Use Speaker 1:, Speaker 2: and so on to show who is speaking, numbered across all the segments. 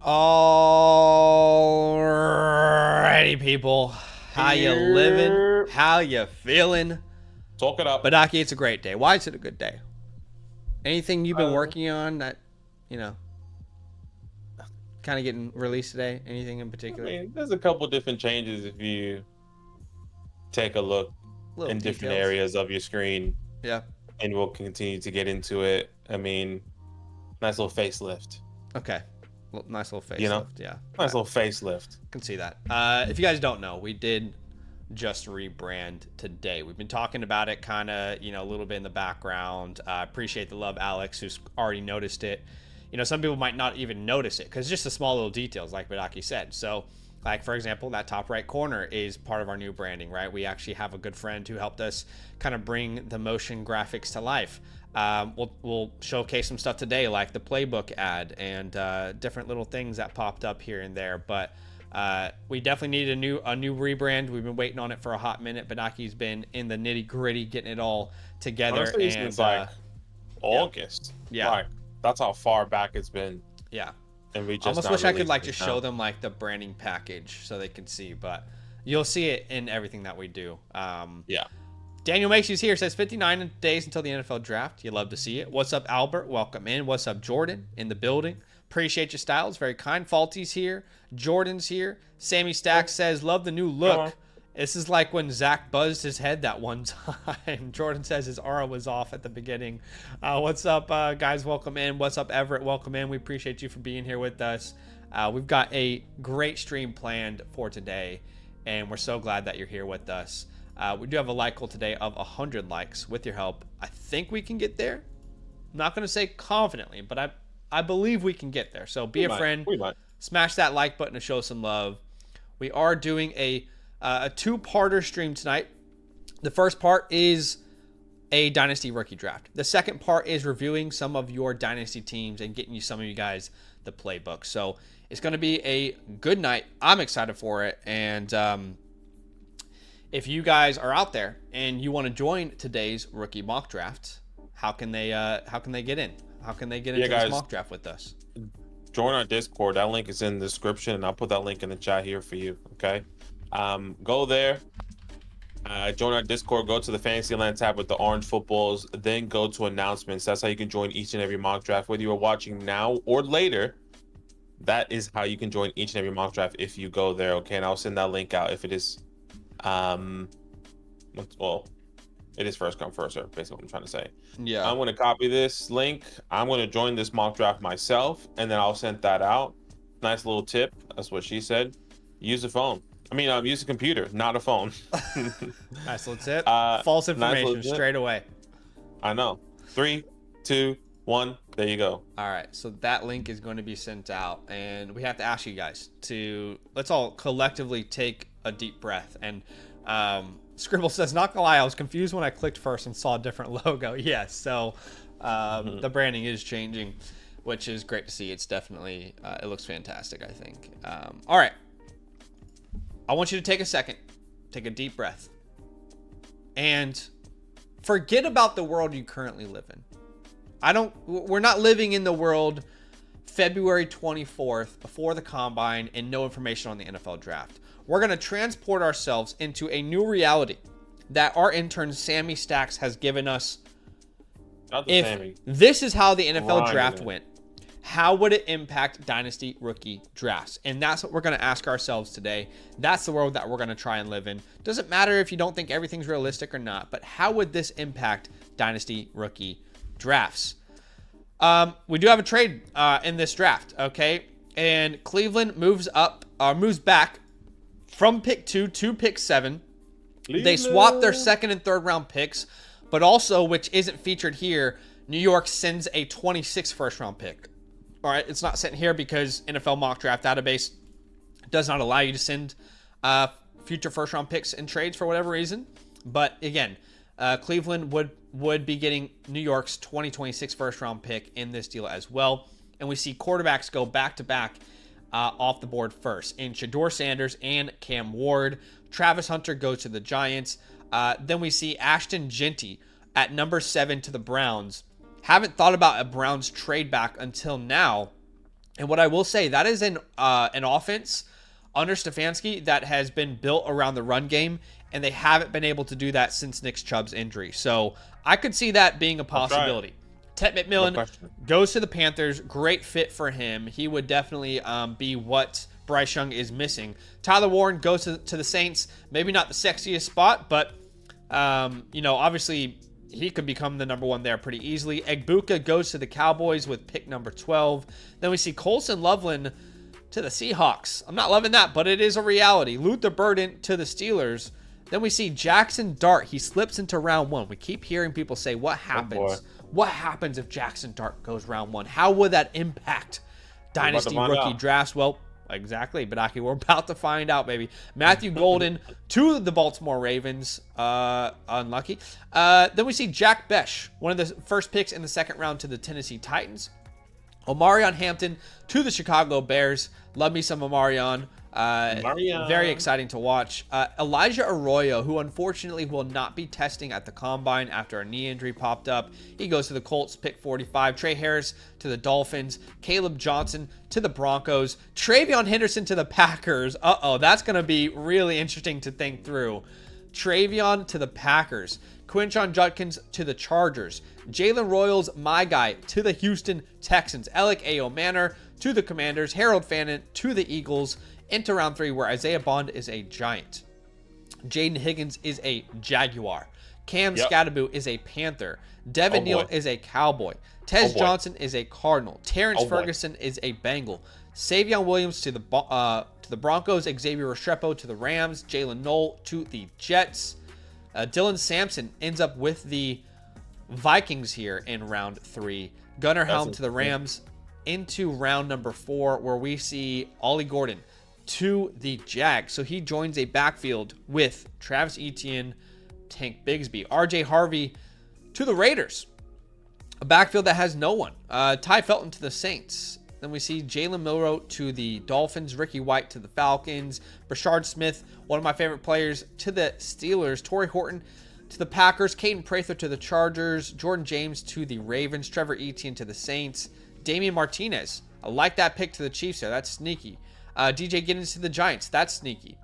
Speaker 1: Alrighty, people. How you living?
Speaker 2: Here.
Speaker 1: How you feeling?
Speaker 2: Talk it up.
Speaker 1: Badaki, it's a great day. Why is it a good day? Anything you've been working on that, you know, kind of getting released today? Anything in particular?
Speaker 2: I mean, there's a couple different changes if you take a look
Speaker 1: Little
Speaker 2: in different
Speaker 1: details.
Speaker 2: areas of your screen,
Speaker 1: Yeah.
Speaker 2: and we'll continue to get into it. I mean, nice little facelift.
Speaker 1: Okay. Nice little facelift.
Speaker 2: You know?
Speaker 1: Yeah.
Speaker 2: Nice little facelift.
Speaker 1: Can see that. If you guys don't know, we did just rebrand today. We've been talking about it kind of, a little bit in the background. I appreciate the love, Alex, who's already noticed it. Some people might not even notice it because it's just the small little details, like Badaki said. So, like, for example, that top right corner is part of our new branding, right? We actually have a good friend who helped us kind of bring the motion graphics to life. We'll showcase some stuff today, like the playbook ad and different little things that popped up here and there. But we definitely need a new rebrand. We've been waiting on it for a hot minute. Badaki's been in the nitty gritty, getting it all together.
Speaker 2: Honestly, since like August.
Speaker 1: Yeah.
Speaker 2: Like, that's how far back it's been.
Speaker 1: Yeah.
Speaker 2: And we just
Speaker 1: almost wish I could like just
Speaker 2: now.
Speaker 1: show them like the branding package so they can see, but you'll see it in everything that we do.
Speaker 2: Yeah.
Speaker 1: Daniel Macy's here, says 59 days until the NFL draft. You love to see it. What's up, Albert? Welcome in. What's up, Jordan? In the building. Appreciate your styles. Very kind. Faulty's here. Jordan's here. Sammy Stack says, love the new look. This is like when Zach buzzed his head that one time. Jordan says his aura was off at the beginning. What's up, guys? Welcome in. What's up, Everett? Welcome in. We appreciate you for being here with us. We've got a great stream planned for today, and we're so glad that you're here with us. We do have a like goal today of 100 likes. With your help, I think we can get there. I'm not going to say confidently, but I believe we can get there. So be a friend.
Speaker 2: We might.
Speaker 1: Smash that like button to show some love. We are doing a two-parter stream tonight. The first part is a Dynasty rookie draft. The second part is reviewing some of your Dynasty teams and getting some of you guys the playbook. So it's going to be a good night. I'm excited for it. And if you guys are out there and you want to join today's rookie mock draft, how can they get in? How can they get into this mock draft with us?
Speaker 2: Join our Discord. That link is in the description, and I'll put that link in the chat here for you. Okay. Go there. Join our Discord. Go to the Fantasyland tab with the orange footballs. Then go to announcements. That's how you can join each and every mock draft, whether you are watching now or later. That is how you can join each and every mock draft if you go there. Okay, and I'll send that link out if it is. Well, it is first come first serve. Basically, what I'm trying to say.
Speaker 1: Yeah.
Speaker 2: I'm going to copy this link. I'm going to join this mock draft myself, and then I'll send that out. Nice little tip. That's what she said. Use a phone. I mean, use a computer, not a phone.
Speaker 1: Nice little tip. False information straight away.
Speaker 2: I know. 3, 2, 1. There you go.
Speaker 1: All right. So that link is going to be sent out, and we have to ask you guys to let's all collectively take a deep breath. And Scribble says, not gonna lie, I was confused when I clicked first and saw a different logo. Yes. So the branding is changing, which is great to see. It's definitely it looks fantastic, I think. All right. I want you to take a second, take a deep breath, and forget about the world you currently live in. We're not living in the world February 24th before the combine and no information on the NFL draft. We're going to transport ourselves into a new reality that our intern Sammy Stacks has given us. If
Speaker 2: Sammy.
Speaker 1: This is how the NFL draft went, how would it impact Dynasty rookie drafts? And that's what we're going to ask ourselves today. That's the world that we're going to try and live in. Doesn't matter if you don't think everything's realistic or not, but how would this impact Dynasty rookie drafts? We do have a trade in this draft, okay? And Cleveland moves back from pick 2 to pick 7. Cleveland. They swap their second and third round picks, but also, which isn't featured here, New York sends a 26th first round pick. All right, it's not sent here because NFL mock draft database does not allow you to send future first round picks in trades for whatever reason. But again, Cleveland would be getting New York's 2026 first round pick in this deal as well. And we see quarterbacks go back to back off the board first in Shedeur Sanders and Cam Ward. Travis Hunter goes to the Giants. Then we see Ashton Genty at number 7 to the Browns. Haven't thought about a Browns trade back until now. And what I will say, that is an offense under Stefanski that has been built around the run game, and they haven't been able to do that since Nick Chubb's injury. So I could see that being a possibility. Ted McMillan goes to the Panthers. Great fit for him. He would definitely be what Bryce Young is missing. Tyler Warren goes to the Saints. Maybe not the sexiest spot, but, obviously he could become the number one there pretty easily. Egbuka goes to the Cowboys with pick number 12. Then we see Colson Loveland to the Seahawks. I'm not loving that, but it is a reality. Luther Burden to the Steelers. Then we see Jackson Dart. He slips into round 1. We keep hearing people say, what happens? What happens if Jackson Dart goes round 1? How would that impact Dynasty rookie drafts? Well, exactly, Badaki. We're about to find out, baby. Matthew Golden to the Baltimore Ravens. Unlucky. Then we see Jack Besh, one of the first picks in the second round to the Tennessee Titans. Omarion Hampton to the Chicago Bears. Love me some Omarion. Very exciting to watch. Elijah Arroyo, who unfortunately will not be testing at the Combine after a knee injury popped up. He goes to the Colts, pick 45. Trey Harris to the Dolphins. Caleb Johnson to the Broncos. Travion Henderson to the Packers. That's going to be really interesting to think through. Travion to the Packers. Quinshon Judkins to the Chargers. Jalen Royals, my guy, to the Houston Texans. Alec A.O. Manor to the Commanders. Harold Fannin to the Eagles. Into round 3, where Isaiah Bond is a Giant. Jaden Higgins is a Jaguar. Cam Scatterboo is a Panther. Devin Neal is a Cowboy. Tez Johnson is a Cardinal. Terrence Ferguson is a Bengal. Savion Williams to the Broncos. Xavier Restrepo to the Rams. Jalen Knoll to the Jets. Dylan Sampson ends up with the Vikings here in round 3. Gunnar Helm to the Rams. Into round number 4, where we see Ollie Gordon to the Jags. So he joins a backfield with Travis Etienne, Tank Bigsby. RJ Harvey to the Raiders. A backfield that has no one. Ty Felton to the Saints. Then we see Jalen Milroe to the Dolphins. Ricky White to the Falcons. Brashard Smith, one of my favorite players, to the Steelers. Torrey Horton to the Packers. Caden Prather to the Chargers. Jordan James to the Ravens. Trevor Etienne to the Saints. Damian Martinez. I like that pick to the Chiefs there. That's sneaky. DJ Giddens to the Giants. That's sneaky.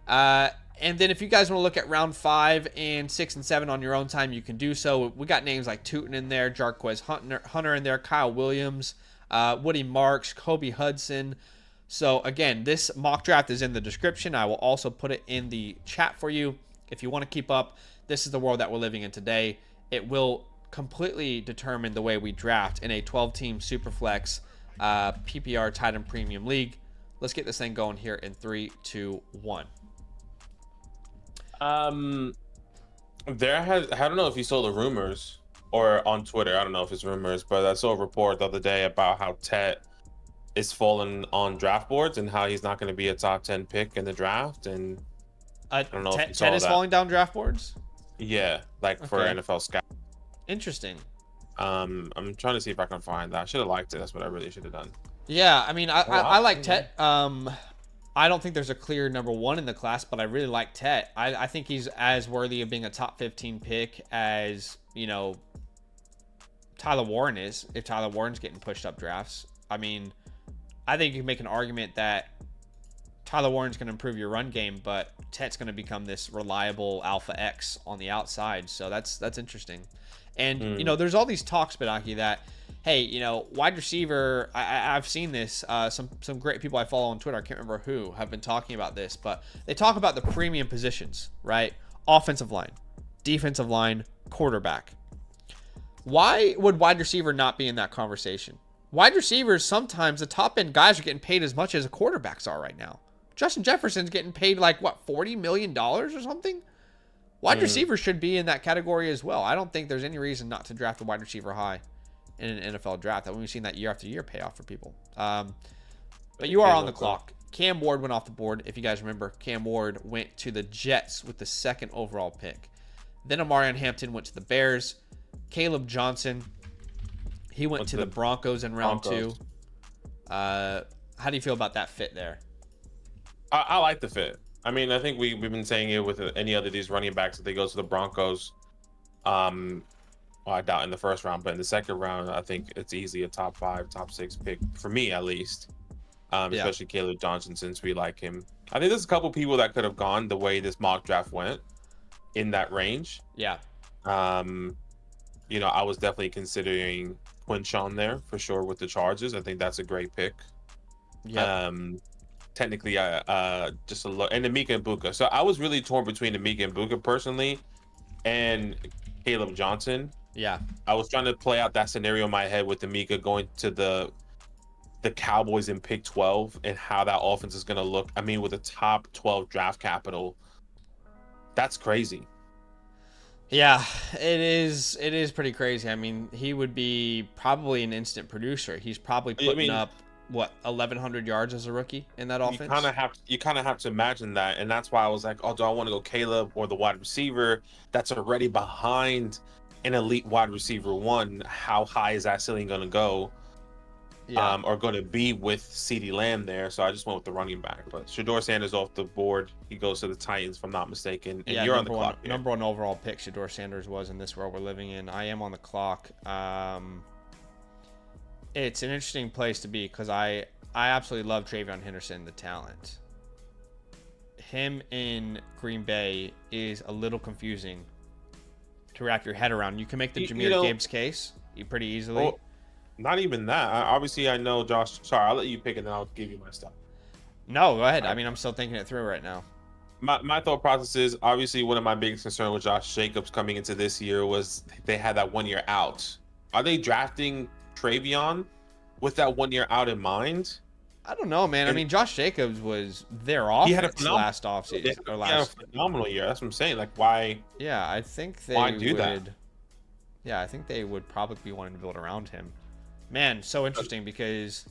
Speaker 1: And then if you guys want to look at round 5 and 6 and 7 on your own time, you can do so. We got names like Tootin in there, Jarquez Hunter in there, Kyle Williams, Woody Marks, Kobe Hudson. So again, this mock draft is in the description. I will also put it in the chat for you. If you want to keep up, this is the world that we're living in today. It will completely determine the way we draft in a 12-team Superflex PPR Titan Premium League. Let's get this thing going here in 3, 2, 1.
Speaker 2: I don't know if you saw the rumors or on Twitter. I don't know if it's rumors, but I saw a report the other day about how Tet is falling on draft boards and how he's not going to be a top 10 pick in the draft. And I don't know if you saw
Speaker 1: Tet is falling down draft boards?
Speaker 2: Yeah, for NFL Scout.
Speaker 1: Interesting.
Speaker 2: I'm trying to see if I can find that. I should have liked it. That's what I really should have done.
Speaker 1: Yeah, I mean, I like Tet. I don't think there's a clear number 1 in the class, but I really like Tet. I think he's as worthy of being a top 15 pick as, Tyler Warren is, if Tyler Warren's getting pushed up drafts. I mean, I think you can make an argument that Tyler Warren's going to improve your run game, but Tet's going to become this reliable Alpha X on the outside. So that's interesting. And, there's all these talks, Badaki, that, hey, wide receiver, I've seen this. Some great people I follow on Twitter, I can't remember who, have been talking about this, but they talk about the premium positions, right? Offensive line, defensive line, quarterback. Why would wide receiver not be in that conversation? Wide receivers, sometimes the top end guys are getting paid as much as the quarterbacks are right now. Justin Jefferson's getting paid $40 million or something? Wide receivers should be in that category as well. I don't think there's any reason not to draft a wide receiver high in an NFL draft. We've seen that year after year pay off for people. But you are on the clock. Cam Ward went off the board. If you guys remember, Cam Ward went to the Jets with the 2nd overall pick. Then Omarion Hampton went to the Bears. Caleb Johnson, he went to the Broncos in round 2. How do you feel about that fit there?
Speaker 2: I like the fit. I mean, I think we've been saying it with any other of these running backs that they go to the Broncos. well, I doubt in the first round, but in the second round, I think it's easily a top 5, top 6 pick for me at least.
Speaker 1: Yeah.
Speaker 2: Especially Caleb Johnson, since we like him. I think there's a couple people that could have gone the way this mock draft went in that range.
Speaker 1: Yeah.
Speaker 2: I was definitely considering Quinshawn there for sure with the Chargers. I think that's a great pick.
Speaker 1: Yeah.
Speaker 2: Technically, just a look, and Emeka and Buka. So I was really torn between Emeka and Buka personally, and Caleb Johnson.
Speaker 1: Yeah.
Speaker 2: I was trying to play out that scenario in my head with Emeka going to the Cowboys in pick 12 and how that offense is going to look. I mean, with a top 12 draft capital, that's crazy.
Speaker 1: Yeah, it is. It is pretty crazy. I mean, he would be probably an instant producer. He's probably putting up what 1,100 yards as a rookie in that offense.
Speaker 2: You kind of have to imagine that, and that's why I was like, oh, do I want to go Caleb or the wide receiver that's already behind an elite wide receiver one? How high is that ceiling going to go? Yeah. Or going to be with CeeDee Lamb there. So I just went with the running back. But Shedeur Sanders off the board. He goes to the Titans, if I'm not mistaken. And you're on the clock.
Speaker 1: Number 1 overall pick, Shedeur Sanders was in this world we're living in. I am on the clock. It's an interesting place to be because I absolutely love TreVeyon Henderson, the talent. Him in Green Bay is a little confusing to wrap your head around. You can make the Jahmyr Gibbs case pretty easily.
Speaker 2: Well, not even that. Obviously, I know Josh. Sorry, I'll let you pick and then I'll give you my stuff.
Speaker 1: No, go ahead. I mean, I'm still thinking it through right now.
Speaker 2: My thought process is obviously one of my biggest concerns with Josh Jacobs coming into this year was they had that 1 year out. Are they drafting TreVeyon with that 1 year out in mind?
Speaker 1: I don't know, man. I mean, Josh Jacobs was their offense last offseason.
Speaker 2: He had a phenomenal year. That's what I'm saying. Like, why?
Speaker 1: Yeah, I think they would. Yeah, I think they would probably be wanting to build around him. Man, so interesting because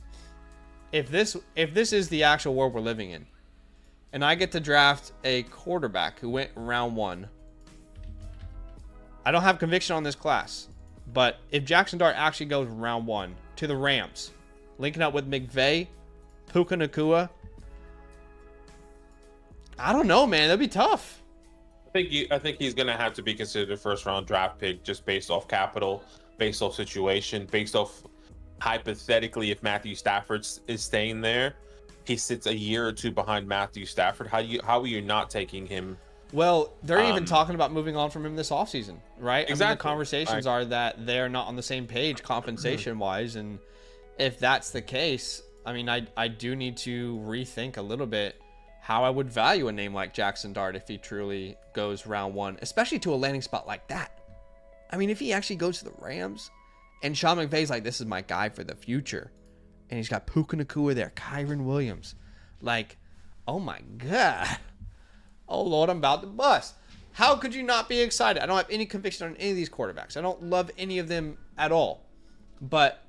Speaker 1: if this is the actual world we're living in, and I get to draft a quarterback who went round 1, I don't have conviction on this class, but if Jackson Dart actually goes round 1 to the Rams, linking up with McVay, Puka Nacua, I don't know, man. That'd be tough.
Speaker 2: I think he's gonna have to be considered a first round draft pick just based off capital, based off situation, based off hypothetically if Matthew Stafford is staying there, he sits a year or two behind Matthew Stafford. How are you not taking him?
Speaker 1: Well, they're even talking about moving on from him this offseason, right?
Speaker 2: Exactly.
Speaker 1: I mean, the conversations are that they're not on the same page compensation-wise, and if that's the case, I mean, I do need to rethink a little bit how I would value a name like Jackson Dart if he truly goes round 1, especially to a landing spot like that. I mean, if he actually goes to the Rams, and Sean McVay's like, this is my guy for the future. And he's got Puka Nacua there, Kyron Williams. Like, oh my God. Oh Lord, I'm about to bust. How could you not be excited? I don't have any conviction on any of these quarterbacks. I don't love any of them at all. But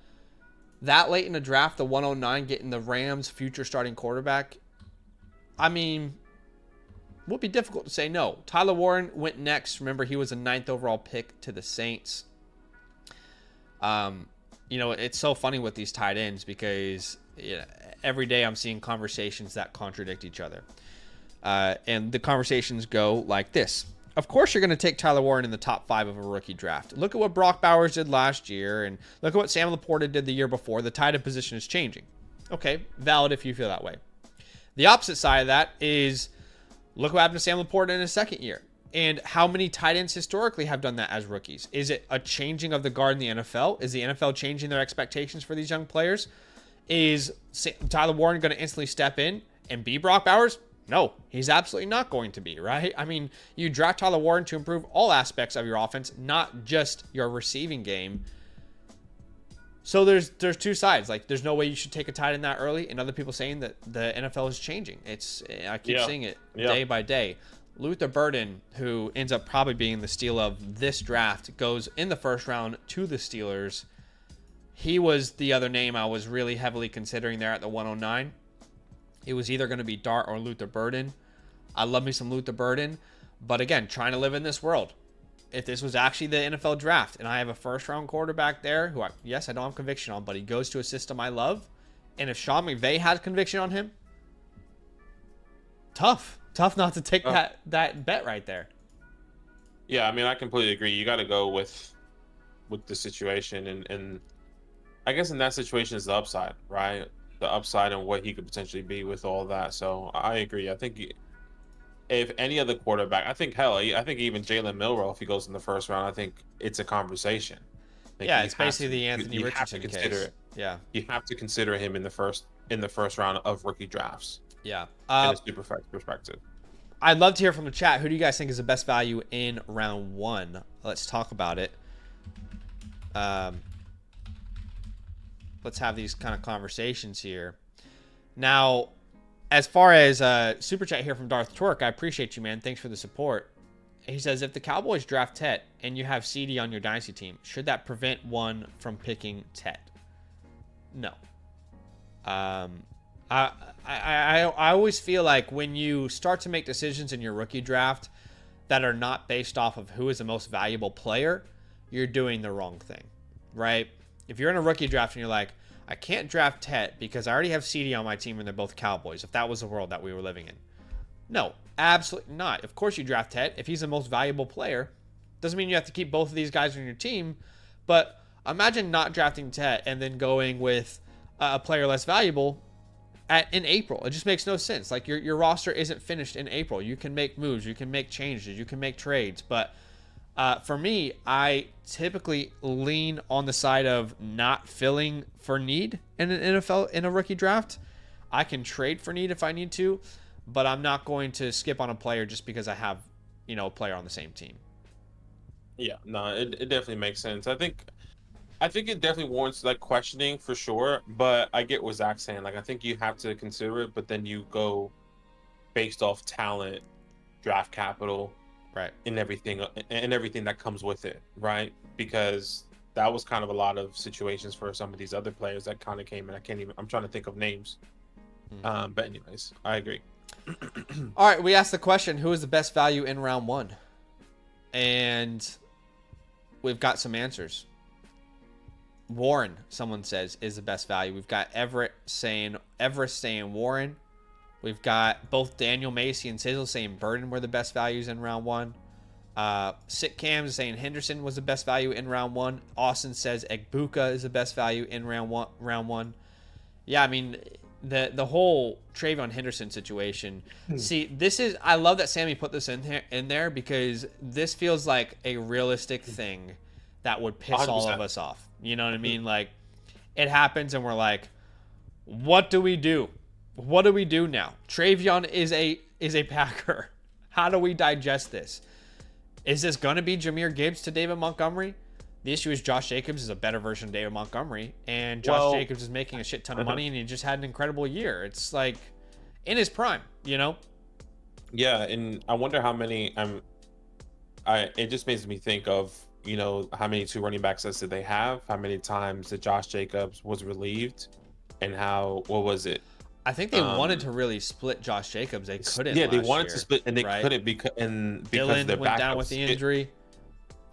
Speaker 1: that late in the draft, the 109, getting the Rams' future starting quarterback, I mean, would be difficult to say no. Tyler Warren went next. Remember, he was a 9th overall pick to the Saints. It's so funny with these tight ends because every day I'm seeing conversations that contradict each other. And the conversations go like this. Of course, you're going to take Tyler Warren in the top 5 of a rookie draft. Look at what Brock Bowers did last year, and look at what Sam Laporta did the year before. The tight end position is changing. Okay, valid if you feel that way. The opposite side of that is look what happened to Sam Laporta in his second year. And how many tight ends historically have done that as rookies? Is it a changing of the guard in the NFL? Is the NFL changing their expectations for these young players? Is Tyler Warren going to instantly step in and be Brock Bowers? No, he's absolutely not going to be, right? I mean, you draft Tyler Warren to improve all aspects of your offense, not just your receiving game. So there's two sides. Like, there's no way you should take a tight end that early, and other people saying that the NFL is changing. I keep seeing it day by day. Luther Burden, who ends up probably being the steal of this draft, goes in the first round to the Steelers. He was the other name I was really heavily considering there at the 109. It was either going to be Dart or Luther Burden. I love me some Luther Burden, but again, trying to live in this world. If this was actually the NFL draft and I have a first-round quarterback there who, I don't have conviction on, but he goes to a system I love, and if Sean McVay has conviction on him, tough not to take that bet right there.
Speaker 2: Yeah, I mean, I completely agree. You got to go with with the situation, and I guess in that situation is the upside, right? The upside and what he could potentially be with all that. So I agree. I think if any other quarterback, I think hell, I think even Jalen Milroe, if he goes in the first round, I think it's a conversation. I think
Speaker 1: Yeah, it's basically the Anthony
Speaker 2: you have to
Speaker 1: Richardson
Speaker 2: consider
Speaker 1: case.
Speaker 2: it.
Speaker 1: Yeah.
Speaker 2: You have to consider him in the first round of rookie drafts
Speaker 1: Yeah.
Speaker 2: in a super flex perspective.
Speaker 1: I'd love to hear from the chat. Who do you guys think is the best value in round 1? Let's talk about it. Let's have these kind of conversations here. Now, as far as super chat here from Darth Torque, I appreciate you, man. Thanks for the support. He says, if the Cowboys draft Tet and you have CD on your dynasty team, should that prevent one from picking Tet? No. I always feel like when you start to make decisions in your rookie draft that are not based off of who is the most valuable player, you're doing the wrong thing, right? If you're in a rookie draft and you're like, I can't draft Tet because I already have CD on my team and they're both Cowboys, if that was the world that we were living in. No, absolutely not. Of course you draft Tet. If he's the most valuable player, doesn't mean you have to keep both of these guys on your team, but imagine not drafting Tet and then going with a player less valuable in April. It just makes no sense. Like your roster isn't finished in April. You can make moves, you can make changes, you can make trades, but for me, I typically lean on the side of not filling for need in an NFL in a rookie draft. I can trade for need if I need to, but I'm not going to skip on a player just because I have, a player on the same team.
Speaker 2: Yeah, no, it definitely makes sense. I think it definitely warrants like questioning for sure, but I get what Zach's saying. Like I think you have to consider it, but then you go based off talent, draft capital,
Speaker 1: right,
Speaker 2: and everything that comes with it, right? Because that was kind of a lot of situations for some of these other players that kind of came in. I'm trying to think of names. But anyways, I agree.
Speaker 1: All right, we asked the question, who is the best value in round 1? And we've got some answers. Warren, someone says, is the best value. We've got Everest saying Warren. We've got both Daniel Macy and Sizzle saying Burden were the best values in round 1. Sitcam is saying Henderson was the best value in round 1. Austin says Egbuka is the best value in round one. Yeah, I mean, the whole Travion Henderson situation. See, I love that Sammy put this in there because this feels like a realistic thing that would piss
Speaker 2: 100%.
Speaker 1: all of us off. You know what I mean? Like, it happens and we're like, what do we do? What do we do now? Travion is a Packer. How do we digest this? Is this going to be Jahmyr Gibbs to David Montgomery? The issue is Josh Jacobs is a better version of David Montgomery, and Josh Jacobs is making a shit ton of money, and he just had an incredible year. It's like in his prime,
Speaker 2: Yeah, and I wonder how many. It just makes me think of how many 2 running back sets did they have? How many times that Josh Jacobs was relieved, and what was it?
Speaker 1: I think they wanted to really split Josh Jacobs. They couldn't.
Speaker 2: Yeah, they
Speaker 1: last
Speaker 2: wanted
Speaker 1: year,
Speaker 2: to split, and they
Speaker 1: right?
Speaker 2: couldn't because
Speaker 1: Dylan
Speaker 2: their
Speaker 1: went down
Speaker 2: backups-
Speaker 1: with the injury.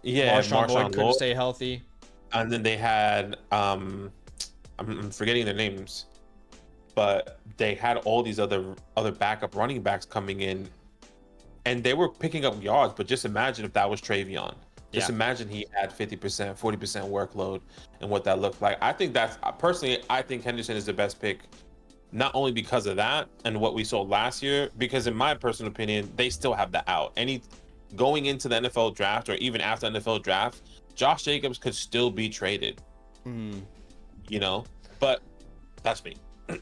Speaker 2: Marshawn
Speaker 1: Lloyd couldn't
Speaker 2: Lloyd.
Speaker 1: stay healthy.
Speaker 2: And then they had I'm forgetting their names, but they had all these other backup running backs coming in, and they were picking up yards. But just imagine if that was Travion. Just imagine he had 50%, 40% workload, and what that looked like. I think I think Henderson is the best pick, not only because of that and what we saw last year, because in my personal opinion, they still have the out. Going into the NFL draft or even after the NFL draft, Josh Jacobs could still be traded. But that's me.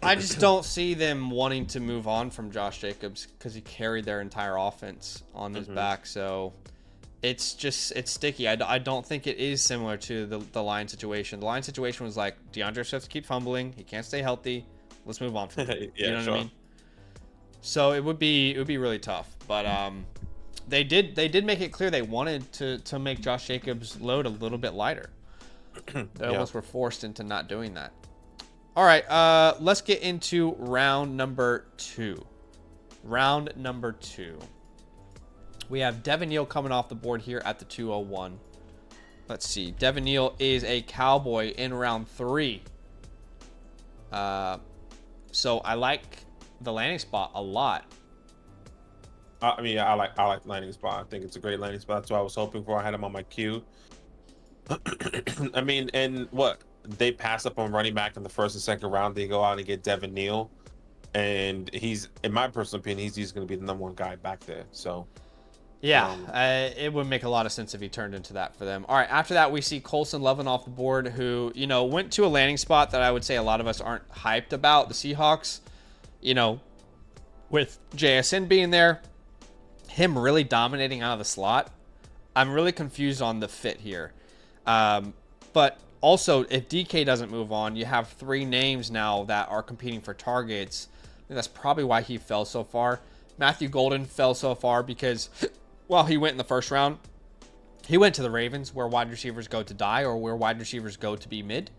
Speaker 1: I just don't see them wanting to move on from Josh Jacobs because he carried their entire offense on his back. So it's sticky. I don't think it is similar to the line situation. The line situation was like DeAndre Swift keeps fumbling. He can't stay healthy. Let's move on from it.
Speaker 2: Yeah,
Speaker 1: what I mean? So it would be really tough. But they did make it clear they wanted to make Josh Jacobs' load a little bit lighter. They almost were forced into not doing that. All right, let's get into round number 2. Round number 2. We have Devin Neal coming off the board here at the 201. Let's see. Devin Neal is a Cowboy in round 3. So I like the landing spot a lot.
Speaker 2: I like landing spot. I think it's a great landing spot. That's what I was hoping for. I had him on my queue. I mean, and what they pass up on running back in the first and second round, they go out and get Devin Neal, and he's, in my personal opinion, he's going to be the number one guy back there. So
Speaker 1: yeah, it would make a lot of sense if he turned into that for them. All right, after that, we see Colson Lovin off the board, who, you know, went to a landing spot that I would say a lot of us aren't hyped about. The Seahawks, you know, with JSN being there, him really dominating out of the slot. I'm really confused on the fit here. But also, if DK doesn't move on, you have 3 names now that are competing for targets. I think that's probably why he fell so far. Matthew Golden fell so far because while he went in the first round, he went to the Ravens, where wide receivers go to die, or where wide receivers go to be mid.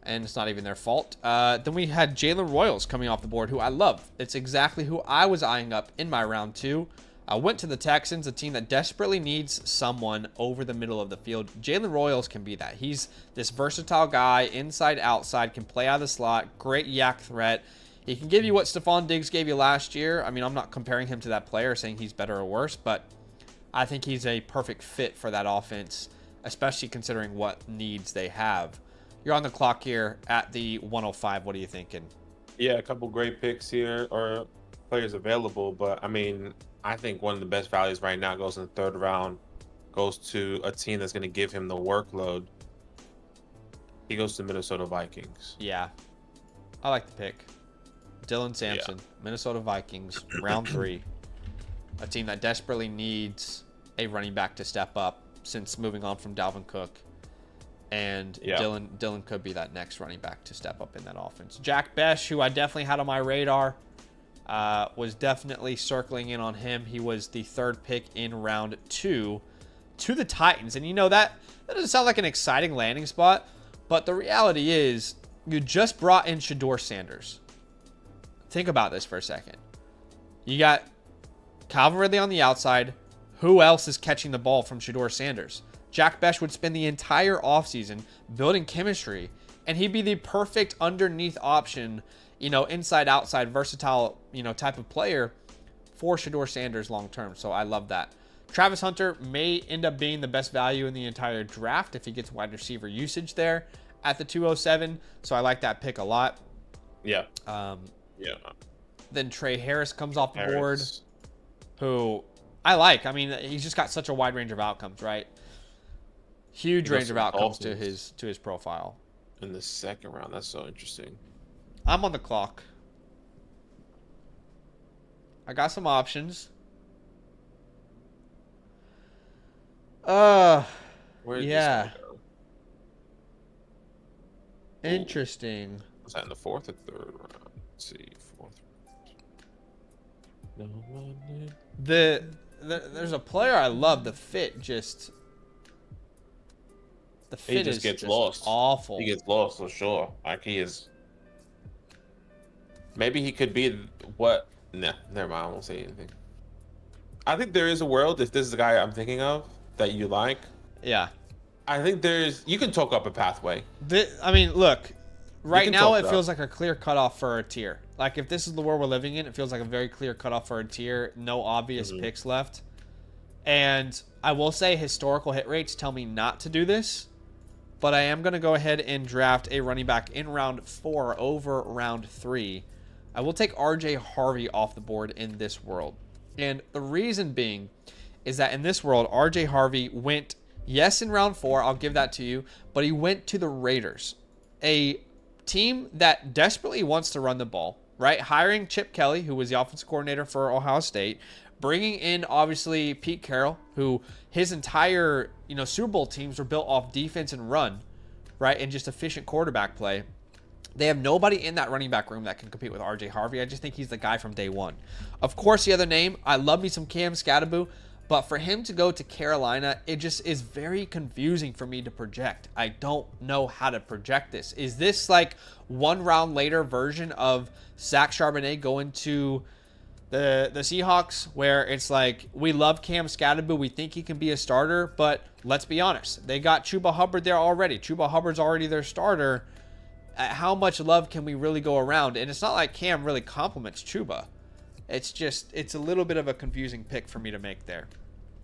Speaker 1: And it's not even their fault. Then we had Jalen Royals coming off the board, who I love. It's exactly who I was eyeing up in my round 2. I went to the Texans, a team that desperately needs someone over the middle of the field. Jalen Royals can be that. He's this versatile guy, inside, outside, can play out of the slot, great yak threat. He can give you what Stephon Diggs gave you last year. I mean, I'm not comparing him to that player, saying he's better or worse, but I think he's a perfect fit for that offense, especially considering what needs they have. You're on the clock here at the 105. What are you thinking?
Speaker 2: Yeah, a couple great picks here, or players available, but I mean, I think one of the best values right now goes in the 3rd round, goes to a team that's going to give him the workload. He goes to Minnesota Vikings.
Speaker 1: Yeah, I like the pick. Dylan Sampson, yeah. Minnesota Vikings, round 3. A team that desperately needs a running back to step up since moving on from Dalvin Cook. And yeah, Dylan could be that next running back to step up in that offense. Jack Besh, who I definitely had on my radar, was definitely circling in on him. He was the 3rd pick in round 2 to the Titans. And you know, that doesn't sound like an exciting landing spot, but the reality is you just brought in Shedeur Sanders. Think about this for a second. You got Calvin Ridley on the outside. Who else is catching the ball from Shedeur Sanders? Jack Besh would spend the entire offseason building chemistry, and he'd be the perfect underneath option, you know, inside, outside, versatile, you know, type of player for Shedeur Sanders long term. So I love that. Travis Hunter may end up being the best value in the entire draft if he gets wide receiver usage there at the 207. So I like that pick a lot.
Speaker 2: Yeah.
Speaker 1: Yeah. Then Trey Harris comes off the board, who I like. I mean, he's just got such a wide range of outcomes, right? Huge range of outcomes to his profile.
Speaker 2: In the 2nd round, that's so interesting.
Speaker 1: I'm on the clock. I got some options. Where did this go? Interesting.
Speaker 2: Was that in the 4th or 3rd round? Let's see, 4th. No money.
Speaker 1: There's a player I love. The fit just. The fit
Speaker 2: he just gets lost.
Speaker 1: Awful.
Speaker 2: He gets lost for sure. Like he is. Maybe he could be what? Nah, never mind. I won't say anything. I think there is a world, if this is the guy I'm thinking of that you like.
Speaker 1: Yeah.
Speaker 2: I think you can talk up a pathway.
Speaker 1: I mean, look. Right now, it feels like a clear cutoff for a tier. Like, if this is the world we're living in, it feels like a very clear cutoff for a tier. No obvious picks left. And I will say historical hit rates tell me not to do this. But I am going to go ahead and draft a running back in round 4 over round 3. I will take RJ Harvey off the board in this world. And the reason being is that in this world, RJ Harvey went, yes, in round 4. I'll give that to you. But he went to the Raiders. A team that desperately wants to run the ball, right? Hiring Chip Kelly, who was the offensive coordinator for Ohio State, bringing in obviously Pete Carroll, who his entire, you know, Super Bowl teams were built off defense and run, right? And just efficient quarterback play. They have nobody in that running back room that can compete with RJ Harvey. I just think he's the guy from day one. Of course, the other name, I love me some Cam Scatterboo, but for him to go to Carolina, it just is very confusing for me to project. I don't know how to project this. Is this like one round later version of Zach Charbonnet going to the Seahawks, where it's like, we love Cam Scatterboo, we think he can be a starter, but let's be honest, they got Chuba Hubbard there already. Chuba Hubbard's already their starter. How much love can we really go around? And it's not like Cam really compliments Chuba. It's a little bit of a confusing pick for me to make there.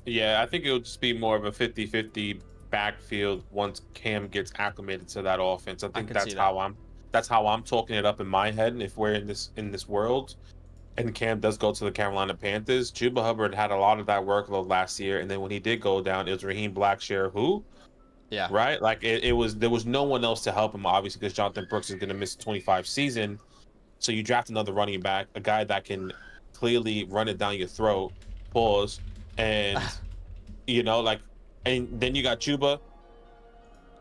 Speaker 2: Yeah, I think it would just be more of a 50-50 backfield once Cam gets acclimated to that offense. I think that's
Speaker 1: that.
Speaker 2: how I'm talking it up in my head. And if we're in this world, and Cam does go to the Carolina Panthers, Chuba Hubbard had a lot of that workload last year, and then when he did go down, it was Raheem Blackshear who.
Speaker 1: Yeah.
Speaker 2: Right? Like there was no one else to help him, obviously, because Jonathan Brooks is going to miss the 25 season. So you draft another running back, a guy that can clearly run it down your throat, pause, and and then you got Chuba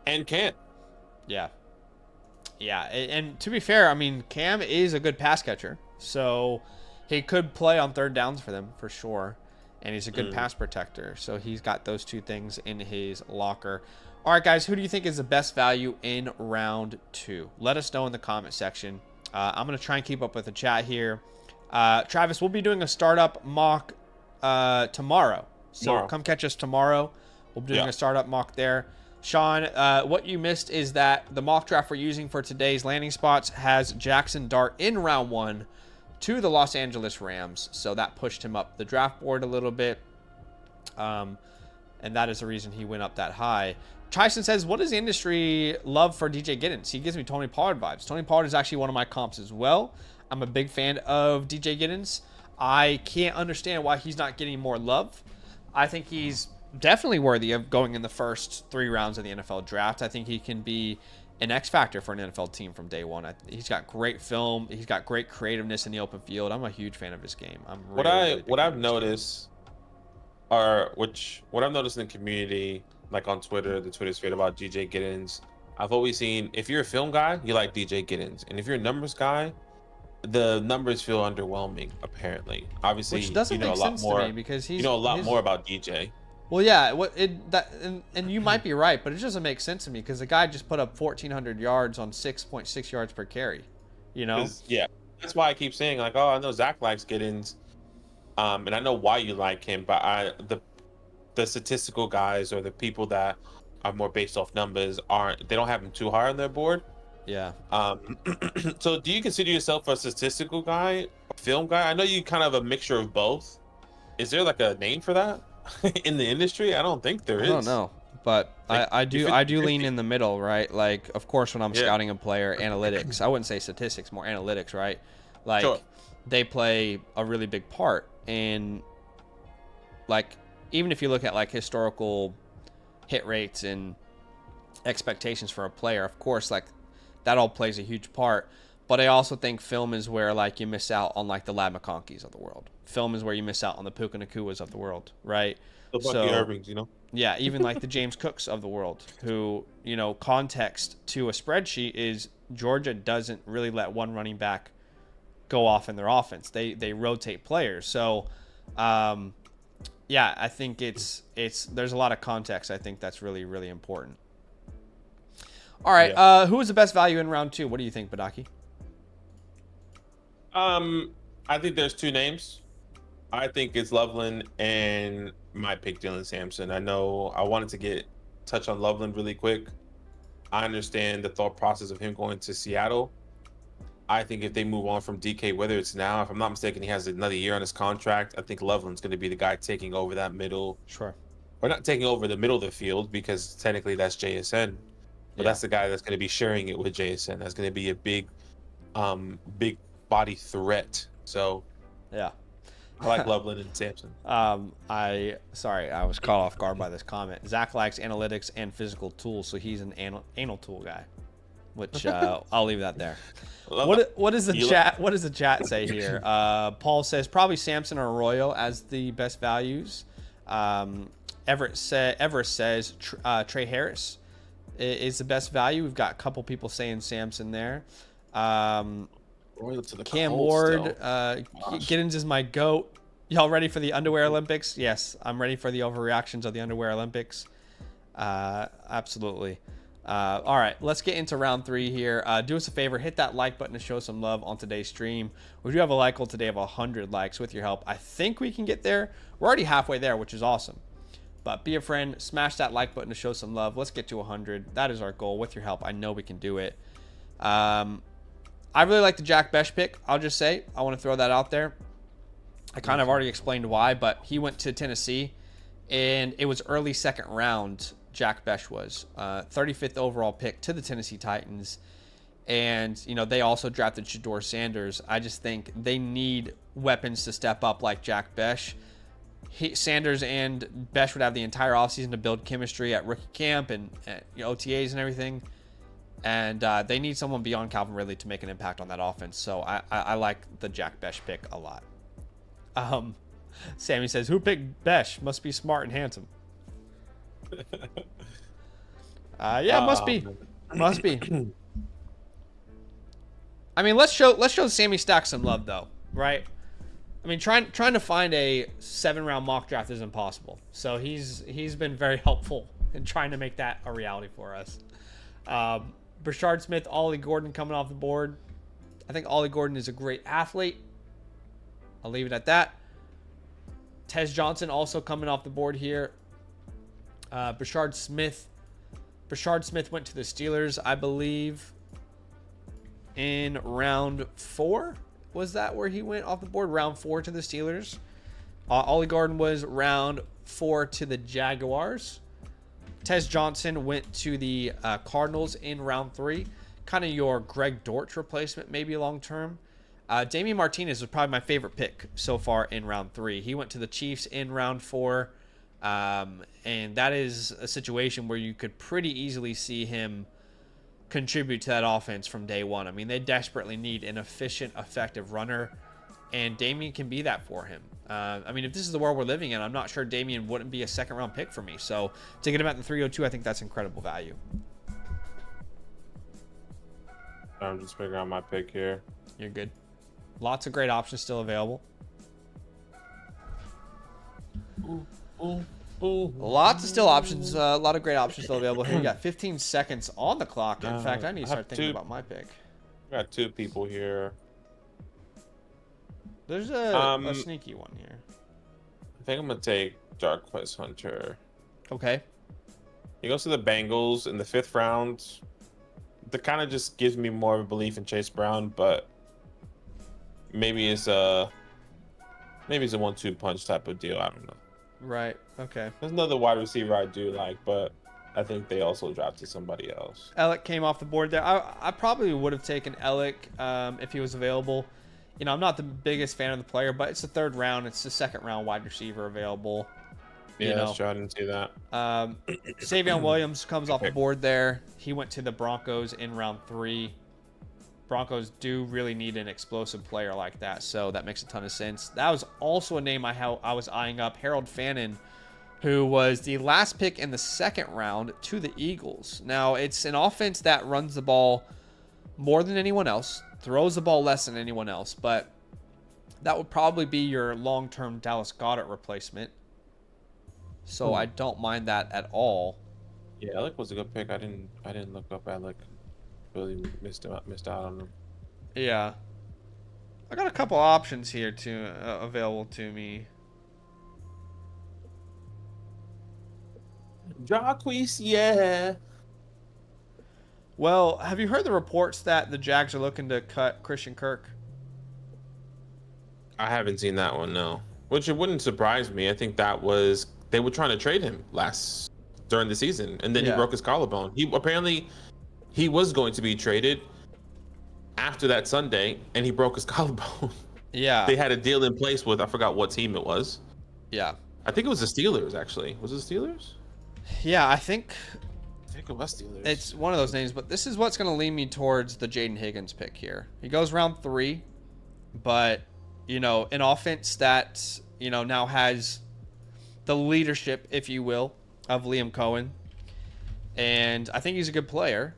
Speaker 2: and Cam.
Speaker 1: Yeah. Yeah. And to be fair, I mean, Cam is a good pass catcher. So he could play on third downs for them for sure. And he's a good pass protector. So he's got those two things in his locker. All right, guys, who do you think is the best value in round 2? Let us know in the comment section. I'm going to try and keep up with the chat here. Travis, we'll be doing a startup mock tomorrow. So come catch us tomorrow. We'll be doing a startup mock there. Sean, what you missed is that the mock draft we're using for today's landing spots has Jackson Dart in round 1 to the Los Angeles Rams. So that pushed him up the draft board a little bit. And that is the reason he went up that high. Tyson says, what does the industry love for DJ Giddens? He gives me Tony Pollard vibes. Tony Pollard is actually one of my comps as well. I'm a big fan of DJ Giddens. I can't understand why he's not getting more love. I think he's definitely worthy of going in the first 3 rounds of the NFL draft. I think he can be an X factor for an NFL team from day one. He's got great film. He's got great creativeness in the open field. I'm a huge fan of his game.
Speaker 2: What I've noticed in the community, like on Twitter, the Twitter sphere about DJ Giddens, I've always seen, if you're a film guy, you like DJ Giddens, and if you're a numbers guy, the numbers feel underwhelming. Apparently, obviously,
Speaker 1: which doesn't make sense to me because he's
Speaker 2: a lot more about DJ.
Speaker 1: Well, yeah, and you might be right, but it doesn't make sense to me because the guy just put up 1,400 yards on 6.6 yards per carry.
Speaker 2: Yeah, that's why I keep saying like, oh, I know Zach likes Giddens, and I know why you like him, but the statistical guys or the people that are more based off numbers they don't have him too high on their board.
Speaker 1: Yeah.
Speaker 2: So do you consider yourself a statistical guy, a film guy? I know you kind of a mixture of both. Is there like a name for that in the industry? I don't think there is.
Speaker 1: I don't know, but like, I do lean in the middle, right? Like, of course, when I'm scouting a player, analytics. I wouldn't say statistics, more analytics, right? Like, they play a really big part in, like, even if you look at like historical hit rates and expectations for a player, of course, like that all plays a huge part. But I also think film is where like you miss out on like the Lad McConkeys of the world. Film is where you miss out on the Puka Nakuas of the world, right?
Speaker 2: The Bucky Irvings,
Speaker 1: Yeah, even like the James Cooks of the world, who, context to a spreadsheet is Georgia doesn't really let one running back go off in their offense. They rotate players. So, yeah, I think it's there's a lot of context. I think that's really, really important. All right, who is the best value in round 2? What do you think, Badaki?
Speaker 2: I think there's 2 names. I think it's Loveland and my pick, Dylan Sampson. I know I wanted to touch on Loveland really quick. I understand the thought process of him going to Seattle. I think if they move on from DK, whether it's now, if I'm not mistaken, he has another year on his contract. I think Loveland's going to be the guy taking over that middle.
Speaker 1: Sure.
Speaker 2: Or not taking over the middle of the field, because technically that's JSN. But that's the guy that's going to be sharing it with JSN. That's going to be a big body threat. So,
Speaker 1: yeah.
Speaker 2: I like Loveland and Sampson.
Speaker 1: I was caught off guard by this comment. Zach likes analytics and physical tools, so he's an anal tool guy. Which I'll leave that there. What does the chat say here? Paul says probably Sampson or Arroyo as the best values. Everett says Trey Harris is the best value. We've got a couple people saying Sampson there. Cam Ward, Giddens is my GOAT. Y'all ready for the underwear Olympics? Yes, I'm ready for the overreactions of the underwear Olympics. Absolutely. All right, let's get into round 3 here. Do us a favor, hit that like button to show some love on today's stream. We do have a like goal today of 100 likes. With your help, I think we can get there. We're already halfway there, which is awesome. But be a friend, smash that like button to show some love. Let's get to 100. That is our goal. With your help, I know we can do it. I really like the Jack Besh pick. I'll just say, I want to throw that out there. I kind of already explained why, but he went to Tennessee, and it was early second round. Jack Bech was. 35th overall pick to the Tennessee Titans. And, you know, they also drafted Shedeur Sanders. I just think they need weapons to step up like Jack Bech. Sanders and Bech would have the entire offseason to build chemistry at rookie camp and OTAs and everything. And they need someone beyond Calvin Ridley to make an impact on that offense. So I like the Jack Bech pick a lot. Sammy says, who picked Bech? Must be smart and handsome. Yeah, must be. Must be. I mean, let's show Sammy Stack some love, though, right? I mean, trying to find a 7-round mock draft is impossible. So he's been very helpful in trying to make that a reality for us. Brashard Smith, Ollie Gordon coming off the board. I think Ollie Gordon is a great athlete. I'll leave it at that. Tez Johnson also coming off the board here. Brashard Smith went to the Steelers, I believe, in round 4. Was that where he went off the board? Round 4 to the Steelers. Ollie Gordon was round 4 to the Jaguars. Tez Johnson went to the Cardinals in round 3. Kind of your Greg Dortch replacement, maybe long term. Damian Martinez was probably my favorite pick so far in round 3. He went to the Chiefs in round 4. And that is a situation where you could pretty easily see him contribute to that offense from day one. I mean, they desperately need an efficient, effective runner, and Damian can be that for him. I mean, if this is the world we're living in, I'm not sure Damian wouldn't be a second-round pick for me. So to get him at the 302, I think that's incredible value.
Speaker 2: I'm just figuring out my pick here.
Speaker 1: You're good. Lots of great options still available. Lots of still options. A lot of great options still available here. You got 15 seconds on the clock. In fact, I need to start thinking about my pick.
Speaker 2: I got 2 people here.
Speaker 1: There's a sneaky one here.
Speaker 2: I think I'm going to take Jarquez Hunter.
Speaker 1: Okay.
Speaker 2: He goes to the Bengals in the 5th round. That kind of just gives me more of a belief in Chase Brown, but maybe it's a 1-2 punch type of deal. I don't know.
Speaker 1: Right. Okay.
Speaker 2: There's another wide receiver I do like, but I think they also drafted somebody else.
Speaker 1: Ellick came off the board there. I probably would have taken Ellick if he was available. You know, I'm not the biggest fan of the player, but it's the 3rd round. It's the 2nd round wide receiver available.
Speaker 2: Yeah, that's true. I didn't see that.
Speaker 1: Savion Williams comes off the board there. He went to the Broncos in round 3. Broncos do really need an explosive player like that, so that makes a ton of sense. That was also a name I was eyeing up, Harold Fannin, who was the last pick in the 2nd round to the Eagles. Now, it's an offense that runs the ball more than anyone else, throws the ball less than anyone else, but that would probably be your long-term Dallas Goedert replacement. So I don't mind that at all.
Speaker 2: Yeah, Alec was a good pick. I didn't look up Alec. Really missed out on him.
Speaker 1: Yeah, I got a couple options here available to me.
Speaker 2: Jarquez, yeah.
Speaker 1: Well, have you heard the reports that the Jags are looking to cut Christian Kirk?
Speaker 2: I haven't seen that one, no. Which it wouldn't surprise me. I think that was they were trying to trade him during the season, and then he broke his collarbone. He was going to be traded after that Sunday, and he broke his collarbone.
Speaker 1: Yeah.
Speaker 2: They had a deal in place with, I forgot what team it was.
Speaker 1: Yeah.
Speaker 2: I think it was the Steelers, actually. Was it the Steelers?
Speaker 1: Yeah, I think
Speaker 2: it was Steelers.
Speaker 1: It's one of those names, but this is what's going to lead me towards the Jaden Higgins pick here. He goes round 3, but, you know, an offense that, you know, now has the leadership, if you will, of Liam Cohen. And I think he's a good player.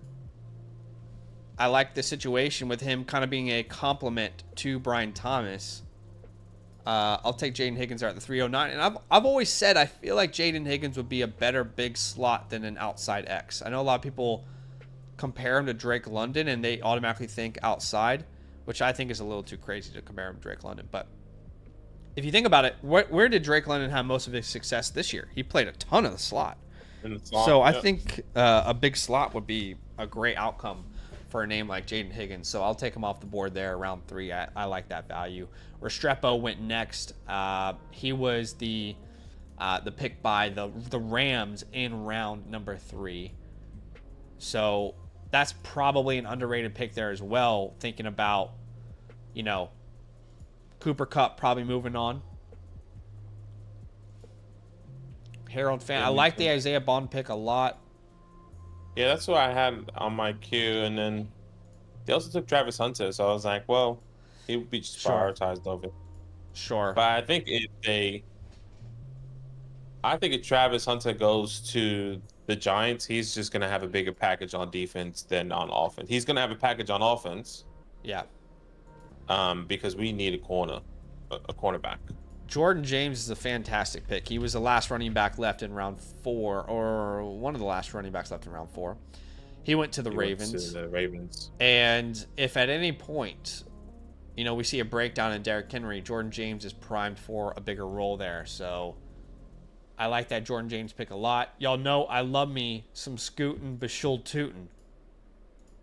Speaker 1: I like the situation with him kind of being a complement to Brian Thomas. I'll take Jaden Higgins there at the 309. And I've always said I feel like Jaden Higgins would be a better big slot than an outside X. I know a lot of people compare him to Drake London and they automatically think outside, which I think is a little too crazy to compare him to Drake London. But if you think about it, where did Drake London have most of his success this year? He played a ton of the slot. So I think a big slot would be a great outcome for a name like Jaden Higgins. So I'll take him off the board there, round 3. I like that value. Restrepo went next. He was the the pick by the Rams in round number 3. So that's probably an underrated pick there as well, thinking about, Cooper Kupp probably moving on. Harold fan. I like the Isaiah Bond pick a lot.
Speaker 2: Yeah, that's what I had on my queue. And then they also took Travis Hunter. So I was like, well, he would be just prioritized over.
Speaker 1: Sure.
Speaker 2: But I think if Travis Hunter goes to the Giants, he's just going to have a bigger package on defense than on offense. He's going to have a package on offense.
Speaker 1: Yeah.
Speaker 2: Because we need a cornerback.
Speaker 1: Jordan James is a fantastic pick. He was the last running back left in round 4, or one of the last running backs left in round 4. He went to the Ravens. And if at any point, we see a breakdown in Derrick Henry, Jordan James is primed for a bigger role there. So I like that Jordan James pick a lot. Y'all know I love me some Scootin' Bashul Tootin'.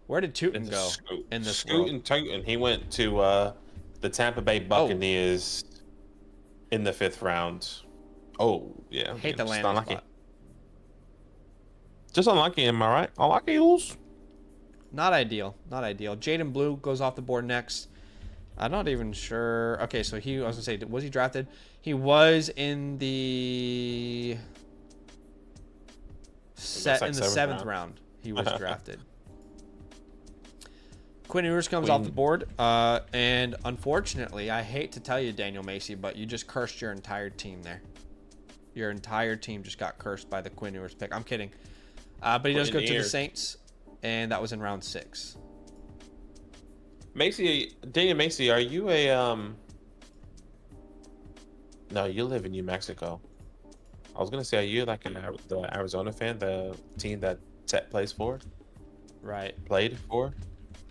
Speaker 1: Where did Tootin' go in this world?
Speaker 2: Tootin'. He went to the Tampa Bay Buccaneers in the 5th round. Oh, yeah.
Speaker 1: Hate the landing spot.
Speaker 2: Just unlucky, am I right? Unlucky Eagles?
Speaker 1: Not ideal. Jaden Blue goes off the board next. I'm not even sure. Okay, so I was going to say, was he drafted? He was in the 7th round. He was drafted. Quinn Ewers comes off the board. And unfortunately, I hate to tell you, Daniel Macy, but you just cursed your entire team there. Your entire team just got cursed by the Quinn Ewers pick. I'm kidding. But he does go to the Saints, and that was in round 6.
Speaker 2: Daniel Macy, are you No, you live in New Mexico. I was going to say, are you like the Arizona fan, the team that Tet plays for?
Speaker 1: Right.
Speaker 2: Played for?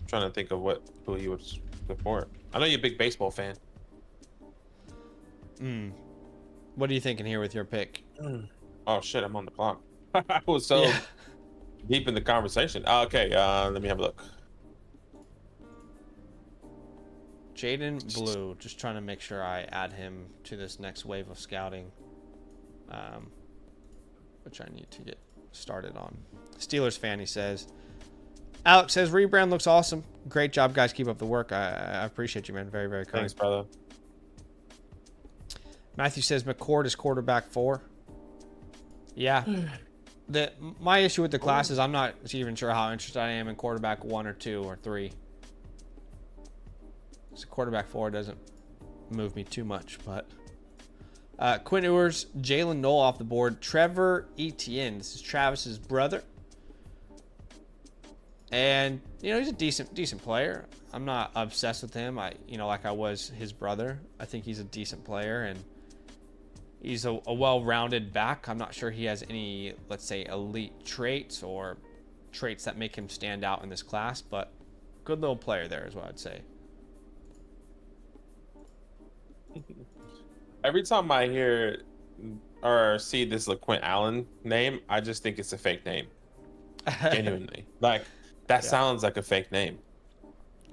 Speaker 2: Trying to think of who he would support. I know you're a big baseball fan.
Speaker 1: What are you thinking here with your pick?
Speaker 2: Oh shit, I'm on the clock. I was so deep in the conversation. Okay, let me have a look.
Speaker 1: Jaden Blue, just trying to make sure I add him to this next wave of scouting, which I need to get started on. Steelers fan, he says. Alex says, rebrand looks awesome. Great job, guys. Keep up the work. I appreciate you, man. Very, very kind.
Speaker 2: Thanks, brother.
Speaker 1: Matthew says, McCord is quarterback 4. Yeah. My issue with the class is I'm not even sure how interested I am in quarterback 1 or 2 or 3. So quarterback 4 doesn't move me too much, but Quinn Ewers, Jalen Knoll off the board, Trevor Etienne. This is Travis's brother. And he's a decent player. I'm not obsessed with him. Like I was his brother. I think he's a decent player, and he's a well-rounded back. I'm not sure he has any, let's say, elite traits or traits that make him stand out in this class, but good little player there is what I'd say.
Speaker 2: Every time I hear or see this LaQuint Allen name, I just think it's a fake name. Genuinely. That sounds like a fake name.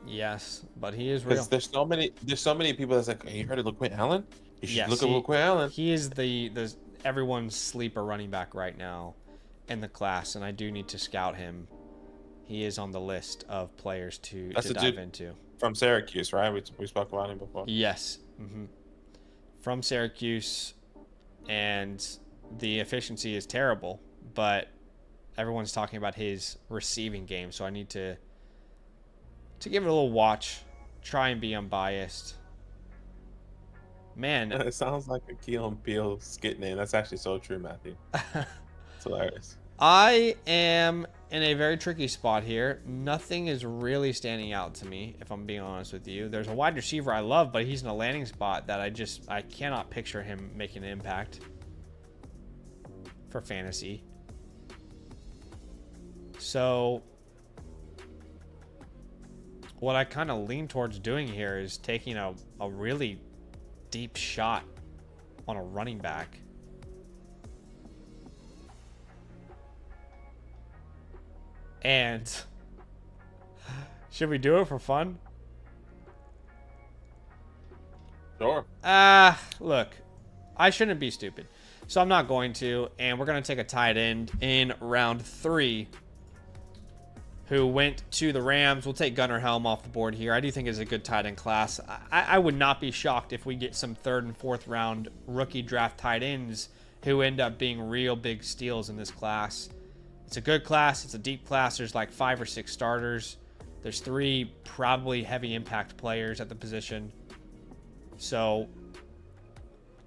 Speaker 1: Yes, but he is real.
Speaker 2: There's so many people that's like, hey, you heard of LaQuint Allen? You should look at LaQuint Allen.
Speaker 1: He is the everyone's sleeper running back right now in the class, and I do need to scout him. He is on the list of players to dive into.
Speaker 2: From Syracuse, right? We spoke about him before.
Speaker 1: Yes. Mm-hmm. From Syracuse, and the efficiency is terrible, but everyone's talking about his receiving game, so I need to give it a little watch, try and be unbiased. Man.
Speaker 2: It sounds like a Key and Peele skit name. That's actually so true, Matthew. It's hilarious.
Speaker 1: I am in a very tricky spot here. Nothing is really standing out to me, if I'm being honest with you. There's a wide receiver I love, but he's in a landing spot that I cannot picture him making an impact for fantasy. So what I kind of lean towards doing here is taking a really deep shot on a running back. And should we do it for fun?
Speaker 2: Sure.
Speaker 1: Look, I shouldn't be stupid. So I'm not going to. And we're going to take a tight end in round 3 who went to the Rams. We'll take Gunnar Helm off the board here. I do think it's a good tight end class. I would not be shocked if we get some 3rd and 4th round rookie draft tight ends who end up being real big steals in this class. It's a good class. It's a deep class. There's like 5 or 6 starters. There's 3 probably heavy impact players at the position. So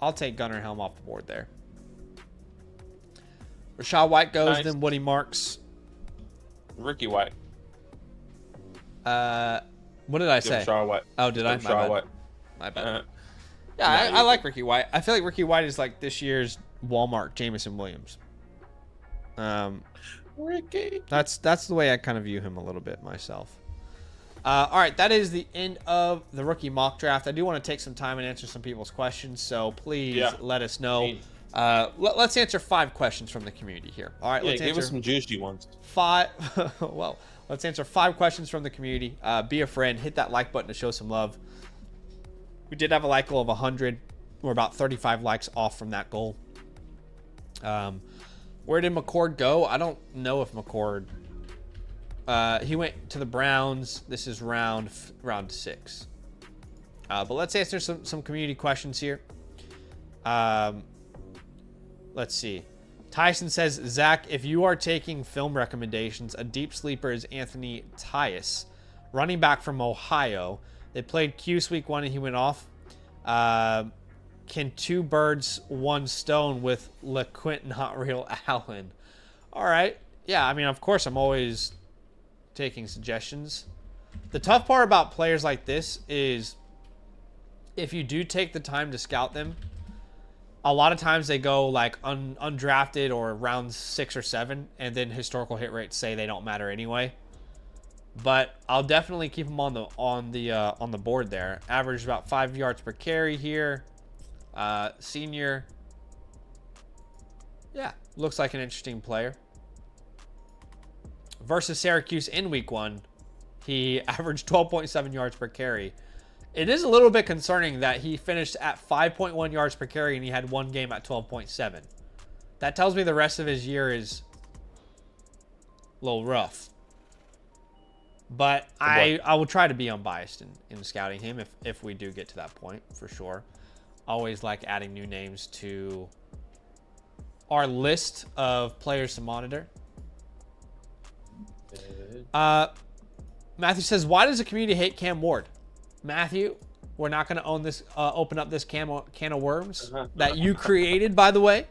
Speaker 1: I'll take Gunnar Helm off the board there. Rashad White goes,
Speaker 2: Nice.
Speaker 1: then Woody Marks.
Speaker 2: Ricky White.
Speaker 1: What did I say?
Speaker 2: Rashad White.
Speaker 1: Oh, did I? My
Speaker 2: Rashad
Speaker 1: bad.
Speaker 2: White.
Speaker 1: My bad.
Speaker 2: Uh,
Speaker 1: Yeah,
Speaker 2: No,
Speaker 1: I like Ricky White. I feel like Ricky White is like this year's Walmart Jameson Williams.
Speaker 2: Ricky.
Speaker 1: That's the way I kind of view him a little bit myself. All right, that is the end of the rookie mock draft. I do want to take some time and answer some people's questions, so please let us know. Let's answer 5 questions from the community here. All right, let's
Speaker 2: give
Speaker 1: answer
Speaker 2: us some juicy ones.
Speaker 1: 5. Well, let's answer 5 questions from the community. Be a friend. Hit that like button to show some love. We did have a like goal of 100. We're about 35 likes off from that goal. Where did McCord go? I don't know if McCord. He went to the Browns. This is round 6. But let's answer some community questions here. Let's see. Tyson says, Zach, if you are taking film recommendations, a deep sleeper is Anthony Tyus, running back from Ohio. They played Cuse week 1 and he went off. Can 2 birds, 1 stone with LeQuint, not real Allen? All right. Yeah, I mean, of course, I'm always taking suggestions. The tough part about players like this is if you do take the time to scout them, a lot of times they go like undrafted or round 6 or 7, and then historical hit rates say they don't matter anyway. But I'll definitely keep him on the board there. Average about 5 yards per carry here. Senior. Yeah, looks like an interesting player. Versus Syracuse in week 1, he averaged 12.7 yards per carry. It is a little bit concerning that he finished at 5.1 yards per carry and he had 1 game at 12.7. That tells me the rest of his year is a little rough. But I will try to be unbiased in scouting him if we do get to that point, for sure. Always like adding new names to our list of players to monitor. Matthew says, why does the community hate Cam Ward? Matthew, we're not going to open up this can of worms that you created, by the way.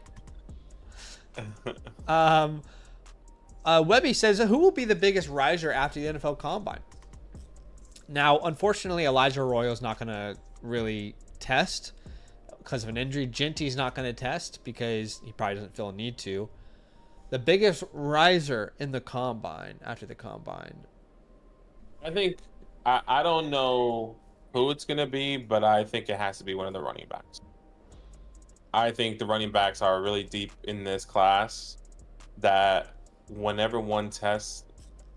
Speaker 1: Webby says, who will be the biggest riser after the NFL Combine? Now, unfortunately, Elijah Arroyo is not going to really test because of an injury. Genty's not going to test because he probably doesn't feel a need to. The biggest riser in the Combine, after the Combine.
Speaker 2: I think, I don't know who it's going to be, but I think it has to be one of the running backs. I think the running backs are really deep in this class that whenever one tests,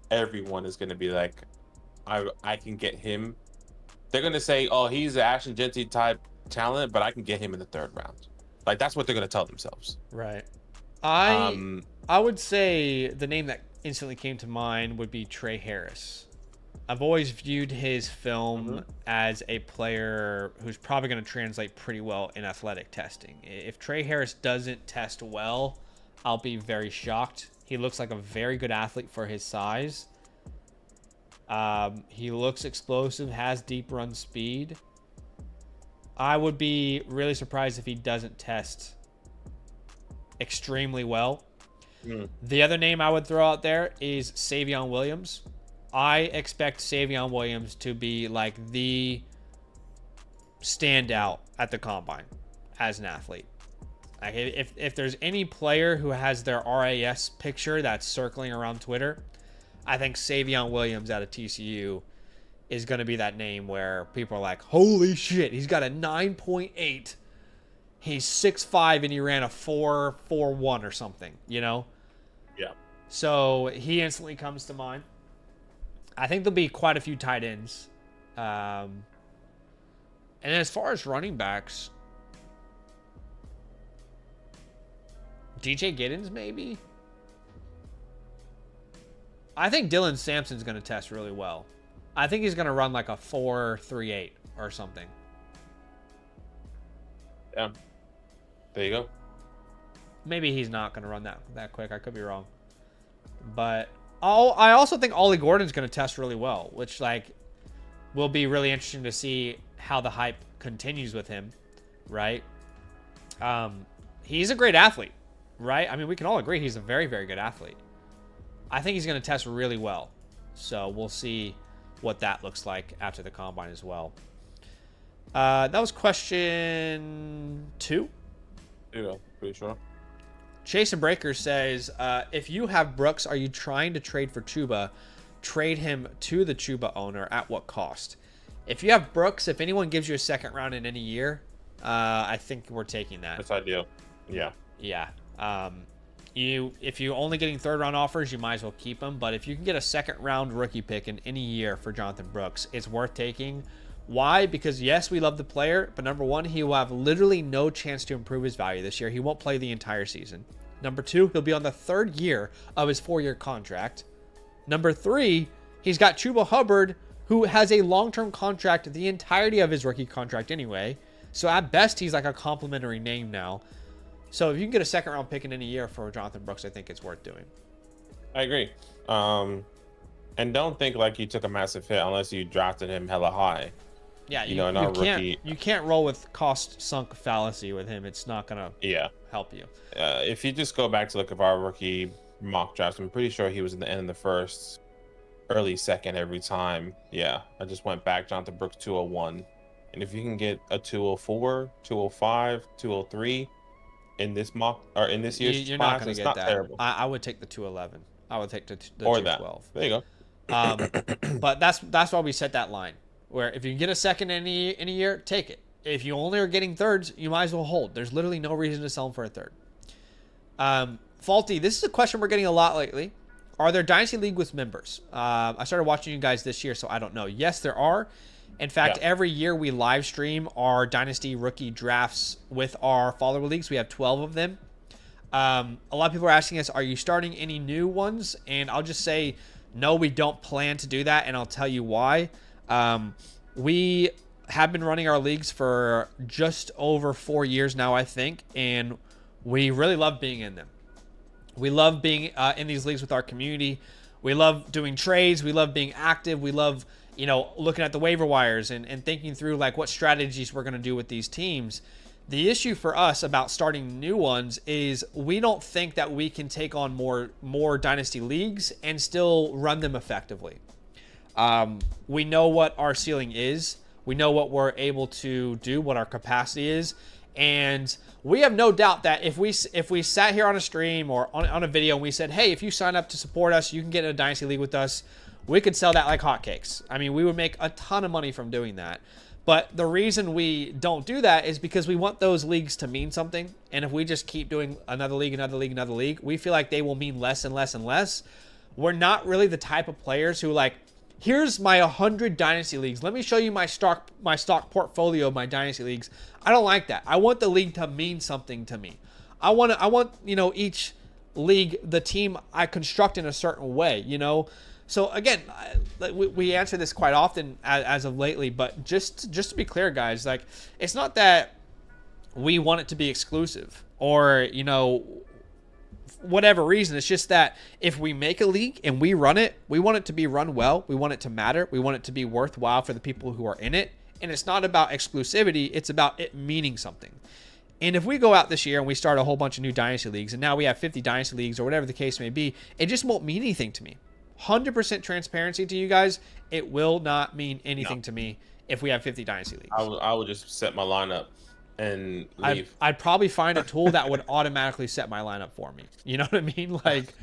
Speaker 2: everyone is going to be like, I can get him. They're going to say, oh, he's an Ashton Genty type talent, but I can get him in the 3rd round. Like, that's what they're going to tell themselves.
Speaker 1: Right. I would say the name that instantly came to mind would be Trey Harris. I've always viewed his film as a player who's probably going to translate pretty well in athletic testing. If Trey Harris doesn't test well, I'll be very shocked. He looks like a very good athlete for his size. He looks explosive, has deep run speed. I would be really surprised if he doesn't test extremely well. The other name I would throw out there is Savion Williams. I expect Savion Williams to be like the standout at the Combine as an athlete. Like if there's any player who has their RAS picture that's circling around Twitter, I think Savion Williams out of TCU is going to be that name where people are like, holy shit, he's got a 9.8. He's 6'5", and he ran a 4.41 or something, you know?
Speaker 2: Yeah.
Speaker 1: So he instantly comes to mind. I think there'll be quite a few tight ends. And as far as running backs, DJ Giddens, maybe? I think Dylan Sampson's going to test really well. I think he's going to run like a 4.38 or something.
Speaker 2: Yeah. There you go.
Speaker 1: Maybe he's not going to run that quick. I could be wrong. But I also think Ollie Gordon's going to test really well, which like will be really interesting to see how the hype continues with him, right? He's a great athlete, right? I mean, we can all agree he's a very, very good athlete. I think he's going to test really well. So we'll see what that looks like after the combine as well. That was question 2.
Speaker 2: Yeah, pretty sure.
Speaker 1: Jason Breaker says, if you have Brooks, are you trying to trade for Chuba? Trade him to the Chuba owner at what cost? If you have Brooks, if anyone gives you a second round in any year, I think we're taking that.
Speaker 2: That's ideal. Yeah.
Speaker 1: Yeah. If you're only getting third round offers, you might as well keep him. But if you can get a second round rookie pick in any year for Jonathan Brooks, it's worth taking. Why? Because yes, we love the player, but number one, he will have literally no chance to improve his value this year. He won't play the entire season. Number two, he'll be on the 3rd year of his 4-year contract. Number 3, he's got Chuba Hubbard, who has a long-term contract the entirety of his rookie contract anyway. So at best, he's like a complimentary name now. So if you can get a second round pick in any year for Jonathan Brooks, I think it's worth doing.
Speaker 2: I agree. And don't think like you took a massive hit unless you drafted him hella high.
Speaker 1: Yeah, you can't roll with cost sunk fallacy with him. It's not gonna help you.
Speaker 2: If you just go back to look at our rookie mock drafts, I'm pretty sure he was in the end of the first, early second every time. Yeah, I just went back. Jonathan Brooks 201, and if you can get a 204, 205, 203 in this mock or in this year's
Speaker 1: you're
Speaker 2: class,
Speaker 1: not gonna
Speaker 2: it's
Speaker 1: get
Speaker 2: not
Speaker 1: that.
Speaker 2: terrible.
Speaker 1: I would take the 211. I would take the
Speaker 2: or
Speaker 1: 212.
Speaker 2: That. There you
Speaker 1: go. But that's why we set that line. Where if you can get a second in a year, take it. If you only are getting thirds, you might as well hold. There's literally no reason to sell them for a third. Faulty, this is a question we're getting a lot lately. Are there Dynasty League with members? I started watching you guys this year, so I don't know. Yes, there are. In fact, every year we live stream our Dynasty rookie drafts with our follower leagues. We have 12 of them. A lot of people are asking us, are you starting any new ones? And I'll just say, no, we don't plan to do that, and I'll tell you why. We have been running our leagues for just over 4 years now, I think, and we really love being in them. We love being in these leagues with our community. We love doing trades. We love being active. We love, looking at the waiver wires and thinking through like what strategies we're going to do with these teams. The issue for us about starting new ones is we don't think that we can take on more dynasty leagues and still run them effectively. We know what our ceiling is. We know what we're able to do, what our capacity is. And we have no doubt that if we sat here on a stream or on a video and we said, hey, if you sign up to support us, you can get in a Dynasty League with us, we could sell that like hotcakes. I mean, we would make a ton of money from doing that. But the reason we don't do that is because we want those leagues to mean something. And if we just keep doing another league, we feel like they will mean less and less and less. We're not really the type of players who like, here's my 100 Dynasty Leagues. Let me show you my stock portfolio of my Dynasty Leagues. I don't like that. I want the league to mean something to me. I want each league, the team I construct in a certain way, So again, we answer this quite often as of lately, but just to be clear, guys, like it's not that we want it to be exclusive or, whatever reason. It's just that if we make a league and we run it, we want it to be run well. We want it to matter. We want it to be worthwhile for the people who are in it. And it's not about exclusivity. It's about it meaning something. And if we go out this year and we start a whole bunch of new Dynasty Leagues and now we have 50 Dynasty Leagues or whatever the case may be, it just won't mean anything to me. 100% transparency to you guys, it will not mean anything to me if we have 50 Dynasty Leagues.
Speaker 2: I would just set my lineup and leave.
Speaker 1: I'd probably find a tool that would automatically set my lineup for me. You know what I mean? Like,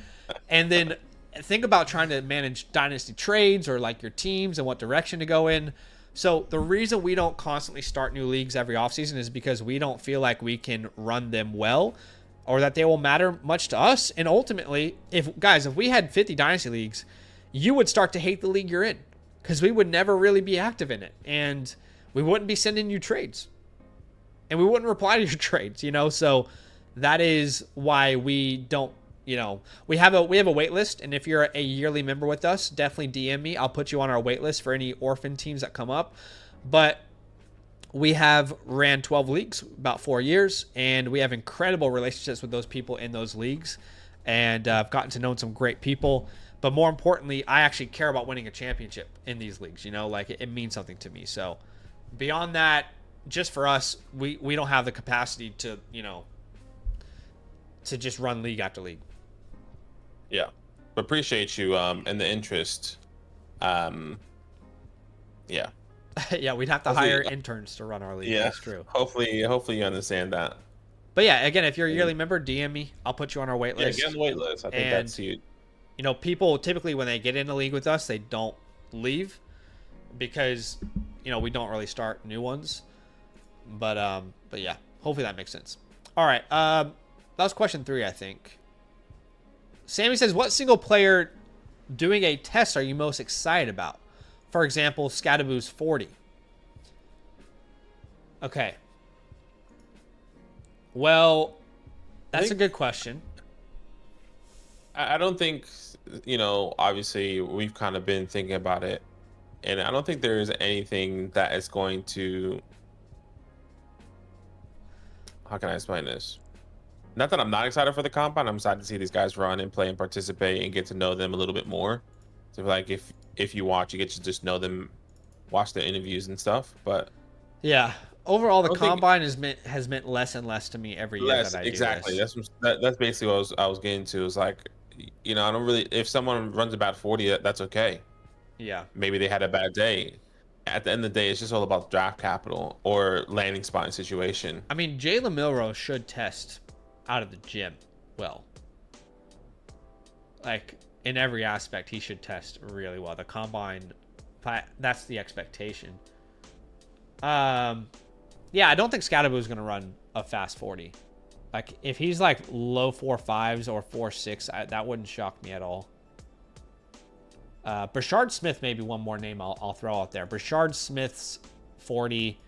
Speaker 1: and then think about trying to manage dynasty trades or like your teams and what direction to go in. So the reason we don't constantly start new leagues every offseason is because we don't feel like we can run them well or that they will matter much to us. And ultimately, if we had 50 Dynasty Leagues, you would start to hate the league you're in because we would never really be active in it. And we wouldn't be sending you trades. And we wouldn't reply to your trades, So that is why we don't, we have a wait list. And if you're a yearly member with us, definitely DM me. I'll put you on our wait list for any orphan teams that come up. But we have ran 12 leagues, about 4 years, and we have incredible relationships with those people in those leagues. And I've gotten to know some great people. But more importantly, I actually care about winning a championship in these leagues. Like it means something to me. So beyond that, just for us, we don't have the capacity to, to just run league after league.
Speaker 2: Yeah. Appreciate you and the interest. Yeah.
Speaker 1: Yeah, we'd have to hire interns to run our league. Yeah, that's true.
Speaker 2: Hopefully you understand that.
Speaker 1: But yeah, again, if you're a yearly member, DM me. I'll put you on our wait list.
Speaker 2: Yeah, get on the wait list. I think that's huge.
Speaker 1: People typically when they get in a league with us, they don't leave because we don't really start new ones. But yeah, hopefully that makes sense. All right, that was question 3, I think. Sammy says, "What single player doing a test are you most excited about? For example, Scadaboo's 40." Okay. Well, that's a good question.
Speaker 2: I don't think, obviously we've kind of been thinking about it, and I don't think there is anything that is going to, how can I explain this? Not that I'm not excited for the combine. I'm excited to see these guys run and play and participate and get to know them a little bit more. So like if you watch, you get to just know them, watch their interviews and stuff. But
Speaker 1: yeah, overall the combine has meant less and less to me every year that I do
Speaker 2: exactly.
Speaker 1: this.
Speaker 2: That's basically what I was getting to. Is like, I don't really. If someone runs about 40, that's okay.
Speaker 1: Yeah.
Speaker 2: Maybe they had a bad day. At the end of the day, it's just all about draft capital or landing spot and situation.
Speaker 1: I mean, Jalen Milroe should test out of the gym well. Like, in every aspect, he should test really well. The combine, that's the expectation. Yeah, I don't think Scadaboo is going to run a fast 40. Like, if he's like low 4.5s or 4.6, that wouldn't shock me at all. Brashard Smith, maybe one more name I'll throw out there. Brashard Smith's 40.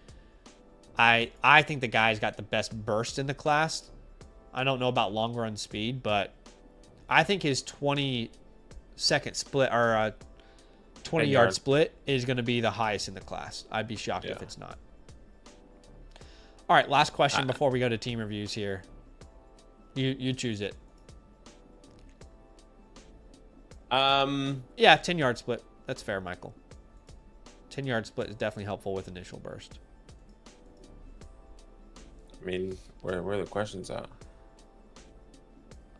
Speaker 1: I think the guy's got the best burst in the class. I don't know about long run speed, but I think his 20-second split or 20-yard split is going to be the highest in the class. I'd be shocked if it's not. All right, last question before we go to team reviews here. You choose it. Yeah, 10-yard split. That's fair, Michael. 10-yard split is definitely helpful with initial burst.
Speaker 2: I mean, where are the questions at?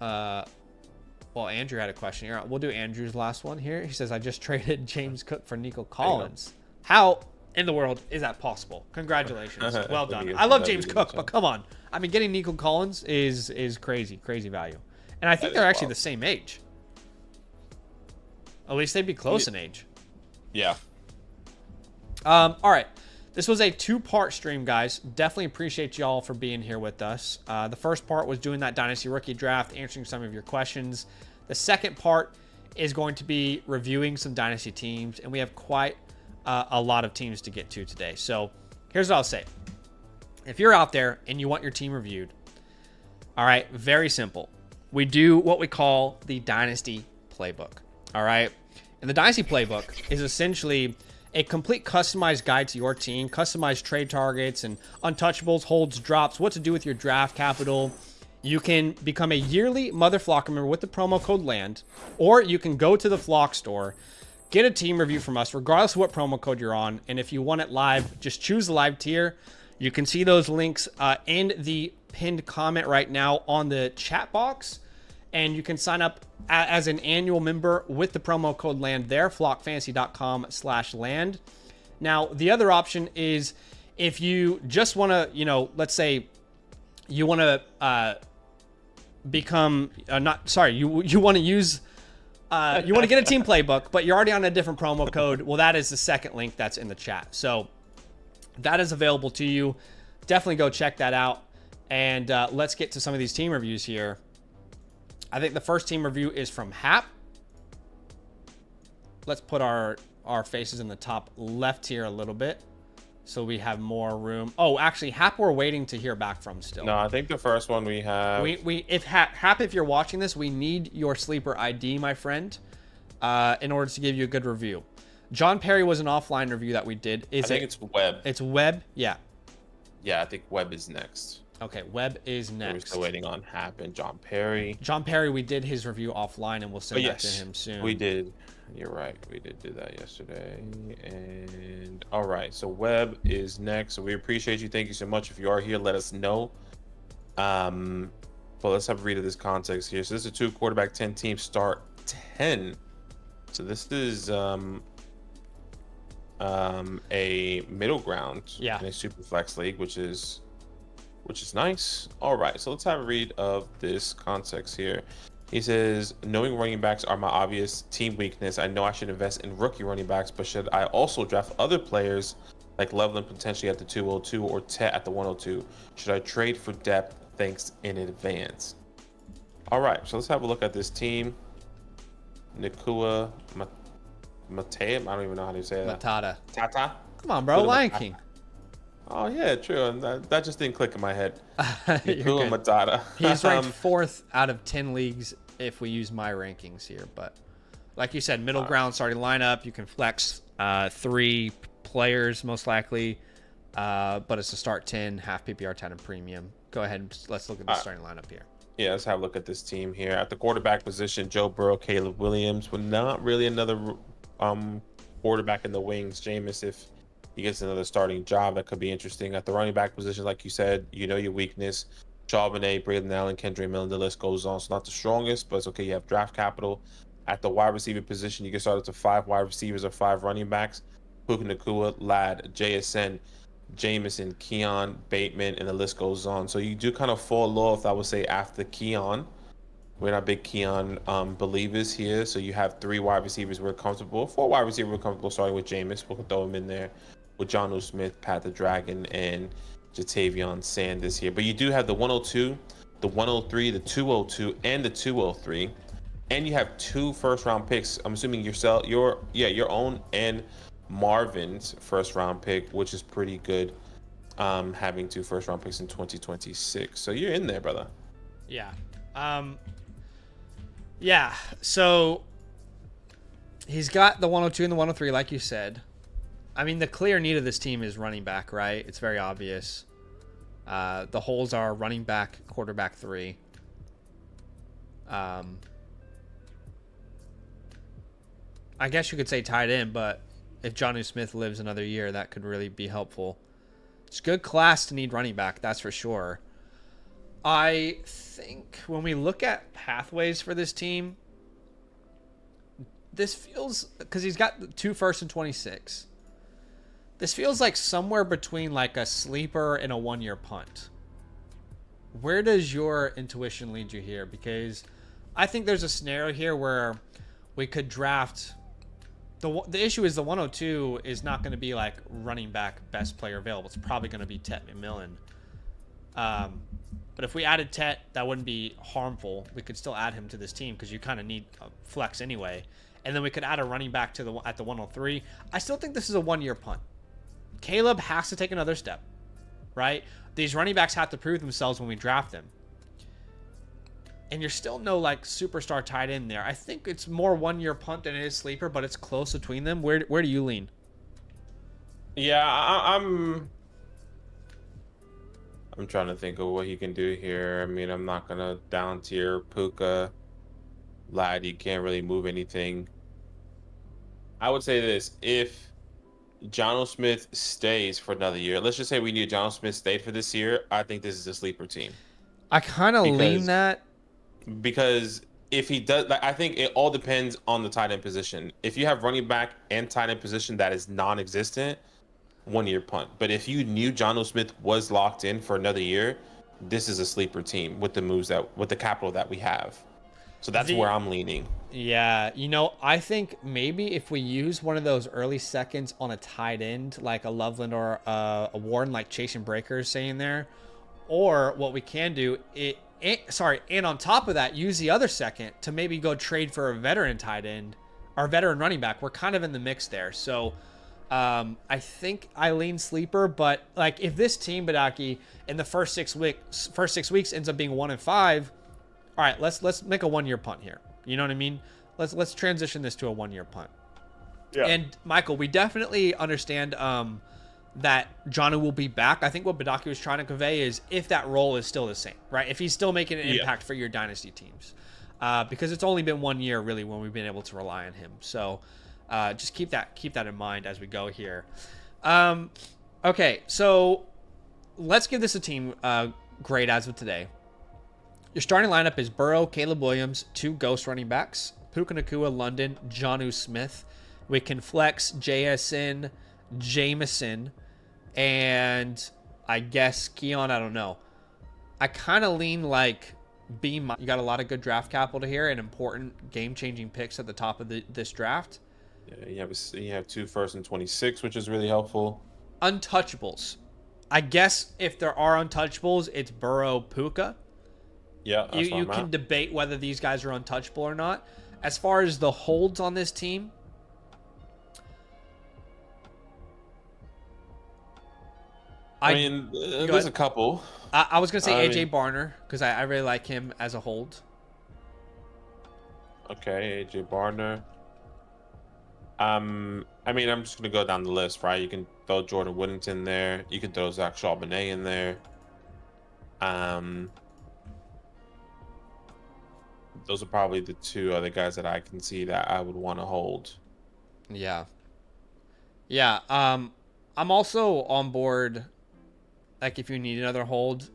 Speaker 1: Well, Andrew had a question here. We'll do Andrew's last one here. He says, "I just traded James Cook for Nico Collins. How in the world is that possible? Congratulations. Well done. I love James Cook, but come on. I mean, getting Nico Collins is crazy value. And I think they're actually the same age. At least they'd be close in age.
Speaker 2: Yeah.
Speaker 1: All right. This was a 2-part stream, guys. Definitely appreciate y'all for being here with us. The first part was doing that Dynasty Rookie Draft, answering some of your questions. The second part is going to be reviewing some Dynasty teams, and we have quite a lot of teams to get to today. So here's what I'll say. If you're out there and you want your team reviewed, all right, very simple. We do what we call the Dynasty Playbook, all right? And the Dynasty Playbook is essentially a complete customized guide to your team, customized trade targets and untouchables, holds, drops, what to do with your draft capital. You can become a yearly Mother Flock member with the promo code LAND, or you can go to the Flock store, get a team review from us, regardless of what promo code you're on. And if you want it live, just choose the live tier. You can see those links in the pinned comment right now on the chat box. And you can sign up as an annual member with the promo code LAND there, flockfantasy.com/land. Now, the other option is if you just want to, let's say you want to become, you want to use, you want to get a team playbook, but you're already on a different promo code. Well, that is the second link that's in the chat. So that is available to you. Definitely go check that out. And let's get to some of these team reviews here. I think the first team review is from Hap. Let's put our faces in the top left here a little bit so we have more room. Oh, actually, Hap, we're waiting to hear back from still.
Speaker 2: No, I think the first one we have.
Speaker 1: If Hap, if you're watching this, we need your sleeper ID, my friend, in order to give you a good review. John Perry was an offline review that we did.
Speaker 2: I think it's Webb.
Speaker 1: It's Webb, yeah.
Speaker 2: Yeah, I think Webb is next.
Speaker 1: Okay, Webb is next.
Speaker 2: We're still waiting on Hap and John Perry.
Speaker 1: John Perry, we did his review offline, and we'll send that to him soon.
Speaker 2: We did. You're right. We did do that yesterday. And all right, so Webb is next. So we appreciate you. Thank you so much. If you are here, let us know. But let's have a read of this context here. So this is a 2 quarterback 10 team start 10. So this is a middle ground in a super flex league, which is nice. All right, so let's have a read of this context here. He says, knowing running backs are my obvious team weakness, I know I should invest in rookie running backs, but should I also draft other players like Loveland potentially at the 202 or Tet at the 102? Should I trade for depth? Thanks in advance. All right, so let's have a look at this team. Nakua Mateum, I don't even know how to say that. Tata.
Speaker 1: Come on, bro, Lion King.
Speaker 2: Oh yeah, true. And that just didn't click in my head. Nakua Matata.
Speaker 1: He's ranked 4th out of 10 leagues if we use my rankings here. But like you said, middle ground starting lineup. You can flex 3 players most likely, but it's a start 10, half PPR 10 and premium. Go ahead and let's look at the starting lineup here.
Speaker 2: Yeah, let's have a look at this team here. At the quarterback position, Joe Burrow, Caleb Williams, but not really another quarterback in the wings. Jameis, if he gets another starting job, that could be interesting. At the running back position, like you said, you know your weakness. Charbonnet, Braylon Allen, Kendrick Millen, the list goes on. So not the strongest, but it's okay. You have draft capital. At the wide receiver position, you can start up to 5 wide receivers or 5 running backs. Puka Nacua, Ladd, JSN, Jameson, Keon, Bateman, and the list goes on. So you do kind of fall off, I would say, after Keon. We're not big Keon believers here. So you have 3 wide receivers we're comfortable. 4 wide receivers we're comfortable starting with Jameis. We'll throw him in there with Jonnu Smith, Pat the Dragon, and Jatavion Sanders here. But you do have the 102, the 103, the 202, and the 203. And you have 2 first-round picks. I'm assuming your own and Marvin's first-round pick, which is pretty good, having 2 first-round picks in 2026. So you're in there, brother.
Speaker 1: Yeah. Yeah, so he's got the 102 and the 103, like you said. I mean, the clear need of this team is running back, right? It's very obvious. The holes are running back, quarterback 3. I guess you could say tight end, but if Jonnu Smith lives another year, that could really be helpful. It's good class to need running back, that's for sure. I think when we look at pathways for this team, this feels, because he's got 2 firsts and 26. This feels like somewhere between like a sleeper and a 1-year punt. Where does your intuition lead you here? Because I think there's a scenario here where we could draft. The issue is the 102 is not going to be like running back best player available. It's probably going to be Tet McMillan. But if we added Tet, that wouldn't be harmful. We could still add him to this team because you kind of need a flex anyway. And then we could add a running back to at the 103. I still think this is a 1-year punt. Caleb has to take another step, right? These running backs have to prove themselves when we draft them. And you're still no like superstar tight end there. I think it's more 1-year punt than it is sleeper, but it's close between them. Where do you lean?
Speaker 2: Yeah, I'm trying to think of what he can do here. I mean, I'm not gonna down tier Puka. Ladd, he can't really move anything. I would say this: if Jonnu Smith stays for another year, let's just say we need Jonnu Smith stayed for this year, I think this is a sleeper team.
Speaker 1: I kind of lean that.
Speaker 2: Because if he does, like, I think it all depends on the tight end position. If you have running back and tight end position that is non-existent, 1-year punt. But if you knew Jonnu Smith was locked in for another year, this is a sleeper team with the moves with the capital that we have. So that's where I'm leaning.
Speaker 1: Yeah, I think maybe if we use one of those early seconds on a tight end, like a Loveland or a Warren, like Chasing Breakers saying there, or what we can do, and on top of that, use the other second to maybe go trade for a veteran tight end or veteran running back. We're kind of in the mix there. So I think I lean sleeper, but like if this team, Badaki, in the first 6 weeks ends up being 1-5, all right, let's make a 1-year punt here. You know what I mean? Let's transition this to a 1-year punt. Yeah. And Michael, we definitely understand that Jonnu will be back. I think what Badaki was trying to convey is if that role is still the same, right? If he's still making an impact for your dynasty teams, because it's only been 1 year really when we've been able to rely on him. So just keep that in mind as we go here. Okay, so let's give this a team grade as of today. Your starting lineup is Burrow, Caleb Williams, 2 ghost running backs, Puka Nacua, London, Jonnu Smith. We can flex JSN, Jameson, and I guess Keon. I don't know. I kind of lean like B. You got a lot of good draft capital here and important game-changing picks at the top of this draft.
Speaker 2: Yeah, you have 2 first and 26, which is really helpful.
Speaker 1: Untouchables. I guess if there are untouchables, it's Burrow, Puka.
Speaker 2: Yeah,
Speaker 1: you can debate whether these guys are untouchable or not. As far as the holds on this team,
Speaker 2: I mean, there's a couple.
Speaker 1: I was going to say AJ Barner because I really like him as a hold.
Speaker 2: Okay, AJ Barner. I mean, I'm just going to go down the list, right? You can throw Jordan Whittington there. You can throw Zach Charbonnet in there. Those are probably the 2 other guys that I can see that I would want to hold.
Speaker 1: Yeah. Yeah. I'm also on board. Like if you need another hold,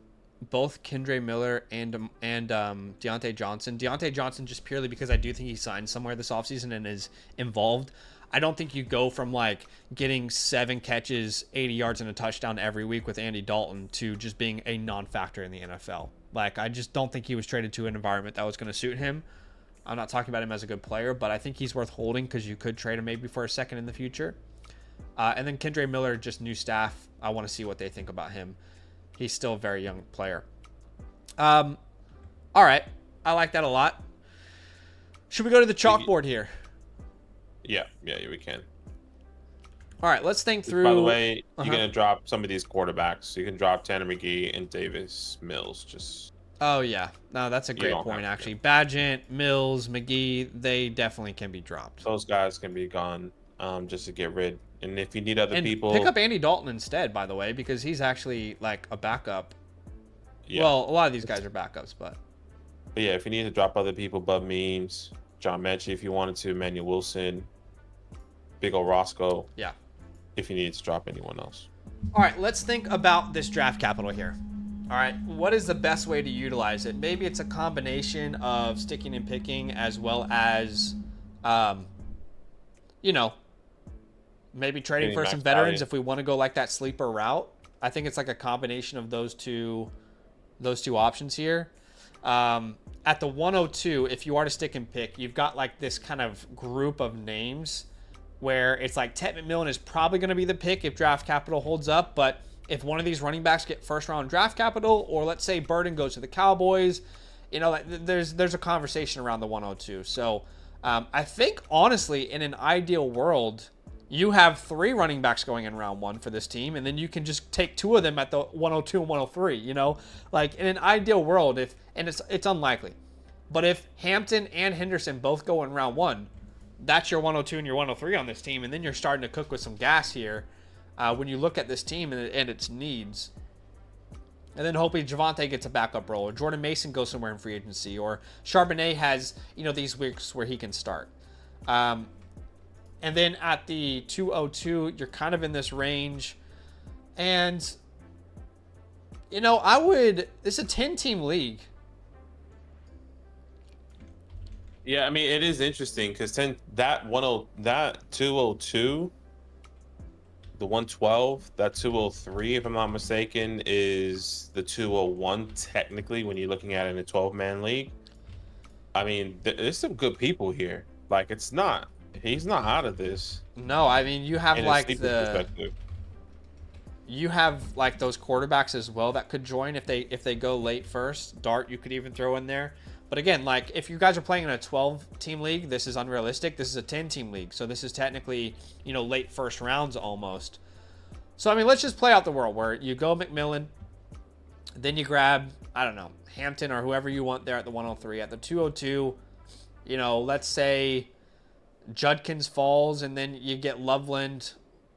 Speaker 1: both Kendre Miller and Deontay Johnson. Deontay Johnson just purely because I do think he signed somewhere this offseason and is involved. I don't think you go from like getting 7 catches, 80 yards, and a touchdown every week with Andy Dalton to just being a non-factor in the NFL. Like I just don't think he was traded to an environment that was going to suit him. I'm not talking about him as a good player, but I think he's worth holding because you could trade him maybe for a second in the future. And then Kendre Miller, just new staff. I want to see what they think about him. He's still a very young player. All right. I like that a lot. Should we go to the chalkboard here?
Speaker 2: Yeah, we can.
Speaker 1: All right, let's think through.
Speaker 2: By the way, you're going to drop some of these quarterbacks. So you can drop Tanner McGee and Davis Mills.
Speaker 1: Oh, yeah. No, that's a great point, actually. Badgett, Mills, McGee, they definitely can be dropped.
Speaker 2: Those guys can be gone just to get rid. And if you need other people...
Speaker 1: pick up Andy Dalton instead, by the way, because he's actually like a backup. Yeah. Well, a lot of these guys are backups, but
Speaker 2: yeah, if you need to drop other people, Bub Means, John Mechie, if you wanted to, Emmanuel Wilson, Big ol' Roscoe.
Speaker 1: Yeah.
Speaker 2: If you needed to drop anyone else.
Speaker 1: All right, let's think about this draft capital here. All right, what is the best way to utilize it? Maybe it's a combination of sticking and picking as well as, maybe trading for some veterans if we want to go like that sleeper route. I think it's like a combination of those two options here. At the 102, if you are to stick and pick, you've got like this kind of group of names where it's like Ted McMillan is probably going to be the pick if draft capital holds up. But if one of these running backs get first round draft capital, or let's say Burden goes to the Cowboys, there's a conversation around the 102. So I think honestly, in an ideal world, you have 3 running backs going in round 1 for this team, and then you can just take 2 of them at the 102 and 103, Like in an ideal world, it's unlikely. But if Hampton and Henderson both go in round 1, that's your 102 and your 103 on this team, and then you're starting to cook with some gas here when you look at this team and its needs. And then hopefully Javonte gets a backup role, or Jordan Mason goes somewhere in free agency, or Charbonnet has, these weeks where he can start. And then at the 202, you're kind of in this range. And, it's a 10-team league.
Speaker 2: Yeah, I mean, it is interesting because that 202, the 112, that 203, if I'm not mistaken, is the 201 technically when you're looking at it in a 12-man league. I mean, there's some good people here. Like, he's not out of this.
Speaker 1: No, I mean, you have you have like those quarterbacks as well that could join if they go late first. Dart, you could even throw in there. But again, like if you guys are playing in a 12-team league, this is unrealistic. This is a 10-team league, so this is technically, you know, late first rounds almost. So I mean, let's just play out the world where you go McMillan, then you grab, I don't know, Hampton or whoever you want there at the 103. At the 202, you know, let's say Judkins falls, and then you get Loveland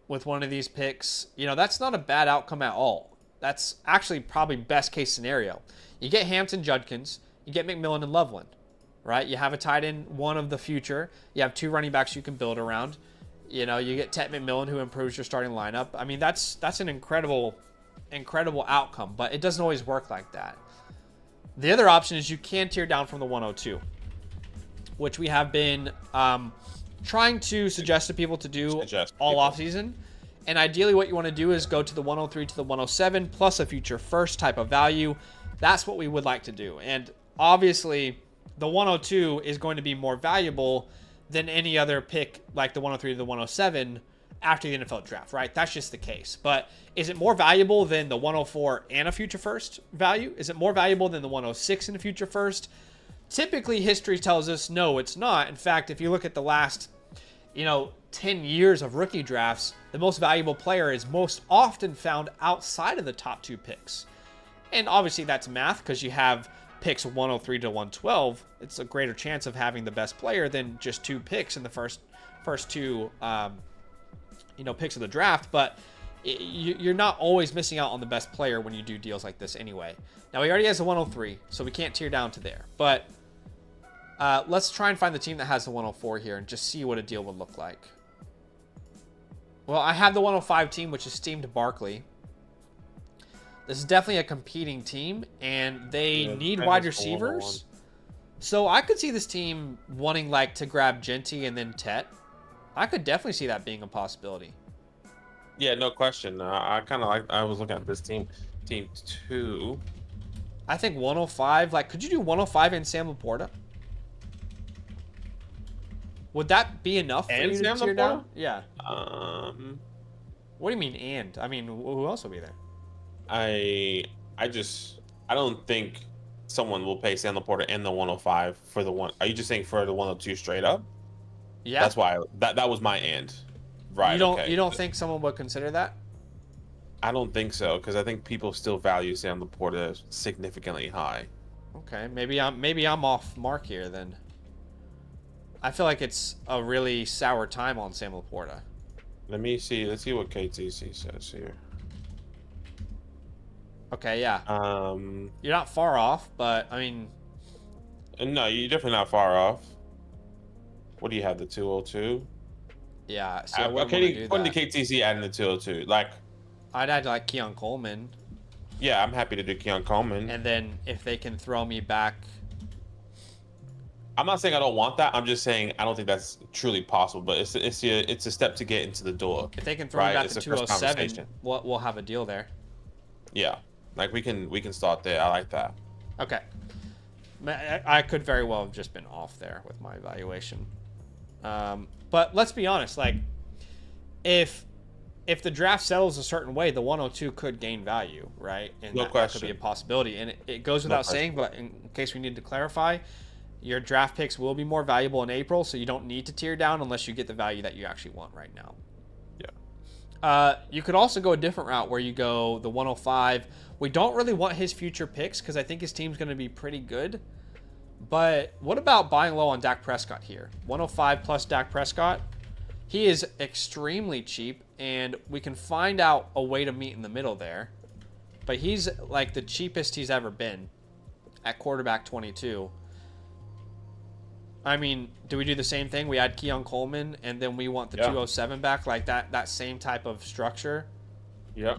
Speaker 1: with one of these picks. You know, that's not a bad outcome at all. That's actually probably best case scenario. You get Hampton, Judkins, you get McMillan and Loveland, right? You have a tight end, one of the future. You have 2 running backs you can build around. You know, you get Tet McMillan, who improves your starting lineup. I mean, that's an incredible outcome, but it doesn't always work like that. The other option is you can tear down from the 102, which we have been trying to suggest to people to do all offseason. And ideally what you want to do is go to the 103 to the 107 plus a future first type of value. That's what we would like to do. And obviously, the 102 is going to be more valuable than any other pick like the 103 to the 107 after the NFL draft, right? That's just the case. But is it more valuable than the 104 and a future first value? Is it more valuable than the 106 and a future first? Typically, history tells us no, it's not. In fact, if you look at the last, 10 years of rookie drafts, the most valuable player is most often found outside of the top 2 picks. And obviously that's math because you have picks 103 to 112. It's a greater chance of having the best player than just 2 picks in the first 2 picks of the draft. But you're not always missing out on the best player when you do deals like this anyway. Now he already has a 103, so we can't tear down to there. But let's try and find the team that has the 104 here and just see what a deal would look like. Well, I have the 105 team, which is Steamed Barkley. This is definitely a competing team, and they need wide receivers. So I could see this team wanting to grab Genty and then Tet. I could definitely see that being a possibility.
Speaker 2: Yeah, no question. I was looking at this team 2.
Speaker 1: I think 105. Could you do 105 and Sam Laporta? Would that be enough for you to tear down? Yeah. What do you mean and? I mean, who else will be there?
Speaker 2: I don't think someone will pay Sam Laporta and the 105 for the one. Are you just saying for the 102 straight up?
Speaker 1: Yeah.
Speaker 2: That's why that was my and. Right.
Speaker 1: You don't think someone would consider that?
Speaker 2: I don't think so, because I think people still value Sam Laporta significantly high.
Speaker 1: Okay, maybe I'm off mark here then. I feel like it's a really sour time on Sam Laporta.
Speaker 2: Let's see what KTC says here.
Speaker 1: Okay, yeah. You're not far off, but I mean,
Speaker 2: no, you're definitely not far off. What do you have? The 202?
Speaker 1: Yeah. So
Speaker 2: okay, when did KTC add in the 202?
Speaker 1: I'd add Keon Coleman.
Speaker 2: Yeah, I'm happy to do Keon Coleman.
Speaker 1: And then if they can throw me back.
Speaker 2: I'm not saying I don't want that. I'm just saying I don't think that's truly possible. But it's a step to get into the door.
Speaker 1: If they can throw me back to 207, we'll have a deal there.
Speaker 2: Yeah, we can start there. I like that.
Speaker 1: Okay. I could very well have just been off there with my evaluation. But let's be honest. If the draft settles a certain way, the 102 could gain value, right? And
Speaker 2: no
Speaker 1: that
Speaker 2: question.
Speaker 1: Could be a possibility. And it goes without saying, but in case we need to clarify, your draft picks will be more valuable in April, so you don't need to tear down unless you get the value that you actually want right now.
Speaker 2: Yeah.
Speaker 1: You could also go a different route where you go the 105. We don't really want his future picks because I think his team's going to be pretty good. But what about buying low on Dak Prescott here? 105 plus Dak Prescott. He is extremely cheap, and we can find out a way to meet in the middle there. But he's the cheapest he's ever been at quarterback 22. I mean, do we do the same thing? We add Keon Coleman, and then we want the 207 back, that same type of structure?
Speaker 2: Yep.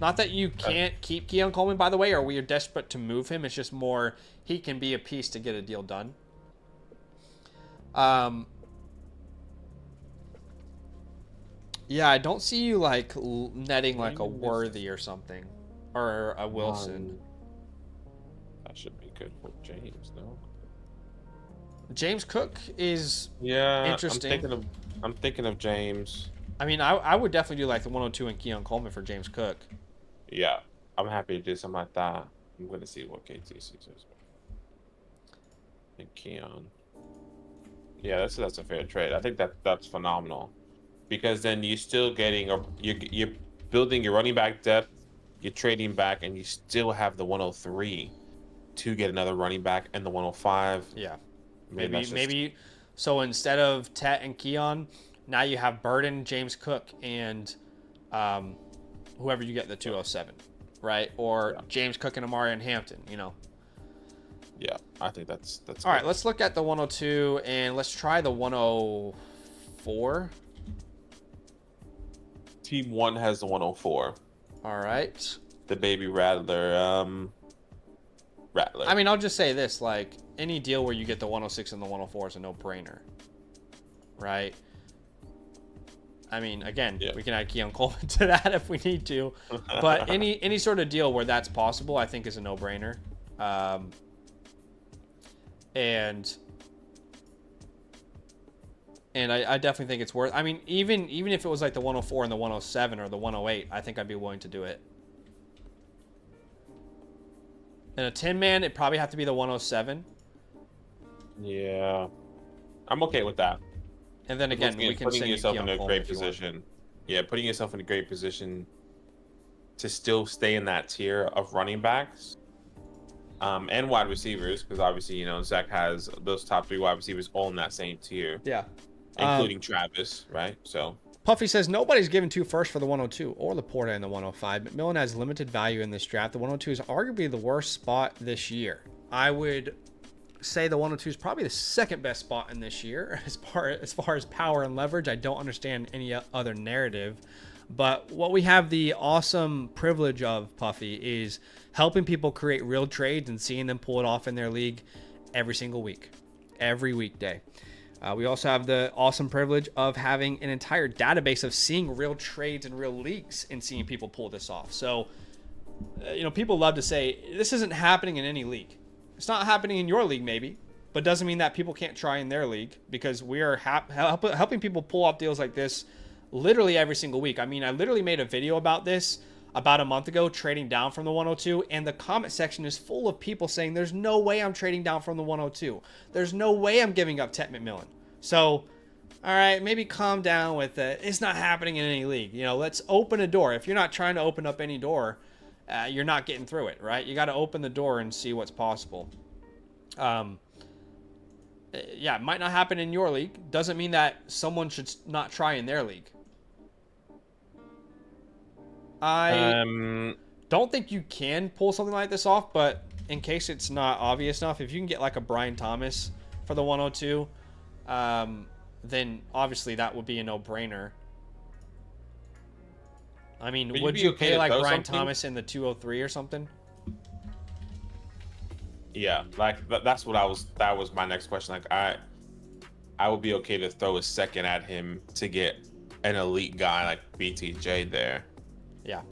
Speaker 1: Not that you can't keep Keon Coleman, by the way, or we are desperate to move him. It's just more he can be a piece to get a deal done. Yeah, I don't see you netting a Worthy or something, or a Wilson.
Speaker 2: That should be good for James, no?
Speaker 1: James Cook is interesting.
Speaker 2: I'm thinking of James.
Speaker 1: I mean, I would definitely do the 102 and Keon Coleman for James Cook.
Speaker 2: Yeah, I'm happy to do something like that. I'm gonna see what KTC is. And Keon. Yeah, that's a fair trade. I think that's phenomenal, because then you're still getting you're building your running back depth, you're trading back, and you still have the 103 to get another running back and the 105.
Speaker 1: Yeah.
Speaker 2: Maybe
Speaker 1: Maybe so instead of Tet and Keon, now you have Burden, James Cook, and whoever you get in the 207, right? Or James Cook and Amari and Hampton, you know.
Speaker 2: Yeah, I think that's
Speaker 1: all
Speaker 2: good.
Speaker 1: right. Let's look at the 102 and let's try the 104.
Speaker 2: Team 1 has the 104.
Speaker 1: All right.
Speaker 2: The baby Rattler.
Speaker 1: I mean, I'll just say this: like any deal where you get the 106 and the 104 is a no-brainer, right? I mean, again, we can add Keon Coleman to that if we need to, but any sort of deal where that's possible, I think, is a no-brainer. And I definitely think it's worth. I mean, even if it was like the 104 and the 107 or the 108, I think I'd be willing to do it. In a 10-man, it'd probably have to be the 107.
Speaker 2: Yeah, I'm okay with that.
Speaker 1: And then again, we can
Speaker 2: putting yourself in a great position. Yeah, putting yourself in a great position to still stay in that tier of running backs. And wide receivers, because obviously, Zach has those top 3 wide receivers all in that same tier.
Speaker 1: Yeah.
Speaker 2: Including Travis, right? So
Speaker 1: Puffy says, nobody's given 2 firsts for the 102 or Laporta in the 105. McMillan has limited value in this draft. The 102 is arguably the worst spot this year. I would say the 102 is probably the second best spot in this year as far as power and leverage. I don't understand any other narrative. But what we have the awesome privilege of, Puffy, is helping people create real trades and seeing them pull it off in their league every single week, every weekday. We also have the awesome privilege of having an entire database of seeing real trades and real leagues and seeing people pull this off. So, people love to say, this isn't happening in any league. It's not happening in your league, maybe, but doesn't mean that people can't try in their league, because we are helping people pull off deals like this literally every single week. I mean, I literally made a video about this about a month ago, trading down from the 102, and the comment section is full of people saying there's no way I'm trading down from the 102. There's no way I'm giving up Tet McMillan. So, all right, maybe calm down with it. It's not happening in any league. Let's open a door. If you're not trying to open up any door, you're not getting through it, right? You got to open the door and see what's possible. It might not happen in your league. Doesn't mean that someone should not try in their league. I don't think you can pull something like this off, but in case it's not obvious enough, if you can get like a Brian Thomas for the 102, then obviously that would be a no-brainer. I mean, would you pay like Brian Thomas in the 203 or something?
Speaker 2: Yeah, like that was my next question. Like I would be okay to throw a second at him to get an elite guy like BTJ there.
Speaker 1: Yeah.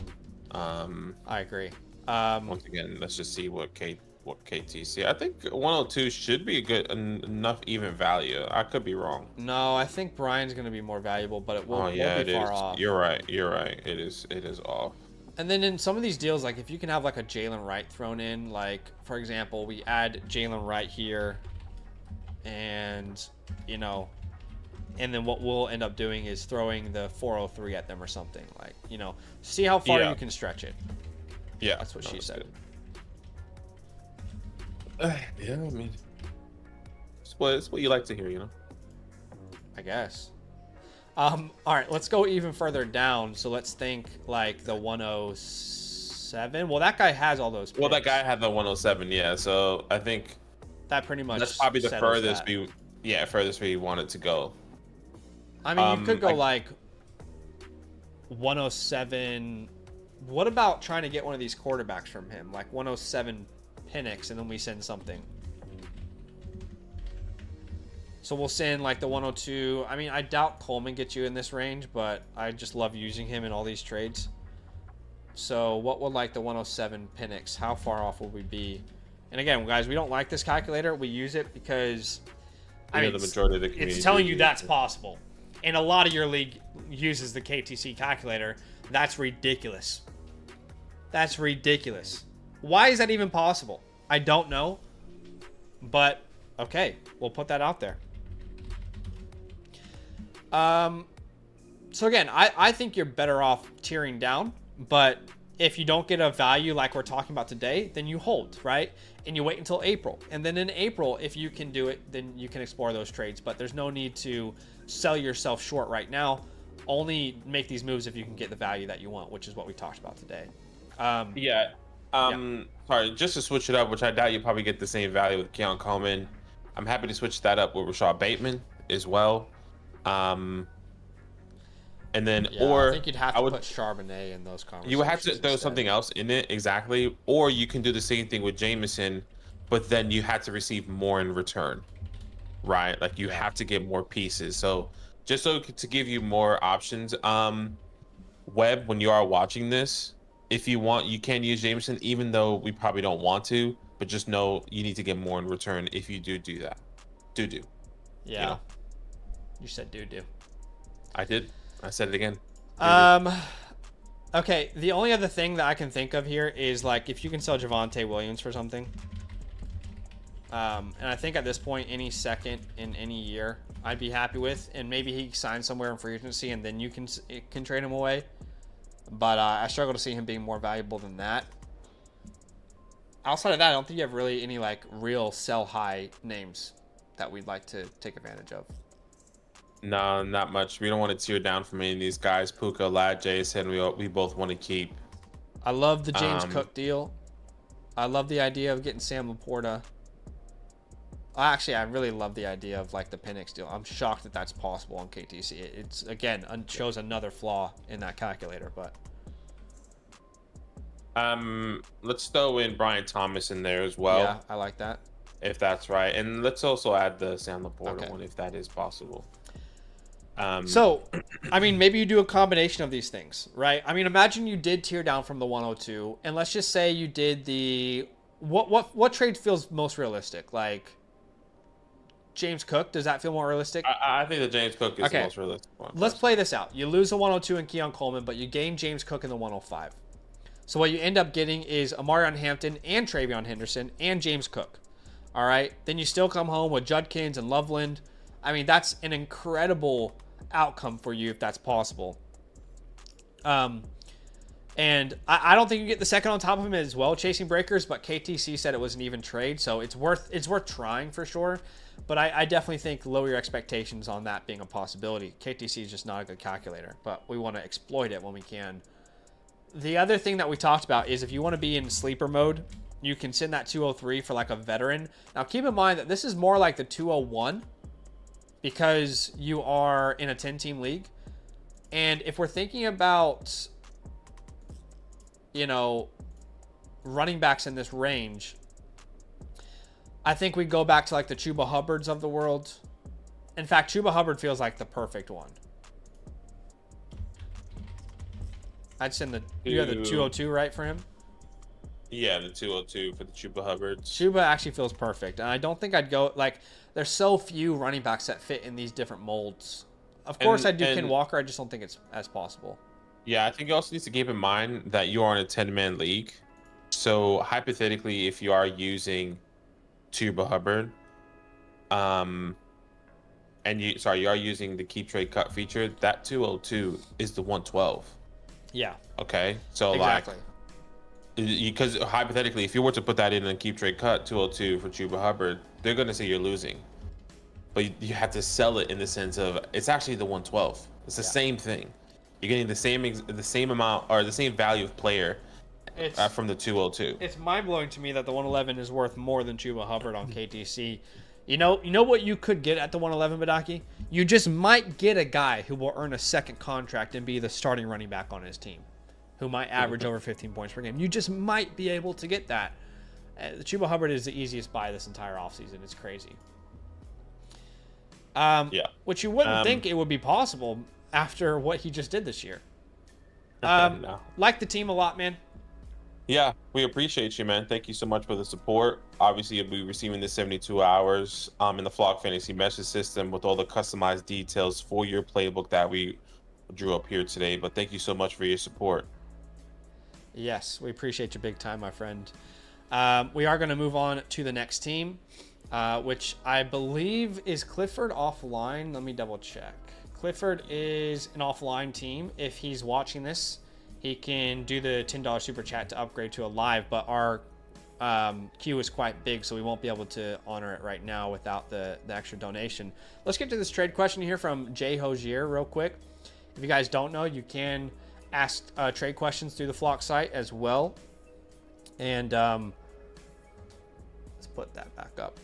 Speaker 1: I agree.
Speaker 2: Once again, let's just see what KTC. I think 102 should be a good enough even value. I could be wrong.
Speaker 1: No, I think Brian's going to be more valuable, but it won't be far off.
Speaker 2: You're right. It is off.
Speaker 1: And then in some of these deals, like if you can have like a Jalen Wright thrown in, like for example, we add Jalen Wright here, and and then what we'll end up doing is throwing the 403 at them or something, like see how far you can stretch it.
Speaker 2: Yeah,
Speaker 1: that's what she said.
Speaker 2: Yeah, I mean, it's what you like to hear,
Speaker 1: I guess. All right, let's go even further down. So let's think like the 107. Well, that guy has all those picks.
Speaker 2: Well, that guy had the 107, yeah. So I think
Speaker 1: that pretty much
Speaker 2: that's probably the furthest furthest we wanted to go.
Speaker 1: I mean, you could go like 107. What about trying to get one of these quarterbacks from him, like 107 Penix, and then we send something? So we'll send like the 102. I mean, I doubt Coleman gets you in this range, but I just love using him in all these trades. So what would like the 107 Penix? How far off would we be? And again, guys, we don't like this calculator. We use it because
Speaker 2: the majority of the community,
Speaker 1: it's telling you that's possible. And a lot of your league uses the KTC calculator. That's ridiculous. That's ridiculous. Why is that even possible? I don't know. But, okay, we'll put that out there. So again, I think you're better off tearing down, but if you don't get a value like we're talking about today, then you hold, right? And you wait until April. And then in April, if you can do it, then you can explore those trades. But there's no need to sell yourself short right now. Only make these moves if you can get the value that you want, which is what we talked about today.
Speaker 2: Sorry, just to switch it up, which I doubt you probably get the same value with Keon Coleman. I'm happy to switch that up with Rashad Bateman as well. And then,
Speaker 1: I think you'd have to put Charbonnet in those conversations.
Speaker 2: You would have to throw something else in it, exactly. Or you can do the same thing with Jameson, but then you have to receive more in return, right? Like you have to get more pieces. So just so to give you more options, Webb, when you are watching this, if you want, you can use Jameson, even though we probably don't want to. But just know you need to get more in return if you do that. Do.
Speaker 1: Yeah.
Speaker 2: You know?
Speaker 1: You said do.
Speaker 2: I did. I said it again.
Speaker 1: Okay, the only other thing that I can think of here is like if you can sell Javonte Williams for something. And I think at this point, any second in any year, I'd be happy with. And maybe he signs somewhere in free agency, and then you can trade him away. But I struggle to see him being more valuable than that. Outside of that, I don't think you have really any like real sell high names that we'd like to take advantage of.
Speaker 2: No, not much. We don't want to tear down from any of these guys. Puka, Lad, Jason, we both want to keep.
Speaker 1: I love the James Cook deal. I love the idea of getting Sam Laporta. Actually, I really love the idea of like the Penix deal. I'm shocked that that's possible on KTC. It's again shows another flaw in that calculator, but
Speaker 2: let's throw in Brian Thomas in there as well.
Speaker 1: Yeah, I like that.
Speaker 2: If that's right. And let's also add the Sam Laporta one if that is possible.
Speaker 1: So, I mean, maybe you do a combination of these things, right? I mean, imagine you did tear down from the 102, and let's just say you did the what trade feels most realistic? Like James Cook, does that feel more realistic?
Speaker 2: I think that James Cook is the most realistic one.
Speaker 1: Let's play this out. You lose the 102 in Keon Coleman, but you gain James Cook in the 105. So what you end up getting is Amarion Hampton and Travion Henderson and James Cook. All right. Then you still come home with Judkins and Loveland. I mean, that's an incredible outcome for you if that's possible. And I don't think you get the second on top of him as well, chasing breakers, but KTC said it was an even trade, so it's worth trying for sure. But I definitely think lower your expectations on that being a possibility. KTC is just not a good calculator, but we want to exploit it when we can. The other thing that we talked about is if you want to be in sleeper mode, you can send that 203 for like a veteran. Now keep in mind that this is more like the 201 because you are in a 10-team league. And if we're thinking about, you know, running backs in this range, I think we go back to like the Chuba Hubbards of the world. In fact, Chuba Hubbard feels like the perfect one. I'd send you have the 202 right for him?
Speaker 2: Yeah, the 202 for the Chuba Hubbards.
Speaker 1: Chuba actually feels perfect. And I don't think I'd go, like, there's so few running backs that fit in these different molds. Of course, I do Ken Walker. I just don't think it's as possible. Yeah,
Speaker 2: I think you also need to keep in mind that you are in a 10-man league. So, hypothetically, if you are using Chuba Hubbard, and you are using the keep trade cut feature, that 202 is the 112.
Speaker 1: Yeah.
Speaker 2: Okay. So, exactly. Because hypothetically, if you were to put that in and keep trade cut 202 for Chuba Hubbard, they're going to say you're losing. But you have to sell it in the sense of it's actually the 112. It's the same thing. You're getting the same amount or the same value of player from the 202.
Speaker 1: It's mind blowing to me that the 111 is worth more than Chuba Hubbard on KTC. You know what you could get at the 111, Badaki? You just might get a guy who will earn a second contract and be the starting running back on his team, who might average over 15 points per game. You just might be able to get that. The Chuba Hubbard is the easiest buy this entire offseason. It's crazy. Which you wouldn't think it would be possible after what he just did this year.
Speaker 2: No.
Speaker 1: Like the team a lot, man.
Speaker 2: Yeah, we appreciate you, man. Thank you so much for the support. Obviously, you'll be receiving the 72 hours in the Flock Fantasy message system with all the customized details for your playbook that we drew up here today. But thank you so much for your support.
Speaker 1: Yes, we appreciate you big time, my friend. We are going to move on to the next team, which I believe is Clifford offline. Let me double check. Clifford is an offline team. If he's watching this, he can do the $10 super chat to upgrade to a live, but our queue is quite big, so we won't be able to honor it right now without the extra donation. Let's get to this trade question here from Jay Hosier real quick. If you guys don't know, you can ask trade questions through the Flock site as well. And let's put that back up.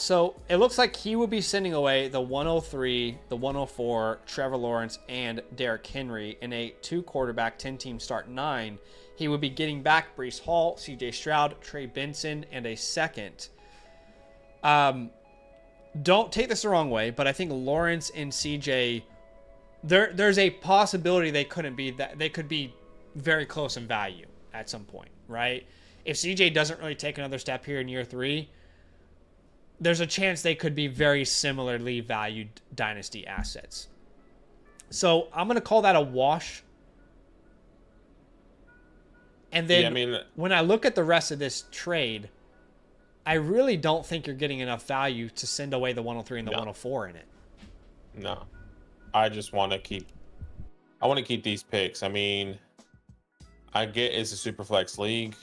Speaker 1: So it looks like he will be sending away the 103, the 104, Trevor Lawrence, and Derrick Henry in a 2-quarterback, 10-team start 9. He would be getting back Breece Hall, CJ Stroud, Trey Benson, and a second. Don't take this the wrong way, but I think Lawrence and CJ, there's a possibility they could be very close in value at some point, right? If CJ doesn't really take another step here in year 3, there's a chance they could be very similarly valued dynasty assets. So I'm going to call that a wash. And then when I look at the rest of this trade, I really don't think you're getting enough value to send away the 103 and the 104 in it.
Speaker 2: No. I just want to keep these picks. I mean, I get it's a super flex league.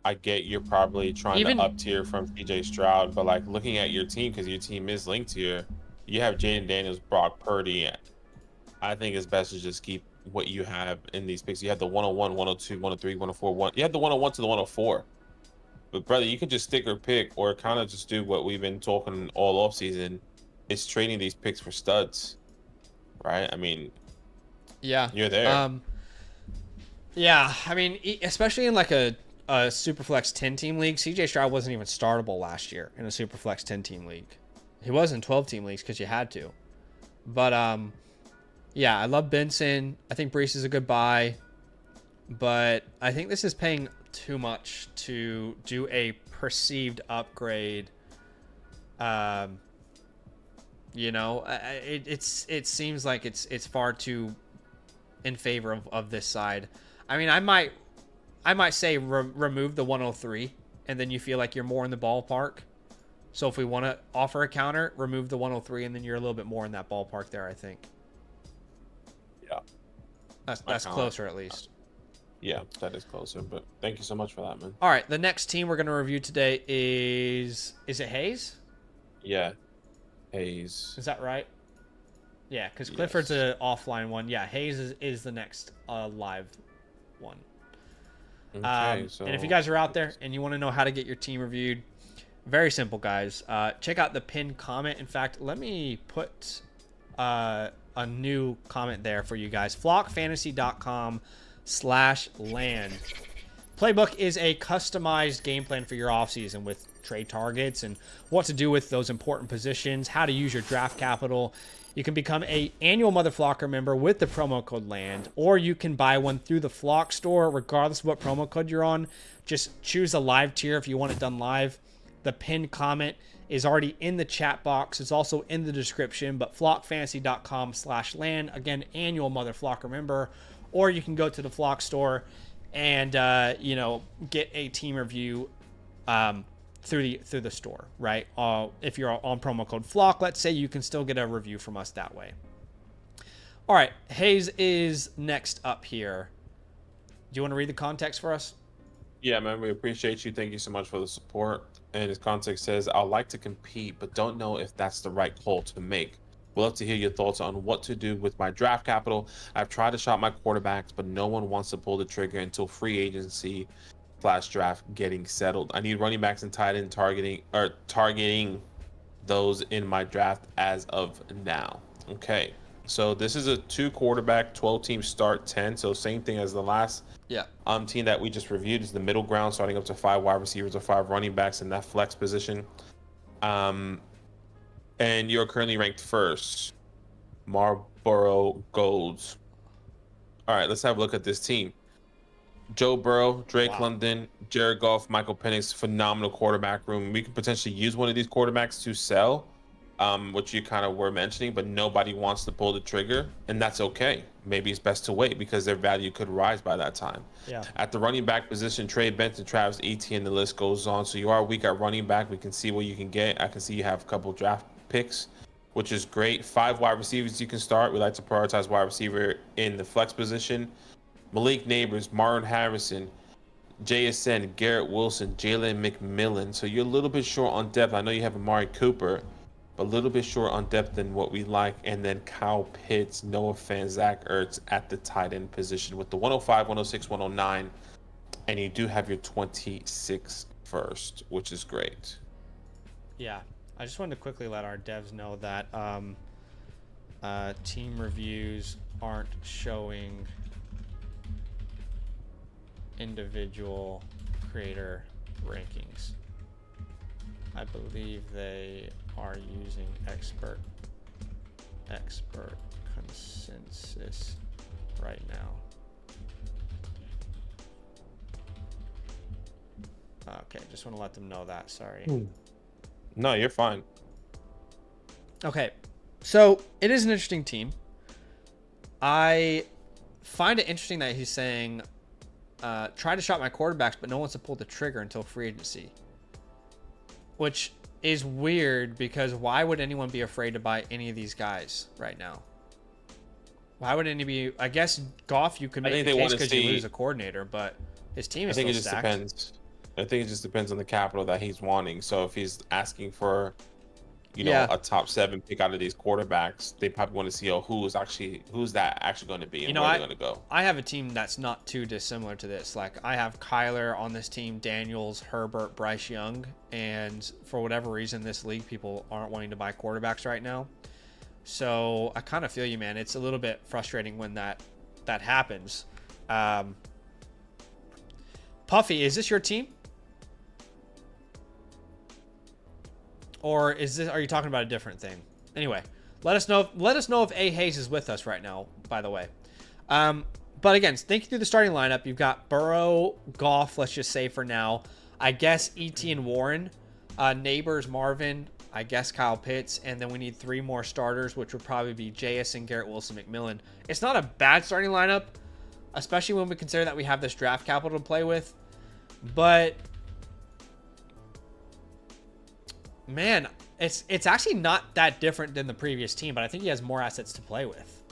Speaker 2: I get you're probably trying to up tier from CJ Stroud, but like looking at your team, because your team is linked here, you have Jaden Daniels, Brock Purdy. I think it's best to just keep what you have in these picks. You have the 101, 102, 103, 104, you have the 101 to the 104. But brother, you can just stick or pick, or kind of just do what we've been talking all off season. It's trading these picks for studs, right? I mean,
Speaker 1: yeah,
Speaker 2: you're there.
Speaker 1: Yeah, I mean, especially in like a Superflex 10-team league, CJ Stroud wasn't even startable last year in a Superflex 10-team league. He was in 12-team leagues because you had to. But, yeah, I love Benson. I think Breece is a good buy. But I think this is paying too much to do a perceived upgrade. You know, it seems like it's far too in favor of this side. I mean, I might say remove the 103, and then you feel like you're more in the ballpark. So if we want to offer a counter, remove the 103, and then you're a little bit more in that ballpark there, I think.
Speaker 2: Yeah.
Speaker 1: That's closer, at least.
Speaker 2: Yeah, that is closer, but thank you so much for that, man.
Speaker 1: All right, the next team we're going to review today is it Hayes?
Speaker 2: Yeah, Hayes.
Speaker 1: Is that right? Yeah, because Clifford's an offline one. Yeah, Hayes is the next live one.
Speaker 2: Okay,
Speaker 1: and if you guys are out there and you want to know how to get your team reviewed, very simple, guys. Check out the pinned comment. In fact, let me put a new comment there for you guys. flockfantasy.com/land. Playbook is a customized game plan for your offseason with trade targets and what to do with those important positions, how to use your draft capital. You can become an annual Mother Flocker member with the promo code LAND, or you can buy one through the Flock store, regardless of what promo code you're on. Just choose a live tier if you want it done live. The pinned comment is already in the chat box. It's also in the description, but flockfantasy.com/land. Again, annual Mother Flocker member, or you can go to the Flock store and, get a team review through the store, right? If you're on promo code Flock, let's say, you can still get a review from us that way. All right, Hayes is next up here. Do you want to read the context for us?
Speaker 2: Yeah, man, we appreciate you. Thank you so much for the support. And his context says, I'd like to compete, but don't know if that's the right call to make. We'd love to hear your thoughts on what to do with my draft capital. I've tried to shop my quarterbacks, but no one wants to pull the trigger until free agency /draft getting settled. I need running backs and tight end targeting those in my draft as of now. Okay, so this is a 2-quarterback, 12-team start 10. So same thing as the last team that we just reviewed, is the middle ground, starting up to 5 wide receivers or 5 running backs in that flex position. And you're currently ranked first, Marlboro Golds. All right, let's have a look at this team. Joe Burrow, Drake London, Jared Goff, Michael Penix, phenomenal quarterback room. We could potentially use one of these quarterbacks to sell. which you kind of were mentioning, but nobody wants to pull the trigger, and that's okay. Maybe it's best to wait because their value could rise by that time.
Speaker 1: Yeah.
Speaker 2: At the running back position, Trey Benson, Travis Etienne, the list goes on. So you are weak at running back. We can see what you can get. I can see you have a couple draft picks, which is great. 5 wide receivers you can start. We like to prioritize wide receiver in the flex position. Malik Neighbors, Marlon Harrison, JSN, Garrett Wilson, Jalen McMillan. So you're a little bit short on depth. I know you have Amari Cooper, but a little bit short on depth than what we like. And then Kyle Pitts, Noah Fant, Zach Ertz at the tight end position with the 105, 106, 109. And you do have your 26 first, which is great.
Speaker 1: Yeah. I just wanted to quickly let our devs know that team reviews aren't showing individual creator rankings. I believe they are using expert consensus right now. Okay, just want to let them know that. Sorry.
Speaker 2: No, you're fine.
Speaker 1: Okay, so it is an interesting team. I find it interesting that he's saying try to shop my quarterbacks, but no one wants to pull the trigger until free agency. Which is weird because why would anyone be afraid to buy any of these guys right now? Why would any be? I guess Goff, you could make a case because you lose a coordinator, but his team is still stacked.
Speaker 2: I think it just depends. I think it just depends on the capital that he's wanting. So if he's asking for, a top 7 pick out of these quarterbacks, they probably want to see who's that actually going to be and where they're going to go.
Speaker 1: I have a team that's not too dissimilar to this. Like I have Kyler on this team, Daniels, Herbert, Bryce Young, and for whatever reason, this league people aren't wanting to buy quarterbacks right now. So I kind of feel you, man. It's a little bit frustrating when that happens. Puffy, is this your team? Or are you talking about a different thing? Anyway, let us know if A. Hayes is with us right now, by the way. But again, thinking through the starting lineup, you've got Burrow, Goff, let's just say for now. I guess E.T. and Warren, Neighbors, Marvin, I guess Kyle Pitts, and then we need 3 more starters, which would probably be JSN, Garrett Wilson, McMillan. It's not a bad starting lineup, especially when we consider that we have this draft capital to play with. But man, it's actually not that different than the previous team, but I think he has more assets to play with.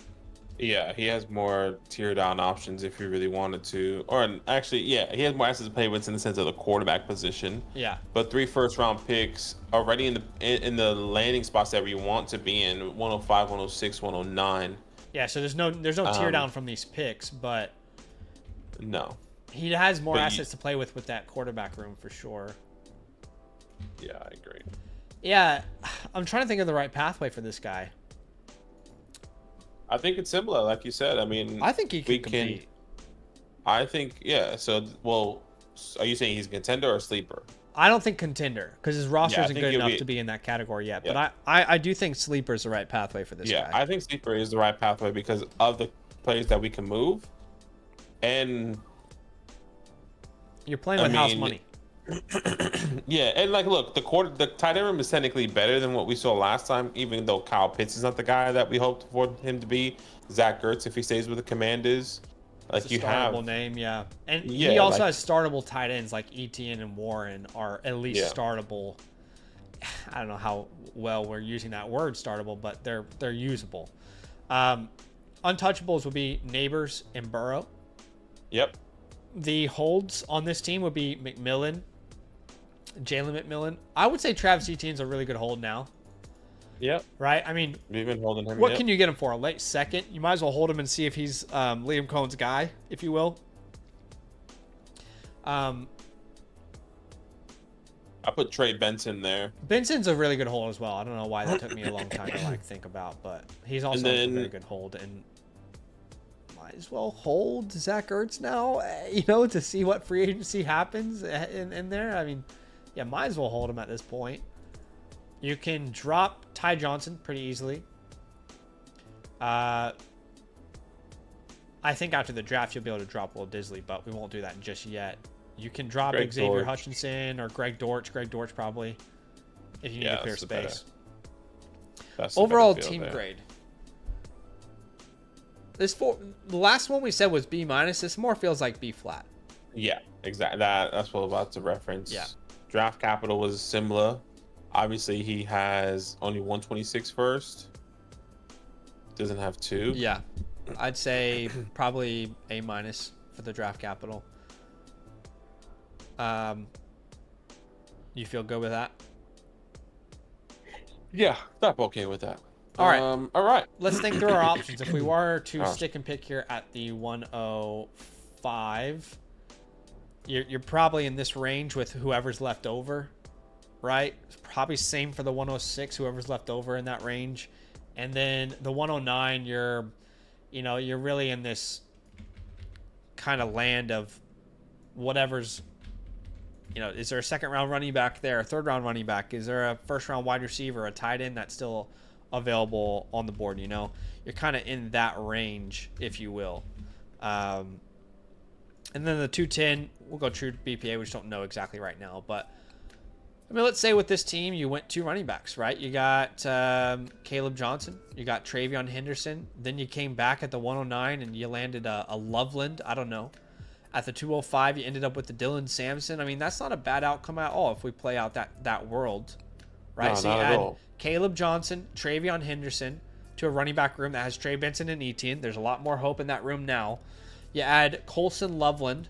Speaker 2: Yeah, he has more tier down options if he really wanted to. Or actually, yeah, he has more assets to play with in the sense of the quarterback position.
Speaker 1: Yeah.
Speaker 2: But 3 first-round picks already in the landing spots that we want to be in, 105, 106, 109.
Speaker 1: Yeah, so there's no tier down from these picks, but
Speaker 2: no.
Speaker 1: He has more assets to play with that quarterback room for sure.
Speaker 2: Yeah, I agree.
Speaker 1: Yeah, I'm trying to think of the right pathway for this guy.
Speaker 2: I think it's similar, like you said. I mean,
Speaker 1: I think he can compete.
Speaker 2: I think, yeah. So, well, are you saying he's a contender or a sleeper?
Speaker 1: I don't think contender because his roster isn't good enough to be in that category yet. Yeah. But I do think sleeper is the right pathway for this guy.
Speaker 2: Yeah, I think sleeper is the right pathway because of the players that we can move. And
Speaker 1: you're playing with house money.
Speaker 2: Yeah, and like, look, the tight end room is technically better than what we saw last time, even though Kyle Pitts is not the guy that we hoped for him to be. Zach Ertz, if he stays with the Commanders, like you have
Speaker 1: startable name, yeah, and he also has startable tight ends like Etienne and Warren are at least startable. I don't know how well we're using that word startable, but they're usable. Untouchables would be Neighbors and Burrow.
Speaker 2: Yep.
Speaker 1: The holds on this team would be McMillan, Jalen McMillan. I would say Travis Etienne's a really good hold now.
Speaker 2: Yep.
Speaker 1: Right? I mean,
Speaker 2: we've been holding him.
Speaker 1: What can you get him for? A late second? You might as well hold him and see if he's Liam Cohen's guy, if you will.
Speaker 2: I put Trey Benson there.
Speaker 1: Benson's a really good hold as well. I don't know why that took me a long time to think about, but he's also a very good hold. And might as well hold Zach Ertz now, to see what free agency happens in there. I mean, yeah, might as well hold him at this point. You can drop Ty Johnson pretty easily. I think after the draft you'll be able to drop Will Disley, but we won't do that just yet. You can drop Xavier Hutchinson or Greg Dortch. Greg Dortch probably, if you need to clear space.
Speaker 2: That's the
Speaker 1: Overall
Speaker 2: better feel
Speaker 1: team
Speaker 2: there.
Speaker 1: grade. The last one we said was B minus. This more feels like B flat.
Speaker 2: Yeah, exactly. That's what I'm about to reference.
Speaker 1: Yeah.
Speaker 2: Draft capital was similar. Obviously, he has only 126 first. Doesn't have 2.
Speaker 1: Yeah, I'd say probably A minus for the draft capital. You feel good with that?
Speaker 2: Yeah, I'm okay with that.
Speaker 1: All right.
Speaker 2: All right.
Speaker 1: Let's think through our options. If we were to stick and pick here at the 105, you're probably in this range with whoever's left over, right? Probably same for the 106, whoever's left over in that range. And then the 109, you're really in this kind of land of whatever's, is there a second round running back there, a third round running back? Is there a first round wide receiver, a tight end that's still available on the board? You're kind of in that range, if you will. And then the 210, we'll go true BPA. We just don't know exactly right now. But, let's say with this team, you went 2 running backs, right? You got Caleb Johnson. You got Travion Henderson. Then you came back at the 109 and you landed a Loveland. I don't know. At the 205, you ended up with the Dylan Sampson. That's not a bad outcome at all if we play out that world, right?
Speaker 2: No,
Speaker 1: So you
Speaker 2: not at
Speaker 1: add
Speaker 2: all.
Speaker 1: Caleb Johnson, Travion Henderson to a running back room that has Trey Benson and Etienne. There's a lot more hope in that room now. You add Colson Loveland,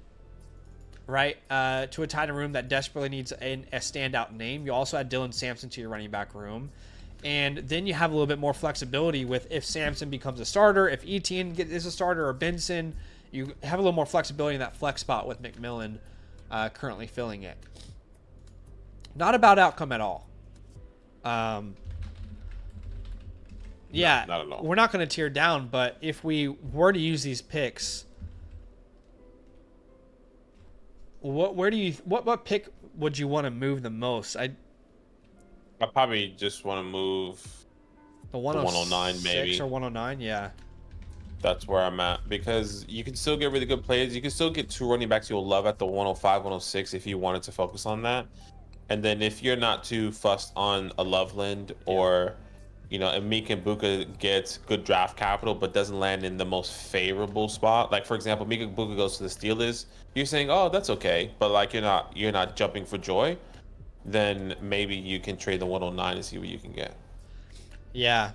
Speaker 1: right, to a tight end room that desperately needs a standout name. You also add Dylan Sampson to your running back room. And then you have a little bit more flexibility with if Sampson becomes a starter, if Etienne is a starter, or Benson. You have a little more flexibility in that flex spot with McMillan currently filling it. Not a bad outcome at all. Yeah,
Speaker 2: not at all.
Speaker 1: We're not going to tear down, but if we were to use these picks, what pick would you want to move the most?
Speaker 2: I probably just want to move
Speaker 1: the
Speaker 2: 109 maybe.
Speaker 1: Or 109, yeah.
Speaker 2: That's where I'm at, because you can still get really good players. You can still get 2 running backs you'll love at the 105, 106 if you wanted to focus on that. And then if you're not too fussed on a Loveland or, Emeka Buka gets good draft capital but doesn't land in the most favorable spot. Like, for example, Emeka Buka goes to the Steelers. You're saying, oh, that's okay, but like you're not jumping for joy. Then maybe you can trade the 109 and see what you can get.
Speaker 1: Yeah.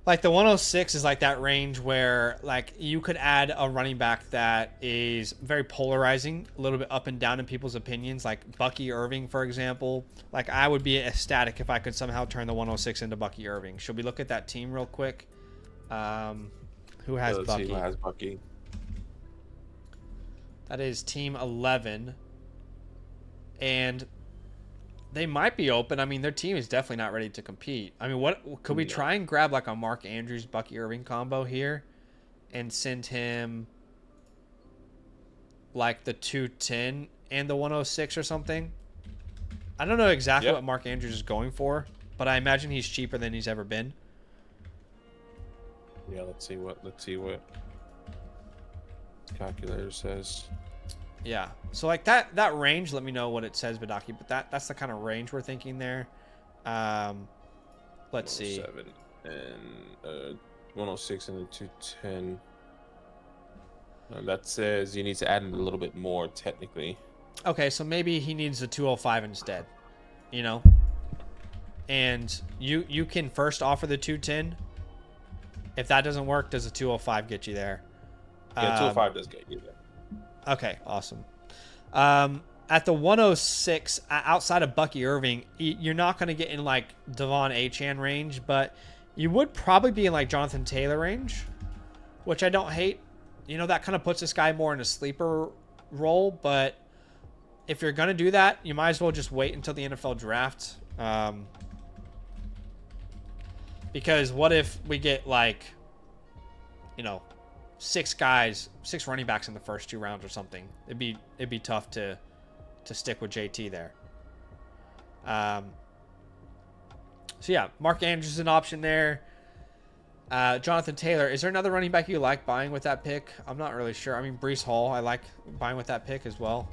Speaker 1: Like the 106 is like that range where like you could add a running back that is very polarizing, a little bit up and down in people's opinions, like Bucky Irving, for example. Like I would be ecstatic if I could somehow turn the 106 into Bucky Irving. Should we look at that team real quick? Who has
Speaker 2: Let's
Speaker 1: Bucky?
Speaker 2: see who has Bucky.
Speaker 1: That is team 11. And they might be open. Their team is definitely not ready to compete. What could we try and grab like a Mark Andrews, Bucky Irving combo here and send him like the 210 and the 106 or something? I don't know exactly what Mark Andrews is going for, but I imagine he's cheaper than he's ever been.
Speaker 2: Yeah, let's see what calculator says.
Speaker 1: Yeah, so like that range, let me know what it says, Badaki, but that's the kind of range we're thinking there. Let's see.
Speaker 2: 7 and 106 and the 210. That says you need to add in a little bit more technically.
Speaker 1: Okay, so maybe he needs a 205 instead, and you can first offer the 210. If that doesn't work, does a 205 get you there?
Speaker 2: Yeah, 205 does get you there.
Speaker 1: Okay, awesome. At the 106, outside of Bucky Irving, you're not going to get in like Devon Achane range, but you would probably be in like Jonathan Taylor range, which I don't hate. That kind of puts this guy more in a sleeper role, but if you're going to do that, you might as well just wait until the NFL draft. Because what if we get like, 6 running backs in the first 2 rounds or something? It'd be tough to stick with JT there. So yeah, Mark Andrews is an option there. Jonathan Taylor, is there another running back you like buying with that pick? I'm not really sure. Breece Hall, I like buying with that pick as well.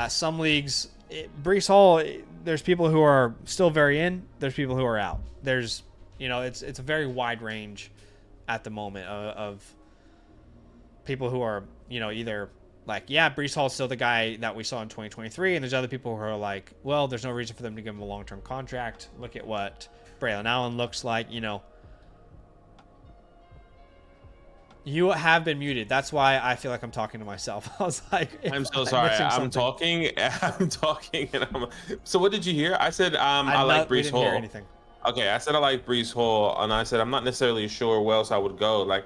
Speaker 1: Some leagues, Brees Hall, there's people who are still very in. There's people who are out. There's, it's a very wide range at the moment of people who are, either like, yeah, Brees Hall's still the guy that we saw in 2023. And there's other people who are like, well, there's no reason for them to give him a long-term contract. Look at what Braylon Allen looks like, You have been muted. That's why I feel like I'm talking to myself. I was like,
Speaker 2: I'm so sorry. I'm talking. And so what did you hear? I said I like Brees Hall. Hear anything. Okay, I said I like Brees Hall, and I said I'm not necessarily sure where else I would go. Like,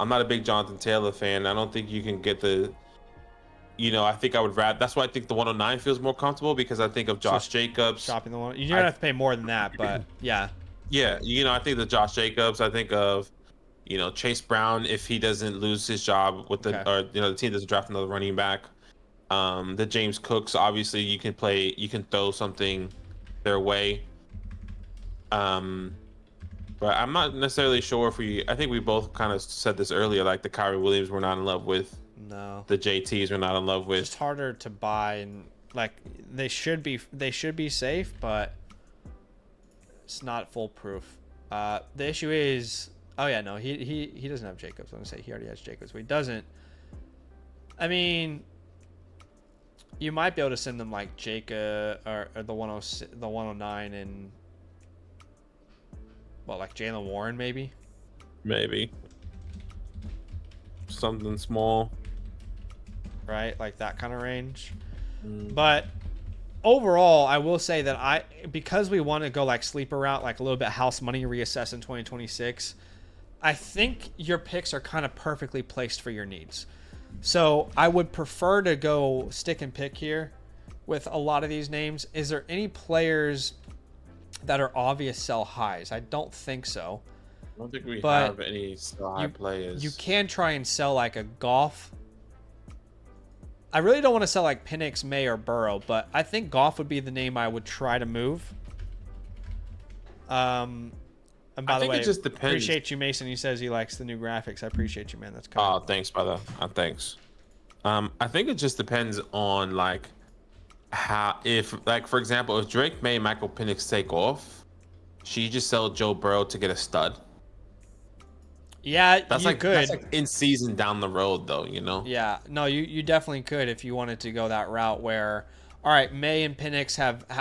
Speaker 2: I'm not a big Jonathan Taylor fan. I don't think you can get the. I think I would rather. That's why I think the 109 feels more comfortable because I think of Josh Jacobs.
Speaker 1: Shopping the one. You don't have to pay more than that, but yeah.
Speaker 2: Yeah, I think of Josh Jacobs. I think of. Chase Brown, if he doesn't lose his job with the team doesn't draft another running back. The James Cooks, obviously you can throw something their way. But I'm not necessarily sure I think we both kind of said this earlier, like the Kyrie Williams we're not in love with.
Speaker 1: No.
Speaker 2: The JTs we're not in love with.
Speaker 1: It's harder to buy, and like they should be safe, but it's not foolproof. The issue is, oh yeah, no, he doesn't have Jacobs. I'm gonna say he already has Jacobs, but he doesn't. I mean, you might be able to send them like Jacob or the 109 and like Jalen Warren maybe.
Speaker 2: Maybe something small,
Speaker 1: right? Like that kind of range. But overall, I will say that because we want to go like sleeper route, like a little bit house money reassess in 2026. I think your picks are kind of perfectly placed for your needs. So I would prefer to go stick and pick here with a lot of these names. Is there any players that are obvious sell highs? I don't think so.
Speaker 2: I don't think we have any sell high players.
Speaker 1: You can try and sell like a Goff. I really don't want to sell like Penix, May, or Burrow, but I think Goff would be the name I would try to move. And by the way, it just depends. Appreciate you, Mason. He says he likes the new graphics. I appreciate you, man. That's kind
Speaker 2: of... Oh, thanks, brother. Thanks. I think it just depends on like for example, if Drake May and Michael Penix take off, should you just sell Joe Burrow to get a stud?
Speaker 1: Yeah,
Speaker 2: that's like in season down the road though,
Speaker 1: Yeah, no, you definitely could if you wanted to go that route where. All right, May and Penix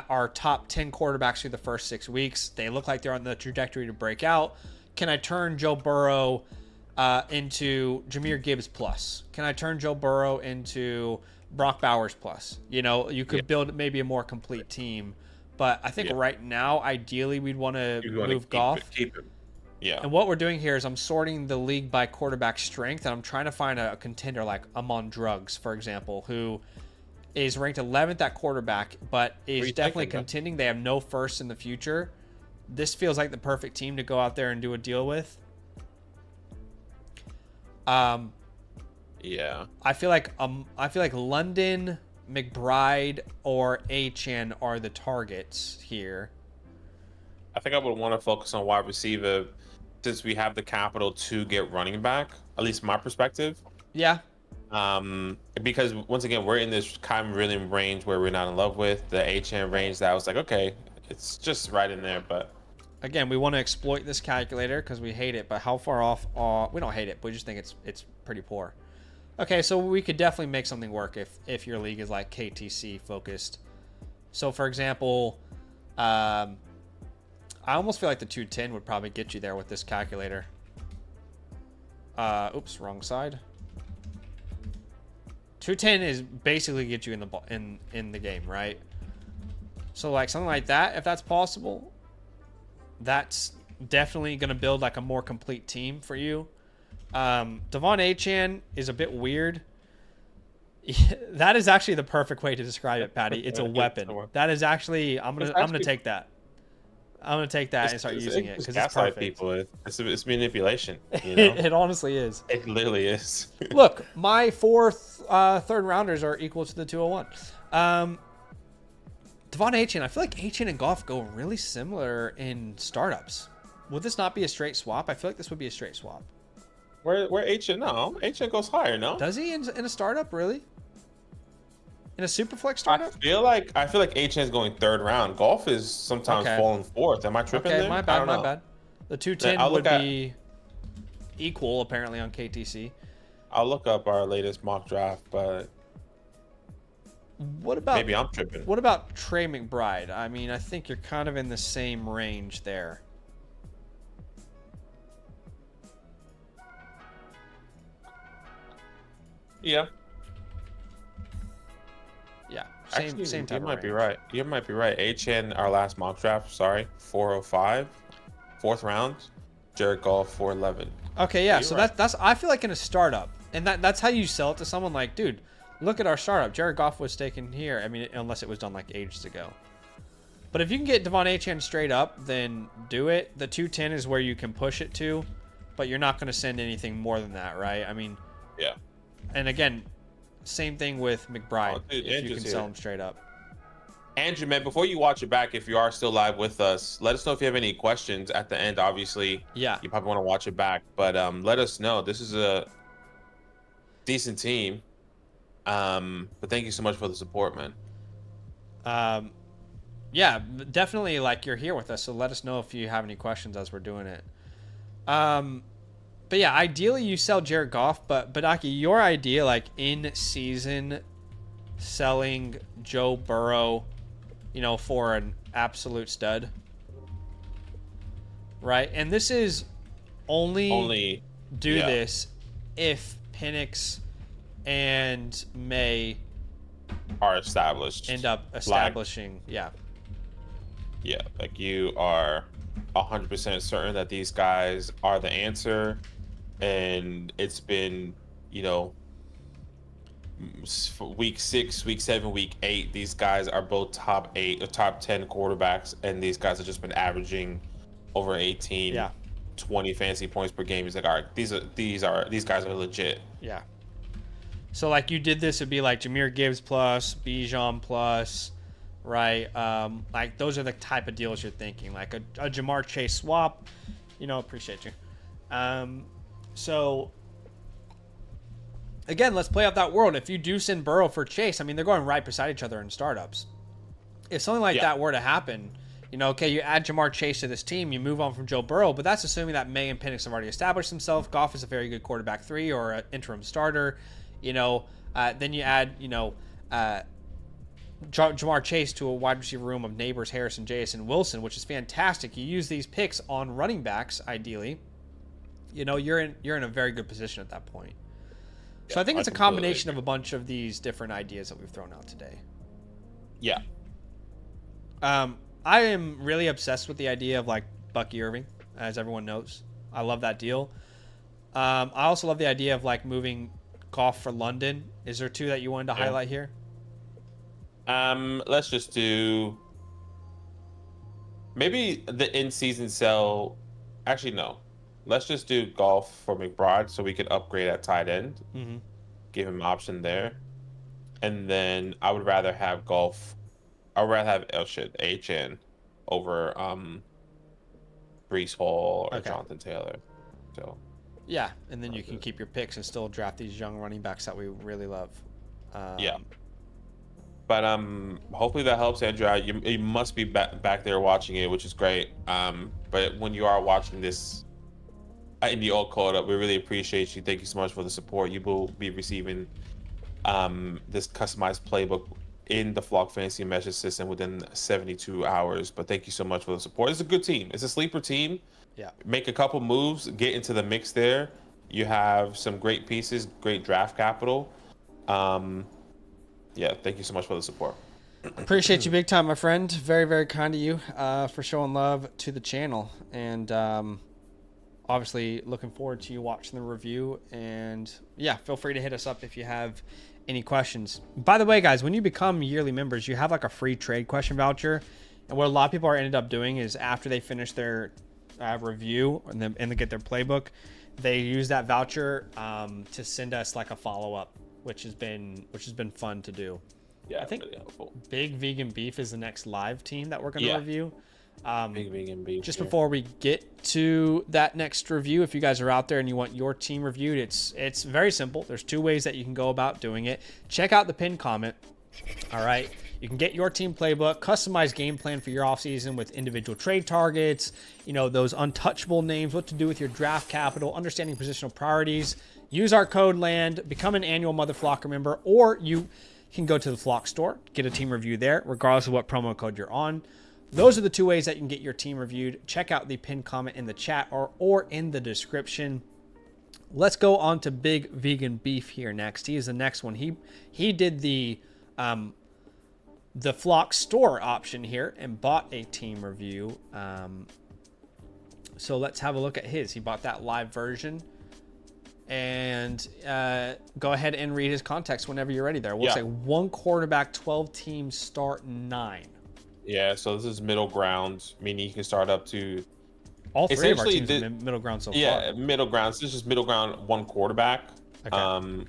Speaker 1: are top 10 quarterbacks through the first 6 weeks. They look like they're on the trajectory to break out. Can I turn Joe Burrow into Jahmyr Gibbs plus? Can I turn Joe Burrow into Brock Bowers plus? You could build maybe a more complete team. But I think right now, ideally, we'd want to move Goff.
Speaker 2: Keep him. Yeah.
Speaker 1: And what we're doing here is I'm sorting the league by quarterback strength, and I'm trying to find a contender like I'm on drugs, for example, who is ranked 11th at quarterback, but is definitely contending. They have no first in the future. This feels like the perfect team to go out there and do a deal with.
Speaker 2: Yeah.
Speaker 1: I feel like London, McBride, or Achane are the targets here.
Speaker 2: I think I would want to focus on wide receiver since we have the capital to get running back. At least my perspective.
Speaker 1: Yeah.
Speaker 2: Because once again, we're in this kind of really range where we're not in love with the HN range that I was like, okay, it's just right in there. But
Speaker 1: again, we want to exploit this calculator because we hate it. But how far off? We don't hate it, but we just think it's pretty poor. Okay, so we could definitely make something work if your league is like KTC focused. So for example, I almost feel like the 210 would probably get you there with this calculator. Oops, wrong side. 210 is basically get you in the game, right? So like something like that, if that's possible, that's definitely going to build like a more complete team for you. Devon Achane is a bit weird. That is actually the perfect way to describe it, Patty. It's a weapon. That is actually I'm gonna take that. I'm gonna take that and start using it because it's perfect.
Speaker 2: People. It's manipulation.
Speaker 1: It honestly is.
Speaker 2: It literally is.
Speaker 1: Look, my third rounders are equal to the 201. Devon Achane, I feel like Achane and Goff go really similar in startups. Would this not be a straight swap? I feel like this would be a straight swap.
Speaker 2: Where Achane? No, Achane goes higher. No,
Speaker 1: does he in a startup really? in a Superflex
Speaker 2: I
Speaker 1: startup?
Speaker 2: feel like HN's going third round. Golf is sometimes
Speaker 1: Okay.
Speaker 2: falling fourth. Am I tripping
Speaker 1: Okay,
Speaker 2: there?
Speaker 1: my
Speaker 2: I
Speaker 1: bad,
Speaker 2: don't
Speaker 1: my
Speaker 2: know.
Speaker 1: bad. The
Speaker 2: I'll
Speaker 1: 210
Speaker 2: look
Speaker 1: would
Speaker 2: at.
Speaker 1: be equal apparently on KTC.
Speaker 2: I'll look up our latest mock draft, but
Speaker 1: What about
Speaker 2: maybe I'm tripping.
Speaker 1: Trey McBride? I mean, I think you're kind of in the same range there.
Speaker 2: Yeah.
Speaker 1: Yeah,
Speaker 2: Actually,
Speaker 1: same type
Speaker 2: you
Speaker 1: of
Speaker 2: might be
Speaker 1: range.
Speaker 2: right. You might be right. HN, our last mock draft, sorry, 405, fourth round. Jared Goff, 411.
Speaker 1: Okay, yeah.
Speaker 2: You're
Speaker 1: So
Speaker 2: right.
Speaker 1: that's I feel like in a startup, and that's how you sell it to someone. Like, dude, look at our startup. Jared Goff was taken here. I mean, unless it was done like ages ago. But if you can get Devon Achane straight up, then do it. The 210 is where you can push it to, but you're not going to send anything more than that, right? I mean,
Speaker 2: Yeah.
Speaker 1: and again, same thing with McBride.
Speaker 2: Oh, dude,
Speaker 1: if you
Speaker 2: Andrew's
Speaker 1: can sell
Speaker 2: here.
Speaker 1: him straight up.
Speaker 2: Andrew, man, before you watch it back, if you are still live with us, let us know if you have any questions at the end. Obviously,
Speaker 1: Yeah.
Speaker 2: you probably want to watch it back, but let us know. This is a decent team. But thank you so much for the support, man.
Speaker 1: Yeah, definitely. Like, you're here with us, so let us know if you have any questions as we're doing it. But yeah, ideally you sell Jared Goff, but Aki, your idea, like in season selling Joe Burrow, for an absolute stud, right? And this is only do
Speaker 2: yeah.
Speaker 1: this if Penix and May
Speaker 2: Are established.
Speaker 1: end up establishing, yeah.
Speaker 2: Yeah, like you are 100% certain that these guys are the answer, and it's been, week 6, week 7, week 8. These guys are both top 8 or top 10 quarterbacks, and these guys have just been averaging over 18,
Speaker 1: Yeah.
Speaker 2: 20 fantasy points per game. He's like, all right, these guys are legit.
Speaker 1: Yeah. So like you did this, it'd be like Jahmyr Gibbs plus, Bijan plus, right? Like those are the type of deals you're thinking, like a Jamar Chase swap. Appreciate you. So again, let's play out that world. If you do send Burrow for Chase, I mean they're going right beside each other in startups. If something like that were to happen, okay, you add Jamar Chase to this team, you move on from Joe Burrow, but that's assuming that May and Penix have already established themselves. Goff is a very good quarterback 3 or an interim starter. Then you add, Jamar Chase to a wide receiver room of Neighbors, Harrison, Jason, Wilson, which is fantastic. You use these picks on running backs, ideally. You're in a very good position at that point. So I think it's a combination of a bunch of these different ideas that we've thrown out today.
Speaker 2: Yeah.
Speaker 1: I am really obsessed with the idea of like Bucky Irving, as everyone knows. I love that deal. I also love the idea of like moving Goff for London. Is there 2 that you wanted to highlight here?
Speaker 2: Let's just do maybe the in-season sell. Actually, no. Let's just do Golf for McBride so we could upgrade at tight end.
Speaker 1: Mm-hmm.
Speaker 2: Give him an option there. And then I would rather have HN over Brees Hall or Jonathan Taylor. So
Speaker 1: yeah, and then you can keep your picks and still draft these young running backs that we really love.
Speaker 2: Yeah. But hopefully that helps, Andrew. You must be back there watching it, which is great. But when you are watching this in the old code up, we really appreciate you. Thank you so much for the support. You will be receiving this customized playbook in the Flock Fantasy message system within 72 hours. But thank you so much for the support. It's a good team. It's a sleeper team.
Speaker 1: Yeah.
Speaker 2: Make a couple moves, get into the mix there. You have some great pieces, great draft capital. Yeah, thank you so much for the support.
Speaker 1: Appreciate you big time, my friend. Very, very kind of you for showing love to the channel. And obviously looking forward to you watching the review. And yeah, feel free to hit us up if you have any questions. By the way, guys, when you become yearly members, you have like a free trade question voucher. And what a lot of people are ended up doing is after they finish their review and they get their playbook, they use that voucher to send us like a follow-up, which has been fun to do.
Speaker 2: Yeah,
Speaker 1: I think
Speaker 2: really helpful.
Speaker 1: Big Vegan Beef is the next live team that we're going to review.
Speaker 2: Big Vegan Beef.
Speaker 1: Just before we get to that next review, if you guys are out there and you want your team reviewed, it's very simple. There's 2 ways that you can go about doing it. Check out the pinned comment. All right. You can get your team playbook, customized game plan for your offseason with individual trade targets, those untouchable names, what to do with your draft capital, understanding positional priorities. Use our code LAND, become an annual Mother Flocker member, or you can go to the Flock store, get a team review there, regardless of what promo code you're on. Those are the 2 ways that you can get your team reviewed. Check out the pinned comment in the chat or in the description. Let's go on to Big Vegan Beef here next. He is the next one. He did the Flock store option here and bought a team review. So let's have a look at his. He bought that live version. And go ahead and read his context whenever you're ready there. We'll say 1 quarterback, 12 teams, start 9.
Speaker 2: Yeah, so this is middle ground, meaning you can start up to...
Speaker 1: All 3 of our teams are middle ground so far.
Speaker 2: Yeah, middle ground. So this is middle ground, 1 quarterback,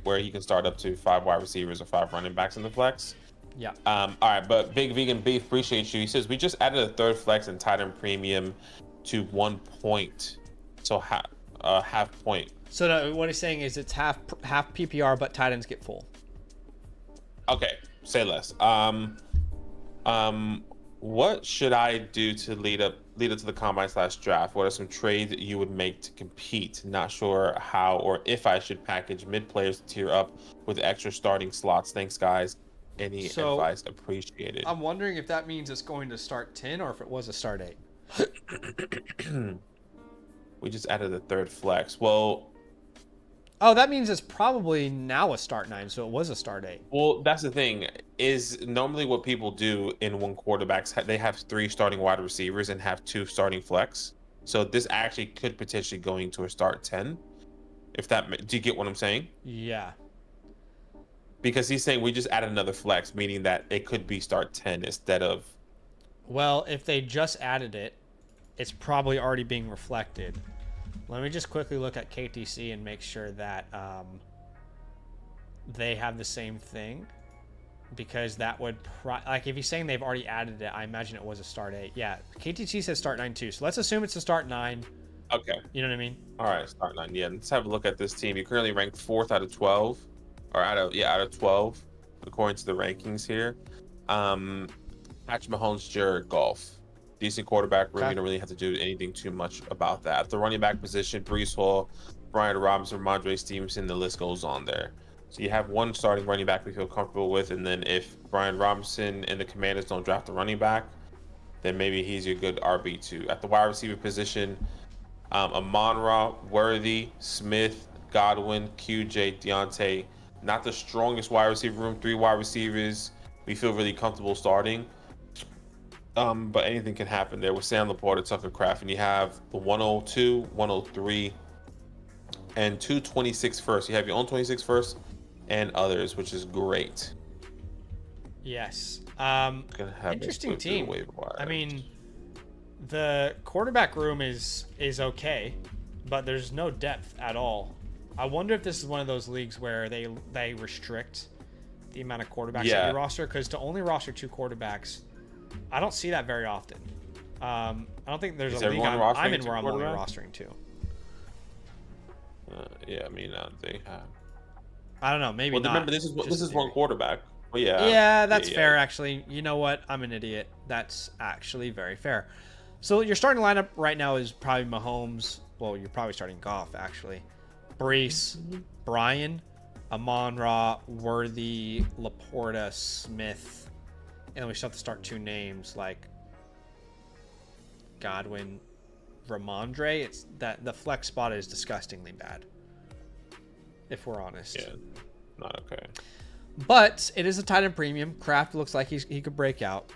Speaker 2: where he can start up to 5 wide receivers or 5 running backs in the flex.
Speaker 1: Yeah.
Speaker 2: All right, but Big Vegan Beef, appreciate you. He says, we just added a 3rd flex and tight end premium to 1 point. So half point.
Speaker 1: So what he's saying is it's half PPR, but tight ends get full.
Speaker 2: Okay, say less. What should I do to lead up to the combine/draft? What are some trades that you would make to compete? Not sure how or if I should package mid players to tier up with extra starting slots. Thanks, guys. Any advice appreciated?
Speaker 1: I'm wondering if that means it's going to start 10 or if it was a start 8.
Speaker 2: We just added a 3rd flex. Well,
Speaker 1: that means it's probably now a start 9, so it was a start 8.
Speaker 2: Well, that's the thing. Is normally what people do in 1 quarterbacks, they have 3 starting wide receivers and have 2 starting flex. So this actually could potentially go into a start 10. Do you get what I'm saying?
Speaker 1: Yeah.
Speaker 2: Because he's saying we just added another flex, meaning that it could be start 10 instead of...
Speaker 1: Well, if they just added it, it's probably already being reflected. Let me just quickly look at KTC and make sure that they have the same thing. Because that would... if he's saying they've already added it, I imagine it was a start 8. Yeah, KTC says start 9 too. So let's assume it's a start 9.
Speaker 2: Okay.
Speaker 1: You know what I mean?
Speaker 2: All right, start 9. Yeah, let's have a look at this team. You're currently ranked 4th out of 12. Or out of 12, according to the rankings here. Patrick Mahomes, Jared Goff. Decent quarterback room. Okay. You don't really have to do anything too much about that. At the running back position, Breece Hall, Brian Robinson, Ramondre Stevenson, the list goes on there. So you have 1 starting running back we feel comfortable with, and then if Brian Robinson and the Commanders don't draft a running back, then maybe he's your good RB2. At the wide receiver position, Amon-Ra, Worthy, Smith, Godwin, QJ, Deontay. Not the strongest wide receiver room. 3 wide receivers we feel really comfortable starting. But anything can happen there with Sam Laporta, Tucker Kraft, and you have the 102, 103, and 226 first. You have your own 26 first and others, which is great.
Speaker 1: Yes.
Speaker 2: Interesting team.
Speaker 1: I mean, the quarterback room is okay, but there's no depth at all. I wonder if this is one of those leagues where they restrict the amount of quarterbacks in your roster, because to only roster 2 quarterbacks, I don't see that very often. I don't think there's a league I'm in where I'm only rostering 2.
Speaker 2: Yeah, I mean, they have.
Speaker 1: I don't know. Maybe not.
Speaker 2: Remember, this is 1 quarterback. But yeah.
Speaker 1: Yeah, that's fair, actually. You know what? I'm an idiot. That's actually very fair. So your starting lineup right now is probably Mahomes. Well, you're probably starting Goff, actually. Breece, Brian, Amon-Ra, Worthy, Laporta, Smith, and then we still have to start 2 names like Godwin, Ramondre. It's that the flex spot is disgustingly bad, if we're honest.
Speaker 2: Yeah, not okay.
Speaker 1: But it is a tight end premium. Kraft looks like he could break out.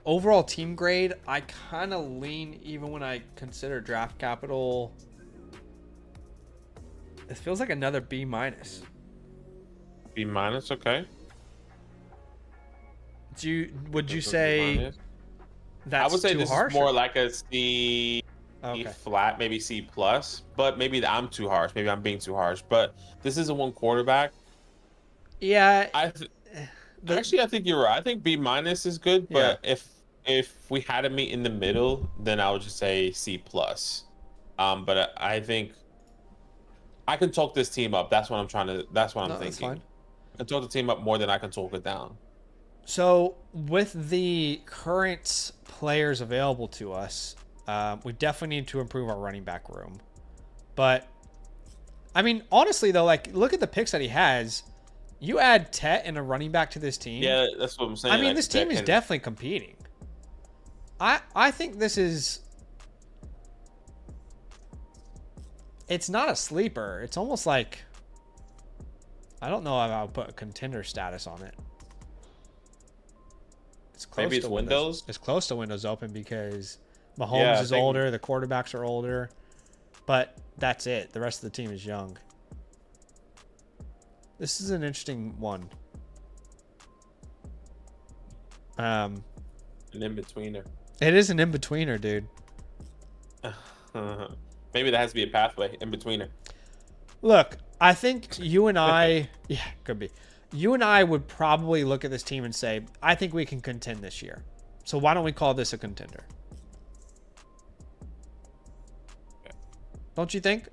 Speaker 1: Overall team grade, I kind of lean, even when I consider draft capital. It feels like another B-.
Speaker 2: B-, okay.
Speaker 1: Would you say that's
Speaker 2: I would say
Speaker 1: too
Speaker 2: this
Speaker 1: harsh,
Speaker 2: is more like a C flat, maybe C plus, but maybe I'm too harsh. Maybe I'm being too harsh. But this is a 1 quarterback.
Speaker 1: Yeah.
Speaker 2: Actually, I think you're right. I think B- is good, but if we had to meet in the middle, then I would just say C plus. But I think I can talk this team up. That's what I'm thinking.
Speaker 1: That's fine.
Speaker 2: can talk the team up more than I can talk it down.
Speaker 1: So with the current players available to us, we definitely need to improve our running back room. But I mean, honestly though, like look at the picks that he has. You add Tet and a running back to this team.
Speaker 2: Yeah, that's what I'm saying.
Speaker 1: I mean,
Speaker 2: like,
Speaker 1: this team is definitely competing. I think this is. It's not a sleeper. It's almost like. I don't know if I'll put a contender status on it. It's close
Speaker 2: maybe it's
Speaker 1: to
Speaker 2: Windows.
Speaker 1: It's close to Windows Open because Mahomes is older, the quarterbacks are older, but that's it. The rest of the team is young. This is an interesting one.
Speaker 2: An in-betweener.
Speaker 1: It is an in-betweener, dude.
Speaker 2: Maybe that has to be a pathway, in-betweener.
Speaker 1: Look, I think you and I... yeah, could be. You and I would probably look at this team and say, I think we can contend this year. So why don't we call this a contender? Don't you think?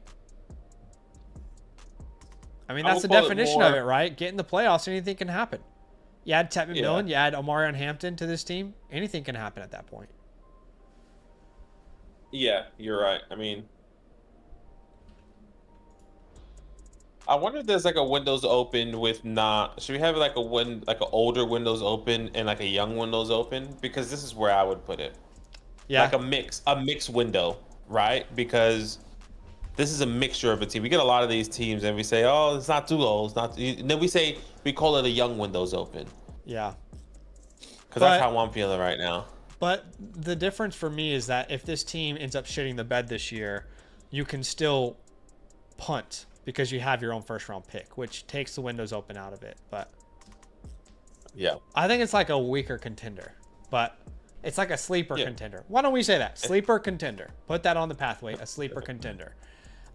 Speaker 1: I mean, that's the definition of it, right? Get in the playoffs, anything can happen. You add Tet McMillan, you add Omarion Hampton to this team, anything can happen at that point.
Speaker 2: Yeah, you're right. I mean, I wonder if there's like a Windows Open with not. Should we have like an older Windows Open and like a young Windows Open? Because this is where I would put it.
Speaker 1: Yeah,
Speaker 2: like a mixed window, right? Because this is a mixture of a team. We get a lot of these teams, and we say, "Oh, it's not too old." It's not. And then we call it a young Windows Open.
Speaker 1: Yeah.
Speaker 2: Because that's how I'm feeling right now.
Speaker 1: But the difference for me is that if this team ends up shitting the bed this year, you can still punt because you have your own first round pick, which takes the Windows Open out of it. But
Speaker 2: yeah,
Speaker 1: I think it's like a weaker contender, but it's like a sleeper contender. Why don't we say that? Sleeper contender. Put that on the pathway, a sleeper contender.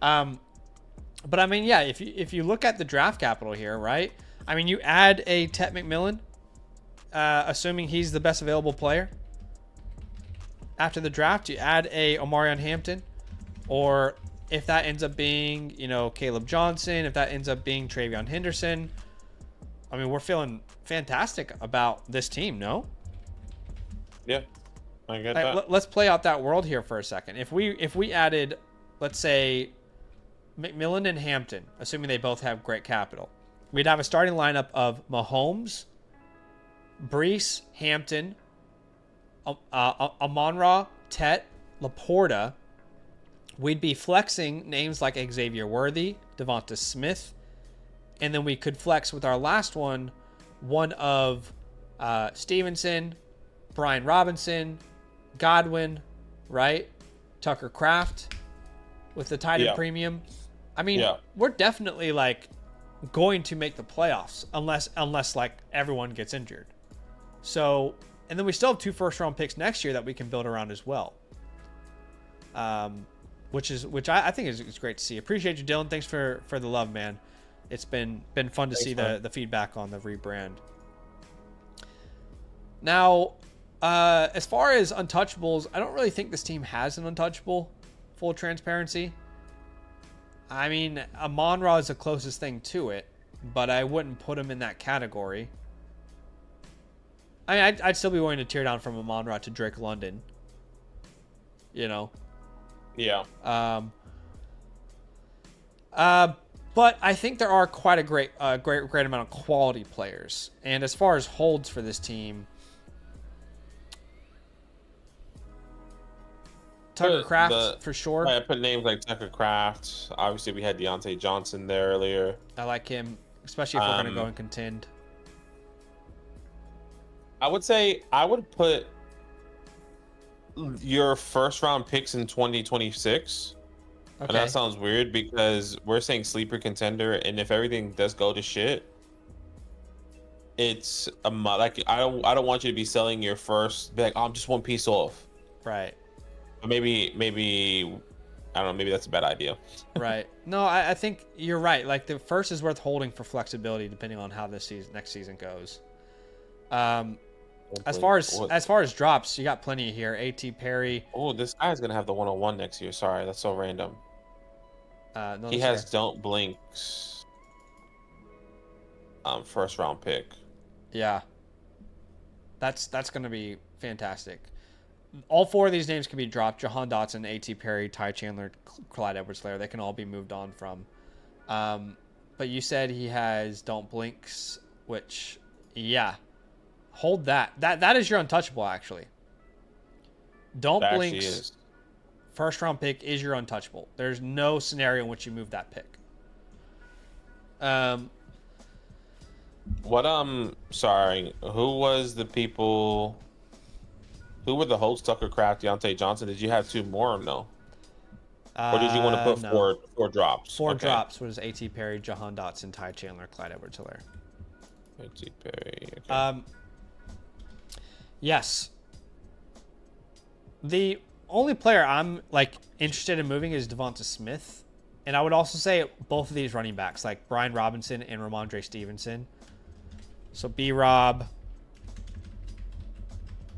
Speaker 1: But I mean, yeah, if you look at the draft capital here, right? I mean, you add a Tet McMillan, assuming he's the best available player. After the draft, you add a Omarion Hampton, or if that ends up being, Caleb Johnson, if that ends up being Travion Henderson, I mean, we're feeling fantastic about this team, no?
Speaker 2: Yeah, I get that.
Speaker 1: Let's play out that world here for a second. If we added, let's say, McMillan and Hampton, assuming they both have great capital, we'd have a starting lineup of Mahomes, Brees, Hampton, Amon-Ra, Tet, Laporta. We'd be flexing names like Xavier Worthy, Devonta Smith, and then we could flex with our last one of Stevenson, Brian Robinson, Godwin, right? Tucker Kraft with the tight end premium. I mean, we're definitely like going to make the playoffs unless like everyone gets injured. So, and then we still have 2 first-round picks next year that we can build around as well. Which I think is great to see. Appreciate you, Dylan. Thanks for the love, man. It's been fun to see the feedback on the rebrand. Now, as far as untouchables, I don't really think this team has an untouchable. Full transparency. I mean, Amon-Ra is the closest thing to it, but I wouldn't put him in that category. I mean, I'd still be willing to tear down from Amon-Ra to Drake London. Yeah. But I think there are quite a great amount of quality players. And as far as holds for this team, Tucker Kraft for sure.
Speaker 2: I put names like Tucker Kraft. Obviously, we had Deontay Johnson there earlier.
Speaker 1: I like him, especially if we're going to go and contend.
Speaker 2: I would say I would put your first round picks in 2026. Okay. And that sounds weird because we're saying sleeper contender, and if everything does go to shit, it's like I don't want you to be selling your first. Be like, oh, I'm just one piece off.
Speaker 1: Right.
Speaker 2: But maybe I don't know. Maybe that's a bad idea.
Speaker 1: Right. No, I think you're right. Like the first is worth holding for flexibility, depending on how this next season goes. As far as drops, you got plenty here. A.T. Perry.
Speaker 2: Oh, this guy's gonna have the 101 next year. Sorry, that's so random.
Speaker 1: No,
Speaker 2: he has Don't Blink. first round pick.
Speaker 1: Yeah. That's going to be fantastic. All 4 of these names can be dropped. Jahan Dotson, A.T. Perry, Ty Chandler, Clyde Edwards-Helaire. They can all be moved on from. But you said he has Don't Blinks, which, yeah. Hold that. That is your untouchable, actually. Don't Blinks, first round pick, is your untouchable. There's no scenario in which you move that pick.
Speaker 2: Sorry, who was the people? Who were the Holtz, Tucker Craft, Deontay Johnson? Did you have 2 more or no? Or did you want to put
Speaker 1: no.
Speaker 2: 4 drops?
Speaker 1: 4 drops was A.T. Perry, Jahan Dotson, Ty Chandler, Clyde Edwards-Helaire.
Speaker 2: A.T. Perry. Okay.
Speaker 1: Yes. The only player I'm interested in moving is Devonta Smith, and I would also say both of these running backs, like Brian Robinson and Ramondre Stevenson. So B-Rob,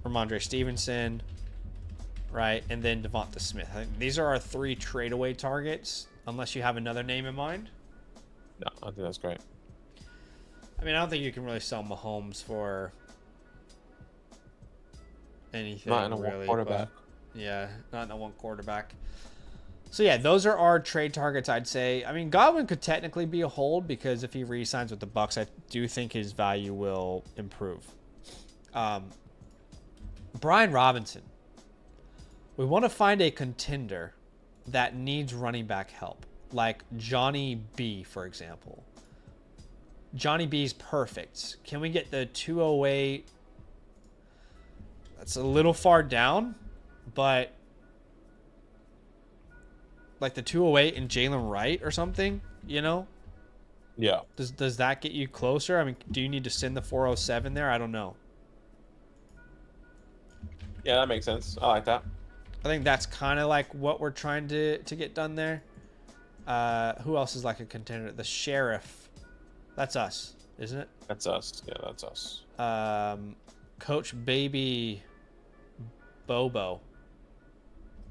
Speaker 1: Ramondre Stevenson, right, and then Devonta Smith. I think these are our 3 trade-away targets, unless you have another name in mind.
Speaker 2: No, I think that's great.
Speaker 1: I mean, I don't think you can really sell Mahomes for anything.
Speaker 2: Not in a
Speaker 1: really,
Speaker 2: quarterback.
Speaker 1: Yeah, not in a 1 quarterback. So yeah, those are our trade targets, I'd say. I mean, Godwin could technically be a hold because if he re-signs with the Bucks, I do think his value will improve. Brian Robinson. We want to find a contender that needs running back help, like Johnny B, for example. Johnny B's perfect. Can we get the 208? That's a little far down, but like the 208 and Jalen Wright or something, you know?
Speaker 2: Yeah.
Speaker 1: Does that get you closer? I mean, do you need to send the 407 there? I don't know.
Speaker 2: Yeah, that makes sense. I like that.
Speaker 1: I think that's kind of like what we're trying to get done there. Who else is like a contender? The Sheriff. That's us, isn't it?
Speaker 2: That's us. Yeah, that's us.
Speaker 1: Coach Baby Bobo.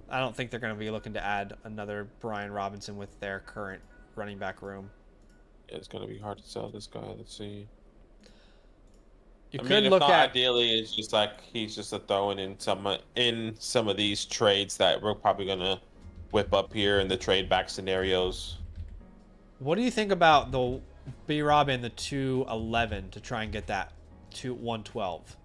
Speaker 1: I don't think they're going to be looking to add another Brian Robinson with their current running back room.
Speaker 2: Yeah, it's going to be hard to sell this guy. Let's see.
Speaker 1: You could look at
Speaker 2: ideally it's just like he's just a throwing in some of these trades that we're probably going to whip up here in the trade back scenarios.
Speaker 1: What do you think about the B-Rob and the 211 to try and get that to 112?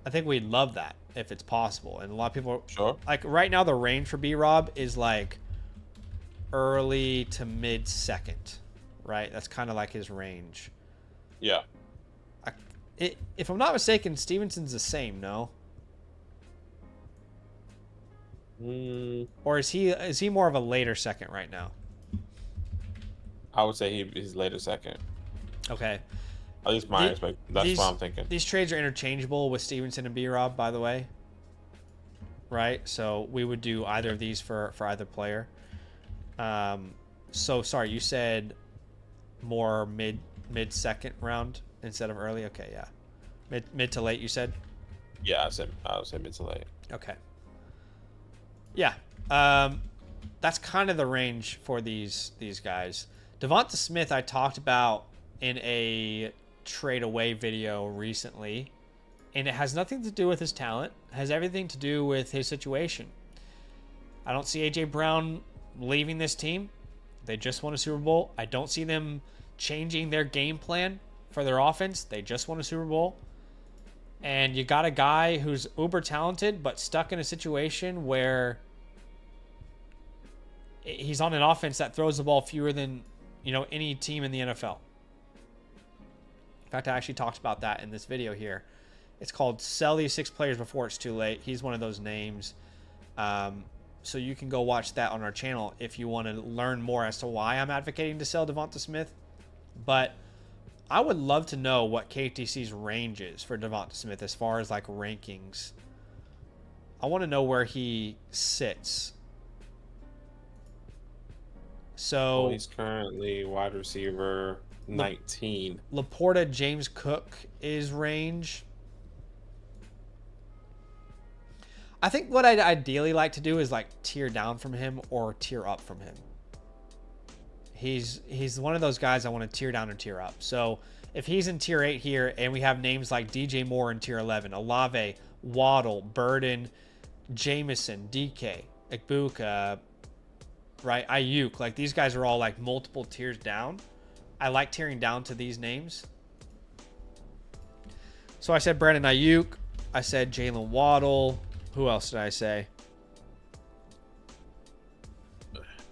Speaker 1: I think we'd love that if it's possible. And a lot of people,
Speaker 2: sure.
Speaker 1: Like right now, the range for B-Rob is like early to mid second, right? That's kind of like his range.
Speaker 2: Yeah.
Speaker 1: If I'm not mistaken, Stevenson's the same, no? Or is he more of a later second right now?
Speaker 2: I would say he's later second.
Speaker 1: Okay.
Speaker 2: At least my expect. That's what I'm thinking. These
Speaker 1: trades are interchangeable with Stevenson and B-Rob, by the way. Right? So we would do either of these for either player. So sorry, you said more mid second round instead of early? Okay, yeah. Mid to late, you said?
Speaker 2: Yeah, I would say mid to late.
Speaker 1: Okay. Yeah. That's kind of the range for these guys. Devonta Smith I talked about in a trade away video recently, and it has nothing to do with his talent. It has everything to do with his situation. I don't see A.J. Brown leaving this team. They just won a Super Bowl. I don't see them changing their game plan for their offense. They just won a Super Bowl. And you got a guy who's uber talented, but stuck in a situation where he's on an offense that throws the ball fewer than, any team in the NFL. In fact, I actually talked about that in this video here. It's called Sell These 6 Players Before It's Too Late. He's one of those names. So you can go watch that on our channel if you want to learn more as to why I'm advocating to sell Devonta Smith. But I would love to know what KTC's range is for Devonta Smith as far as like rankings. I want to know where he sits. So
Speaker 2: he's currently wide receiver 19.
Speaker 1: Laporta, James Cook is range. I think what I'd ideally like to do is like tier down from him or tier up from him. He's one of those guys I want to tier down or tier up. So if he's in tier 8 here and we have names like DJ Moore in tier 11, Olave, Waddle, Burden, Jameson, DK, Ikbuka, right? Ayuk, like these guys are all like multiple tiers down. I like tearing down to these names. So I said Brandon Ayuk. I said Jalen Waddle. Who else did I say?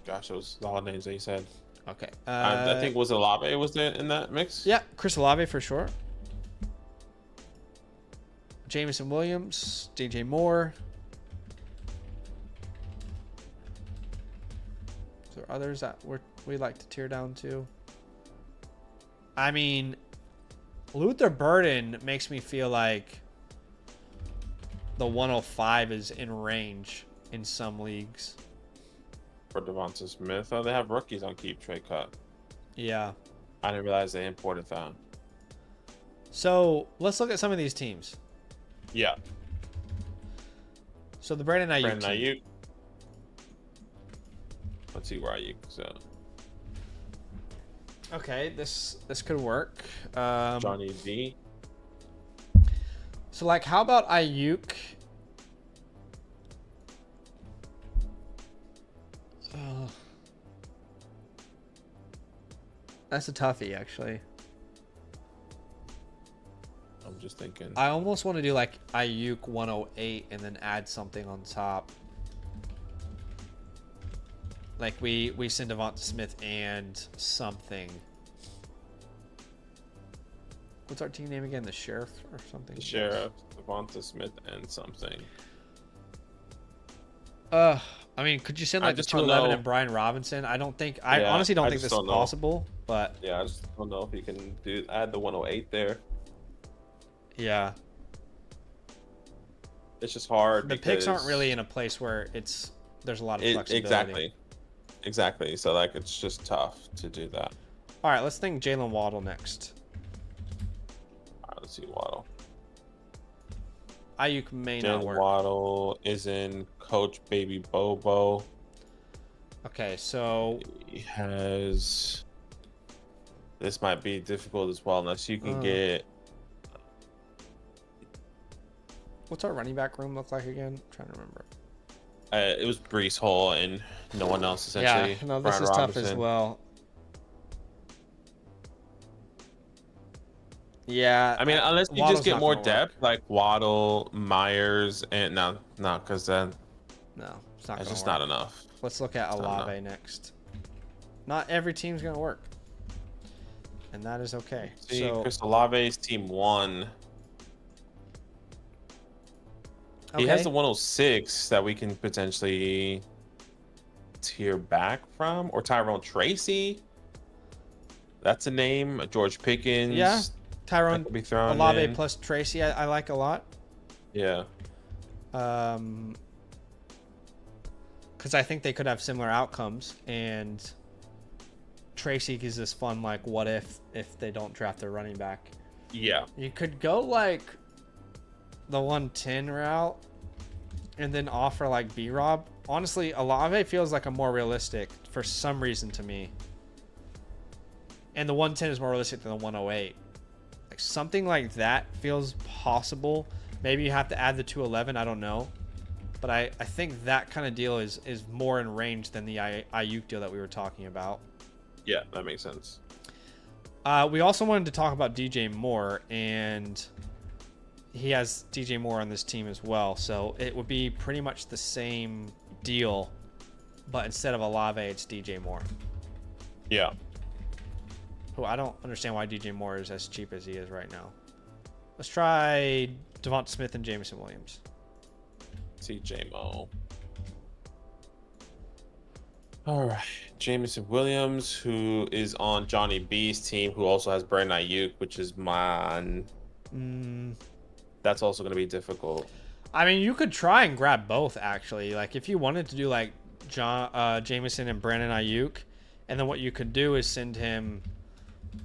Speaker 2: Gosh, those all names that you said.
Speaker 1: Okay.
Speaker 2: I think was Olave was there in that mix?
Speaker 1: Yeah, Chris Olave for sure. Jameson Williams, DJ Moore. Is there others that we like to tear down to? I mean, Luther Burden makes me feel like the 105 is in range in some leagues.
Speaker 2: For Devonta Smith. Oh, they have rookies on Keep Trade Cut.
Speaker 1: Yeah.
Speaker 2: I didn't realize they imported that.
Speaker 1: So let's look at some of these teams.
Speaker 2: Yeah.
Speaker 1: So the Brandon Ayuk team.
Speaker 2: Ayuk. Let's see where Ayuk's at.
Speaker 1: Okay, this could work.
Speaker 2: Johnny V.
Speaker 1: So like, how about Ayuk? That's a toughie, actually.
Speaker 2: I'm just thinking.
Speaker 1: I almost want to do like Ayuk 108 and then add something on top. Like we send Devonta Smith and something. What's our team name again? The Sheriff or something?
Speaker 2: The Sheriff, Devonta Smith, and something.
Speaker 1: I mean, could you send like the
Speaker 2: just don't
Speaker 1: 211
Speaker 2: know.
Speaker 1: and Brian Robinson? I honestly don't think this is possible, but
Speaker 2: Yeah, I just don't know if you can add the 108 there.
Speaker 1: yeah.
Speaker 2: It's just hard.
Speaker 1: The picks aren't really in a place where there's a lot of flexibility.
Speaker 2: Exactly. So like it's just tough to do that.
Speaker 1: All right, let's think Jalen Waddle next.
Speaker 2: All right, let's see Waddle.
Speaker 1: Ayuk may not
Speaker 2: Jalen
Speaker 1: work.
Speaker 2: Waddle is in Coach Baby Bobo.
Speaker 1: Okay, so
Speaker 2: He has. This might be difficult as well, unless you can get.
Speaker 1: what's our running back room look like again? I'm trying to remember.
Speaker 2: It was Brees Hall and no one else essentially.
Speaker 1: Yeah, no, this
Speaker 2: Brian
Speaker 1: is tough as
Speaker 2: Robinson.
Speaker 1: well. Yeah.
Speaker 2: I mean, unless you
Speaker 1: Waddle's
Speaker 2: just get
Speaker 1: not
Speaker 2: more
Speaker 1: gonna
Speaker 2: depth, like Waddle, Myers, and no, because then
Speaker 1: No, it's not.
Speaker 2: it's
Speaker 1: gonna
Speaker 2: just
Speaker 1: work.
Speaker 2: not enough.
Speaker 1: Let's look at
Speaker 2: It's not
Speaker 1: Olave next. Not every team's gonna work, and that is okay.
Speaker 2: See,
Speaker 1: So
Speaker 2: Chris Olave's team 1. He has the 106 that we can potentially tier back from, or Tyrone Tracy. That's a name. George Pickens.
Speaker 1: Yeah,
Speaker 2: that
Speaker 1: Tyrone
Speaker 2: could be thrown
Speaker 1: Olave
Speaker 2: in.
Speaker 1: plus Tracy, I like a lot.
Speaker 2: Yeah.
Speaker 1: Because I think they could have similar outcomes, and Tracy gives this fun like what if they don't draft their running back.
Speaker 2: Yeah.
Speaker 1: You could go like the 110 route and then offer like B-Rob. Honestly, Olave feels like a more realistic for some reason to me. And the 110 is more realistic than the 108. Like something like that feels possible. Maybe you have to add the 211, I don't know. But I think that kind of deal is more in range than the Ayuk deal that we were talking about.
Speaker 2: Yeah, that makes sense.
Speaker 1: We also wanted to talk about DJ Moore, and he has DJ Moore on this team as well. So it would be pretty much the same deal, but instead of Olave, it's DJ Moore.
Speaker 2: Yeah.
Speaker 1: Who I don't understand why DJ Moore is as cheap as he is right now. Let's try Devonta Smith and Jameson Williams.
Speaker 2: CJ Mo. All right. Jameson Williams, who is on Johnny B's team, who also has Brandon Ayuk, which is mine. That's also going to be difficult.
Speaker 1: I mean, you could try and grab both, actually. Like, if you wanted to do, like, Jameson and Brandon Ayuk, and then what you could do is send him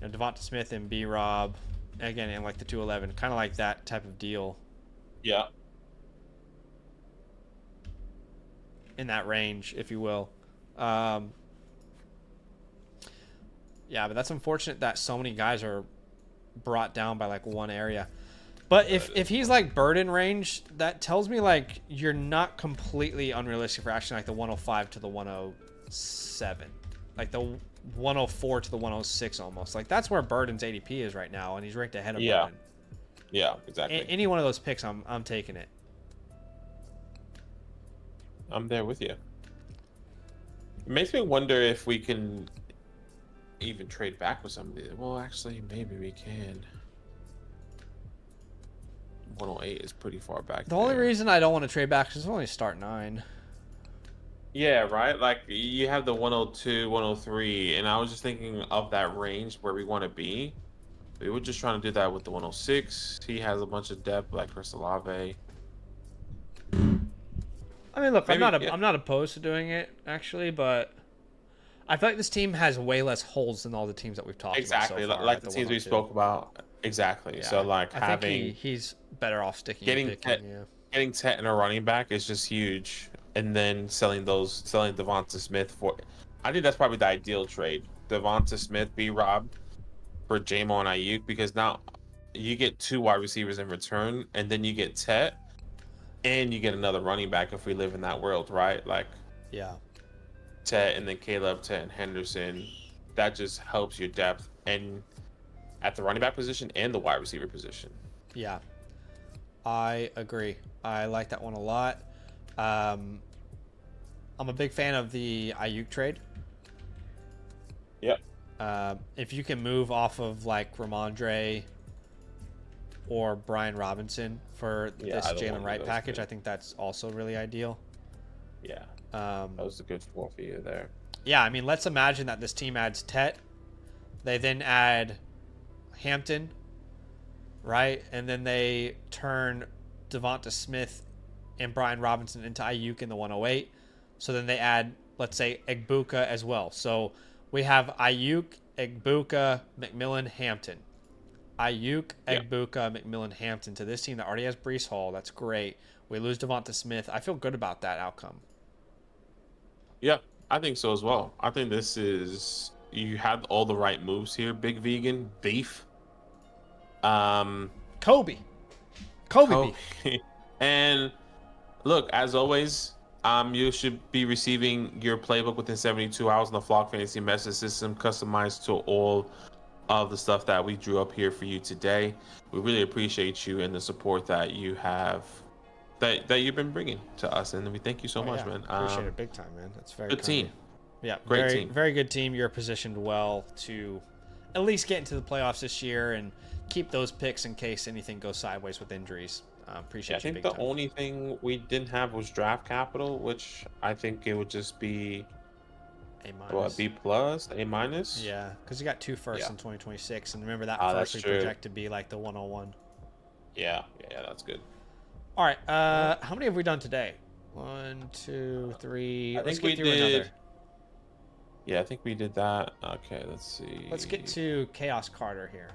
Speaker 1: Devonta Smith and B-Rob, again, in, like, the 211. Kind of like that type of deal.
Speaker 2: Yeah.
Speaker 1: In that range, if you will. Yeah, but that's unfortunate that so many guys are brought down by like one area. But if he's like burden range, that tells me like you're not completely unrealistic for actually like the 105 to the 107. Like the 104 to the 106 almost. Like that's where Burden's ADP is right now, and he's ranked ahead of Burden.
Speaker 2: Yeah, exactly.
Speaker 1: Any one of those picks, I'm taking it.
Speaker 2: I'm there with you. It makes me wonder if we can even trade back with somebody. Well, actually, maybe we can. 108 is pretty far back.
Speaker 1: The only reason I don't want to trade back is it's only start 9.
Speaker 2: Yeah, right? Like, you have the 102, 103, and I was just thinking of that range where we want to be. We were just trying to do that with the 106. He has a bunch of depth, like Chris Olave.
Speaker 1: I mean, look, maybe, I'm not opposed to doing it, actually, but I feel like this team has way less holes than all the teams that we've talked about so far.
Speaker 2: Like the teams we spoke about. Exactly. Yeah. So, like,
Speaker 1: I think he's better off sticking
Speaker 2: getting Tet and a running back is just huge. And then selling Devonta Smith for, I think that's probably the ideal trade. Devonta Smith, B-Rob for J-Mo and Ayuk, because now you get 2 wide receivers in return, and then you get Tet, and you get another running back if we live in that world, right? Like,
Speaker 1: yeah,
Speaker 2: Tet and then Caleb, Tet and Henderson. That just helps your depth and at the running back position and the wide receiver position.
Speaker 1: Yeah, I agree. I like that one a lot. I'm a big fan of the Ayuk trade.
Speaker 2: Yep.
Speaker 1: If you can move off of like Ramondre or Brian Robinson for this Jalen Wright package, I think that's also really ideal.
Speaker 2: Yeah. That was a good score for you there.
Speaker 1: Yeah, I mean, let's imagine that this team adds Tet. They then add Hampton, right? And then they turn Devonta Smith and Brian Robinson into Ayuk in the 108. So then they add, let's say, Egbuka as well. So we have Ayuk, Egbuka, McMillan, Hampton. Ayuk, Egbuka, McMillan, Hampton to this team that already has Breece Hall. That's great. We lose Devonta Smith. I feel good about that outcome.
Speaker 2: Yeah, I think so as well. I think this is, you had all the right moves here. Big Vegan, Beef.
Speaker 1: Kobe Beef.
Speaker 2: And look, as always, you should be receiving your playbook within 72 hours on the Flock Fantasy message system, customized to all of the stuff that we drew up here for you today. We really appreciate you and the support that you have, that you've been bringing to us, and we thank you so much, man.
Speaker 1: Appreciate it big time, man. That's very
Speaker 2: good team.
Speaker 1: Yeah,
Speaker 2: great team.
Speaker 1: Very good team. You're positioned well to at least get into the playoffs this year and keep those picks in case anything goes sideways with injuries. Appreciate you.
Speaker 2: I think the only thing we didn't have was draft capital, which I think it would just be B plus, A minus.
Speaker 1: Yeah, because you got 2 firsts in 2026, and remember that first we project to be like the 101.
Speaker 2: Yeah, that's good.
Speaker 1: All right, how many have we done today? 1, 2, 3. Let's get through another.
Speaker 2: Yeah, I think we did that. Okay, let's see.
Speaker 1: Let's get to Chaos Carter here.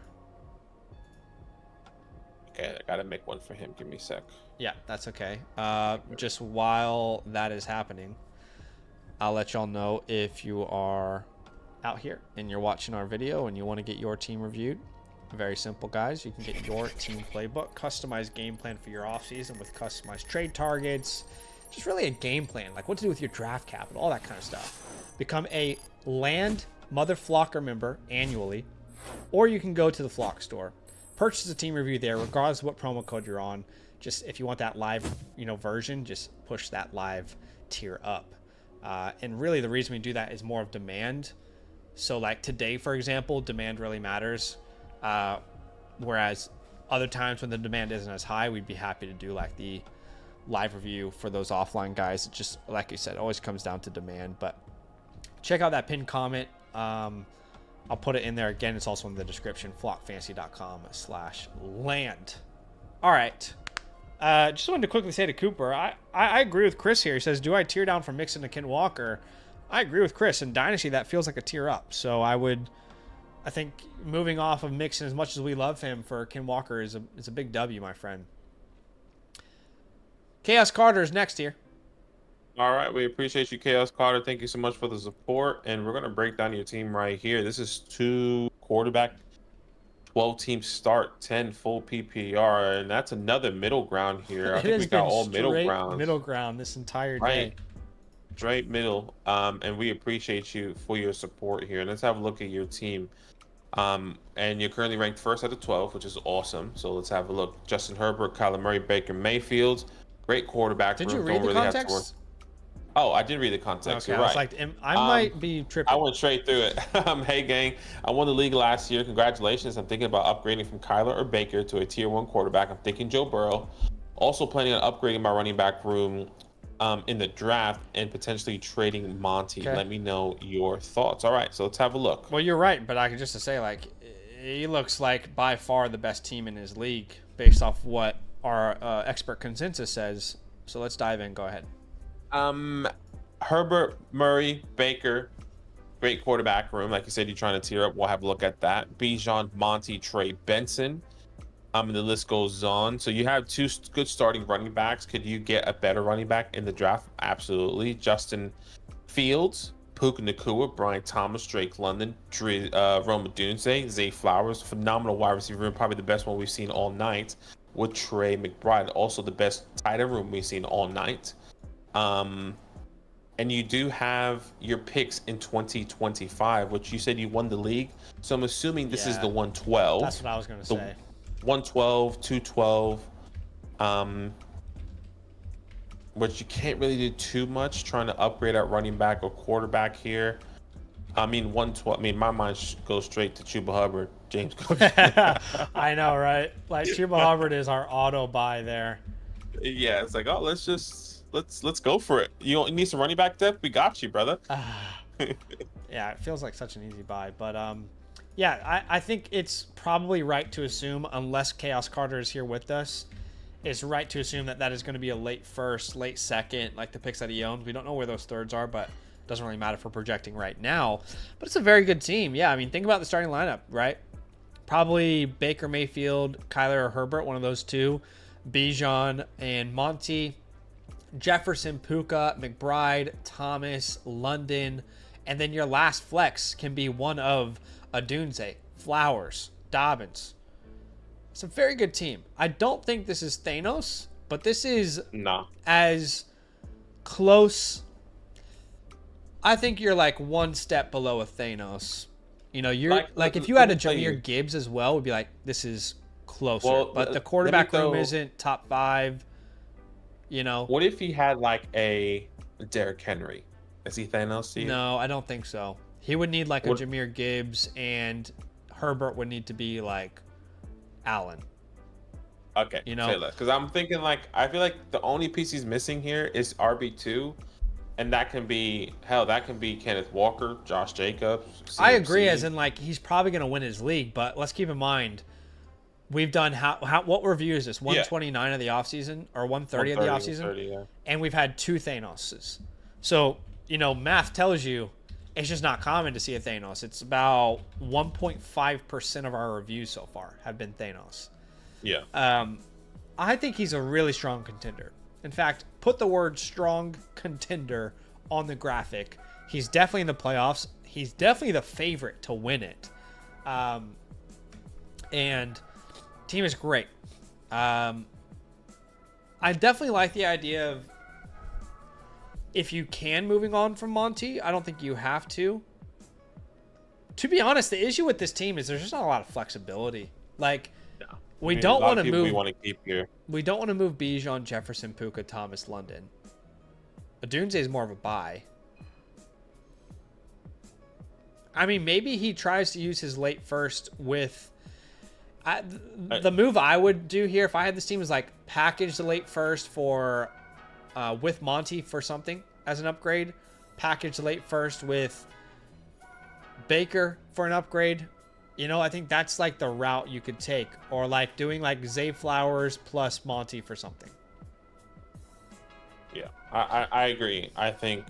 Speaker 2: Okay, I gotta make one for him. Give me a sec.
Speaker 1: Yeah, that's okay. Just while that is happening, I'll let y'all know if you are out here and you're watching our video and you want to get your team reviewed. Very simple, guys. You can get your team playbook, customized game plan for your offseason with customized trade targets. Just really a game plan, like what to do with your draft capital, all that kind of stuff. Become a Land Mother Flocker member annually, or you can go to the Flock store. Purchase a team review there, regardless of what promo code you're on. Just if you want that live, version, just push that live tier up. And really, the reason we do that is more of demand. So, like today, for example, demand really matters. Whereas other times when the demand isn't as high, we'd be happy to do like the live review for those offline guys. It just, like you said, always comes down to demand. But check out that pinned comment. I'll put it in there again. It's also in the description, flockfantasy.com/land. All right. Just wanted to quickly say to Cooper, I agree with Chris here. He says, do I tear down from Mixon to Ken Walker? I agree with Chris. In Dynasty, that feels like a tear up. So I think moving off of Mixon, as much as we love him, for Ken Walker is a big W, my friend. Chaos Carter is next here.
Speaker 2: All right, we appreciate you, Chaos Carter. Thank you so much for the support. And we're gonna break down your team right here. This is 2 quarterback, 12 team start, 10 full PPR, and that's another middle ground here. I
Speaker 1: It
Speaker 2: think
Speaker 1: has
Speaker 2: we got
Speaker 1: been
Speaker 2: all middle
Speaker 1: straight
Speaker 2: grounds.
Speaker 1: middle ground this entire
Speaker 2: Right.
Speaker 1: day.
Speaker 2: Straight middle. And we appreciate you for your support here. Let's have a look at your team. And you're currently ranked first out of 12, which is awesome. So let's have a look. Justin Herbert, Kyler Murray, Baker Mayfield. Great quarterback
Speaker 1: Did
Speaker 2: room.
Speaker 1: you read
Speaker 2: Don't
Speaker 1: the
Speaker 2: really have to worry.
Speaker 1: context?
Speaker 2: Oh, I did read the context.
Speaker 1: Okay,
Speaker 2: You're
Speaker 1: I was
Speaker 2: right.
Speaker 1: like, I might be tripping.
Speaker 2: I went straight through it. Hey, gang. I won the league last year. Congratulations. I'm thinking about upgrading from Kyler or Baker to a tier 1 quarterback. I'm thinking Joe Burrow. Also planning on upgrading my running back room in the draft and potentially trading Monty.
Speaker 1: Okay.
Speaker 2: Let me know your thoughts. All right, so let's have a look.
Speaker 1: Well, you're right, but I could just to say, like, he looks like by far the best team in his league based off what our expert consensus says. So let's dive in. Go ahead.
Speaker 2: Herbert, Murray, Baker, great quarterback room. Like you said, you're trying to tier up. We'll have a look at that. Bijan, Monty, Trey Benson. And the list goes on. So you have 2 good starting running backs. Could you get a better running back in the draft? Absolutely. Justin Fields, Puka Nacua, Brian Thomas, Drake London, Roma Dunze, Zay Flowers, phenomenal wide receiver room, probably the best one we've seen all night. With Trey McBride, also the best tight end room we've seen all night. And you do have your picks in 2025, which you said you won the league. So I'm assuming this is the 112.
Speaker 1: That's what I was going to say.
Speaker 2: 112, 212, which you can't really do too much trying to upgrade at running back or quarterback here. I mean, 112. I mean, my mind goes straight to Chuba Hubbard, James Cook.
Speaker 1: I know, right? Like Chuba Hubbard is our auto buy there.
Speaker 2: Yeah, it's like, oh, let's go for it. You need some running back depth? We got you, brother.
Speaker 1: Yeah, it feels like such an easy buy, but yeah, I think it's probably right to assume, unless Chaos Carter is here with us, it's right to assume that is going to be a late first, late second, like the picks that he owns. We don't know where those thirds are, but it doesn't really matter for projecting right now. But it's a very good team. Yeah, I mean, think about the starting lineup, right? Probably Baker Mayfield, Kyler or Herbert, one of those two. Bijan and Monty. Jefferson, Puka, McBride, Thomas, London. And then your last flex can be one of Adunze, Flowers, Dobbins. It's a very good team. I don't think this is Thanos, but this is as close. I think you're like one step below a Thanos. You know, you're like if you had a Jahmyr Gibbs as well, would be like, this is closer.
Speaker 2: Well,
Speaker 1: but the quarterback room isn't top 5. You know.
Speaker 2: What if he had like a Derrick Henry? Is he Thanos to you?
Speaker 1: No, I don't think so. He would need like a Jahmyr Gibbs, and Herbert would need to be like Allen.
Speaker 2: Okay,
Speaker 1: you know,
Speaker 2: because I'm thinking like I feel like the only piece he's missing here is RB2, and that can be Kenneth Walker, Josh Jacobs. CMC.
Speaker 1: I agree, as in like he's probably going to win his league, but let's keep in mind we've done what review is this? 129 of the offseason or 130 of the offseason, and we've had 2 Thanoses. So you know, math tells you it's just not common to see a Thanos. It's about 1.5% of our reviews so far have been Thanos.
Speaker 2: Yeah.
Speaker 1: I think he's a really strong contender. In fact, put the word strong contender on the graphic. He's definitely in the playoffs. He's definitely the favorite to win it. And team is great. I definitely like the idea of, if you can, moving on from Monty. I don't think you have to. To be honest, the issue with this team is there's just not a lot of flexibility. Like, we don't want to move.
Speaker 2: We want to keep here.
Speaker 1: We don't want to move Bijan, Jefferson, Puka, Thomas, London. Adunze is more of a buy. I mean, maybe he tries to use his late first with. The move I would do here if I had this team is like package the late first for. With Monty for something as an upgrade, package late first with Baker for an upgrade. You know, I think that's like the route you could take, or like doing like Zay Flowers plus Monty for something.
Speaker 2: Yeah, I agree. I think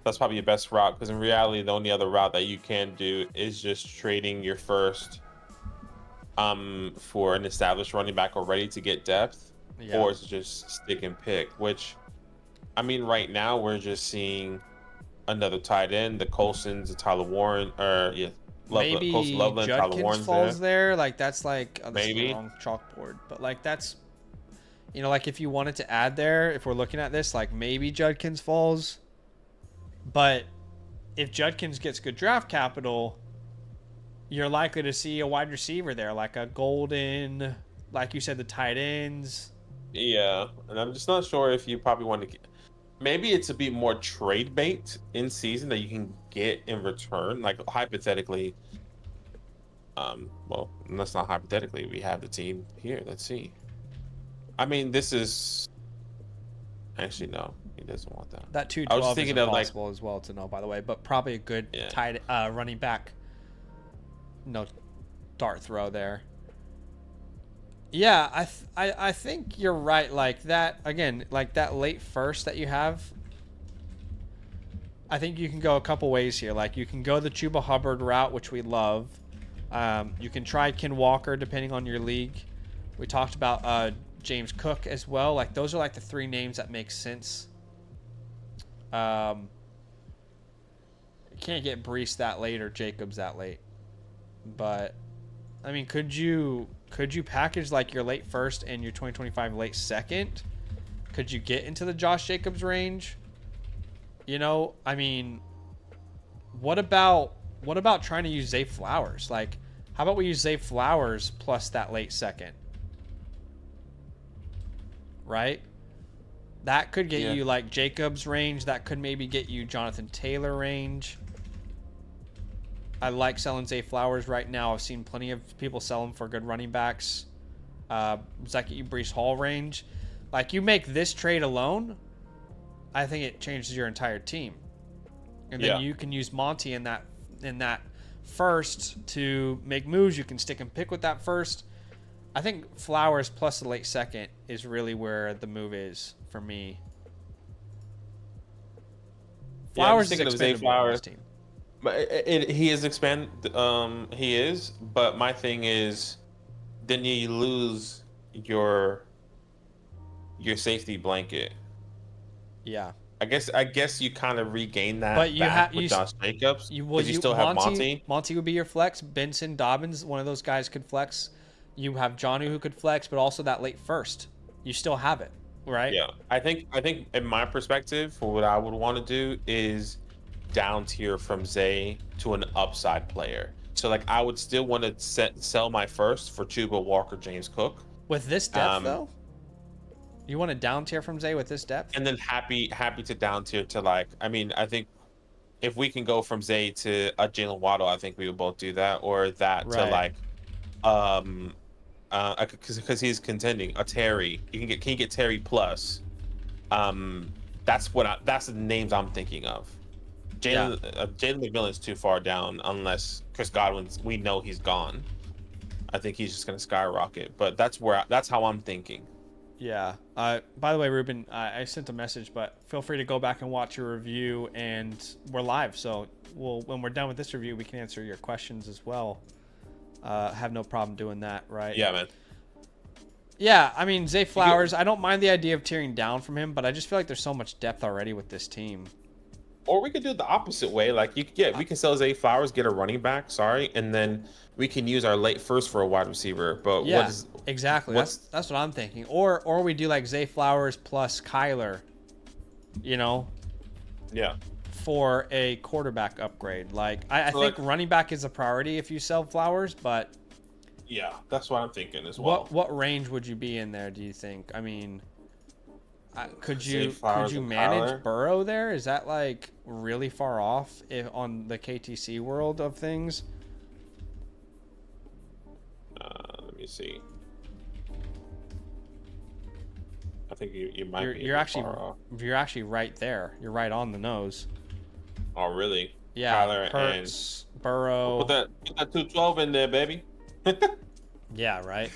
Speaker 2: that's probably your best route, because in reality, the only other route that you can do is just trading your first for an established running back already to get depth, or it's just stick and pick, which I mean, right now we're just seeing another tight end, the Colsons, the Tyler Warren, or yeah, Colson
Speaker 1: Maybe
Speaker 2: Loveland, Tyler
Speaker 1: Judkins
Speaker 2: Warren's there.
Speaker 1: falls there. Like that's like, oh, this is the
Speaker 2: Maybe.
Speaker 1: wrong chalkboard. But like that's, like if you wanted to add there, if we're looking at this, like maybe Judkins falls. But if Judkins gets good draft capital, you're likely to see a wide receiver there, like a Golden, like you said, the tight ends.
Speaker 2: Yeah, and I'm just not sure if you probably want to. Maybe it's a bit more trade bait in season that you can get in return. Like hypothetically, well, that's not hypothetically. We have the team here. Let's see. I mean, this is actually no. He doesn't want that.
Speaker 1: That
Speaker 2: I was
Speaker 1: 212
Speaker 2: thinking
Speaker 1: is
Speaker 2: of like,
Speaker 1: impossible as well to know, by the way, but probably a good
Speaker 2: yeah.
Speaker 1: tight running back. No dart throw there. Yeah, I think you're right. Like that again, like that late first that you have. I think you can go a couple ways here. Like you can go the Chuba Hubbard route, which we love. You can try Ken Walker depending on your league. We talked about James Cook as well. Like those are like the three names that make sense. You can't get Brees that late or Jacobs that late. But I mean, could you package like your late first and your 2025 late second? Could you get into the Josh Jacobs range? I mean, what about trying to use Zay Flowers? Like, how about we use Zay Flowers plus that late second? Right? That could get you like Jacobs range. That could maybe get you Jonathan Taylor range. I like selling Zay Flowers right now. I've seen plenty of people sell them for good running backs. Does that get you Brees Hall range? Like you make this trade alone, I think it changes your entire team. And then you can use Monty in that first to make moves. You can stick and pick with that first. I think Flowers plus the late second is really where the move is for me. Flowers is expendable on this team.
Speaker 2: But he is expand. He is. But my thing is, then you lose your safety blanket.
Speaker 1: Yeah.
Speaker 2: I guess you kind of regain that.
Speaker 1: But
Speaker 2: with Josh Jacobs. You still have Monty.
Speaker 1: Monty would be your flex. Benson, Dobbins, one of those guys could flex. You have Jonnu who could flex, but also that late first. You still have it, right?
Speaker 2: Yeah. I think in my perspective, for what I would want to do is down tier from Zay to an upside player. So like I would still want to sell my first for Chuba, Walker, James Cook.
Speaker 1: With this depth though? You want to down tier from Zay with this depth?
Speaker 2: And then happy to down tier to like, I mean, I think if we can go from Zay to a Jalen Waddle, I think we would both do that. Or that to like because he's contending a Terry. Can you get Terry plus? That's the names I'm thinking of. Jalen McMillan is too far down unless Chris Godwin's. We know he's gone. I think he's just gonna skyrocket. But that's how I'm thinking.
Speaker 1: Yeah. By the way, Ruben, I sent a message, but feel free to go back and watch your review, and we're live. So when we're done with this review, we can answer your questions as well. Have no problem doing that, right?
Speaker 2: Yeah, man.
Speaker 1: Yeah, I mean, Zay Flowers, I don't mind the idea of tearing down from him, but I just feel like there's so much depth already with this team.
Speaker 2: Or we could do it the opposite way. Like we can sell Zay Flowers, get a running back, and then we can use our late first for a wide receiver. But
Speaker 1: exactly. That's what I'm thinking. Or we do like Zay Flowers plus Kyler, for a quarterback upgrade. Like I think running back is a priority if you sell Flowers, but
Speaker 2: yeah, that's what I'm thinking as well.
Speaker 1: What range would you be in there, do you think? I mean, could you manage Burrow there? Is that like really far off on the KTC world of things?
Speaker 2: Let me see. I think you might be.
Speaker 1: You're actually right there. You're right on the nose.
Speaker 2: Oh really?
Speaker 1: Yeah.
Speaker 2: Kyler
Speaker 1: Hurts, Burrow.
Speaker 2: Put that 212 in there, baby.
Speaker 1: Yeah, right.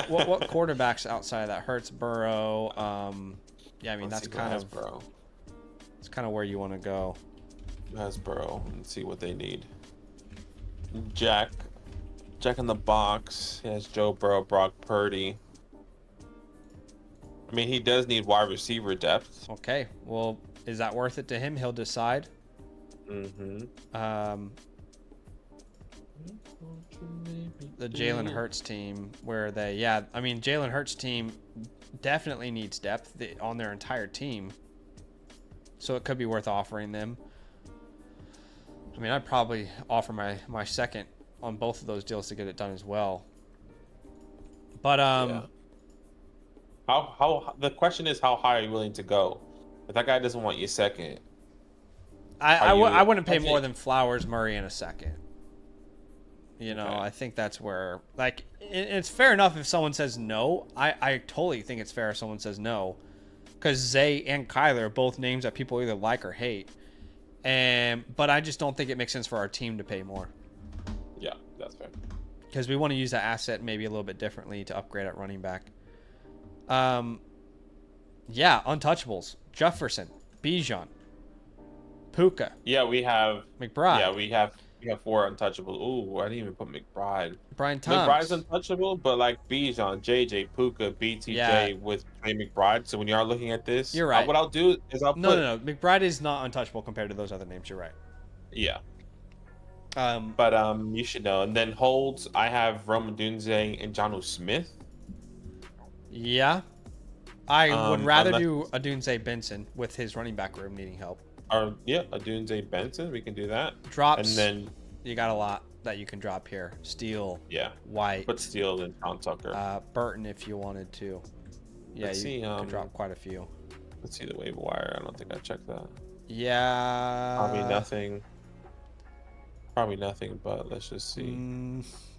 Speaker 1: What quarterbacks outside of that? Hurts, Burrow. Yeah, I mean that's kind of where you want to go.
Speaker 2: That's Burrow and see what they need. Jack in the box. He has Joe Burrow, Brock Purdy. I mean, he does need wide receiver depth.
Speaker 1: Okay, well, is that worth it to him? He'll decide.
Speaker 2: Mm-hmm.
Speaker 1: The Jalen Hurts team, where they, yeah, I mean, Jalen Hurts team definitely needs depth on their entire team. So it could be worth offering them. I mean, I'd probably offer my second on both of those deals to get it done as well. But
Speaker 2: Yeah. How the question is, how high are you willing to go? If that guy doesn't want you second,
Speaker 1: I wouldn't pay more than Flowers, Murray in a second. You know, I think that's where, like, it's fair enough if someone says no. I totally think it's fair if someone says no, because Zay and Kyler are both names that people either like or hate. But I just don't think it makes sense for our team to pay more.
Speaker 2: Yeah, that's fair.
Speaker 1: Because we want to use that asset maybe a little bit differently to upgrade at running back. Yeah, untouchables. Jefferson, Bijan, Puka.
Speaker 2: Yeah, we have
Speaker 1: McBride.
Speaker 2: Yeah, we have 4 untouchables. Ooh, I didn't even put McBride.
Speaker 1: Brian Thomas.
Speaker 2: McBride's untouchable, but like Bijan, JJ, Puka, BTJ with Trey McBride. So when you are looking at this,
Speaker 1: you're right.
Speaker 2: What I'll do is I'll
Speaker 1: no. McBride is not untouchable compared to those other names. You're right.
Speaker 2: Yeah. But you should know. And then holds, I have Rome Odunze and Jonnu Smith.
Speaker 1: Yeah. I would rather do Odunze Benson with his running back room needing help.
Speaker 2: Odunze Benson, we can do that.
Speaker 1: Drops.
Speaker 2: And then
Speaker 1: you got a lot that you can drop here. Steele.
Speaker 2: Yeah.
Speaker 1: White.
Speaker 2: Put Steele and Sean Tucker.
Speaker 1: Burton if you wanted to. Yeah, you can drop quite a few.
Speaker 2: Let's see the waiver wire. I don't think I checked that.
Speaker 1: Yeah.
Speaker 2: Probably nothing, but let's just see.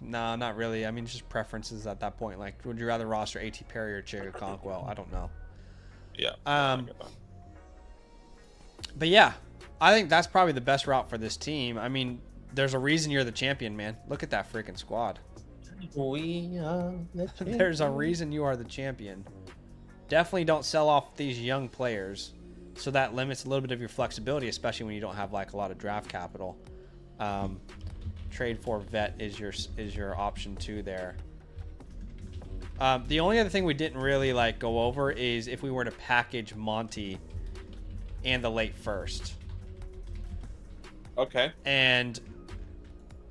Speaker 1: No, not really. I mean, it's just preferences at that point. Like, would you rather roster A.T. Perry or Chigga Conquell? I don't know.
Speaker 2: Yeah.
Speaker 1: But yeah, I think that's probably the best route for this team. I mean, there's a reason you're the champion, man. Look at that freaking squad.
Speaker 2: We are the champion.
Speaker 1: There's a reason you are the champion. Definitely don't sell off these young players. So that limits a little bit of your flexibility, especially when you don't have like a lot of draft capital. Trade for vet is your option too there. The only other thing we didn't really like go over is if we were to package Monty and the late first.
Speaker 2: Okay.
Speaker 1: And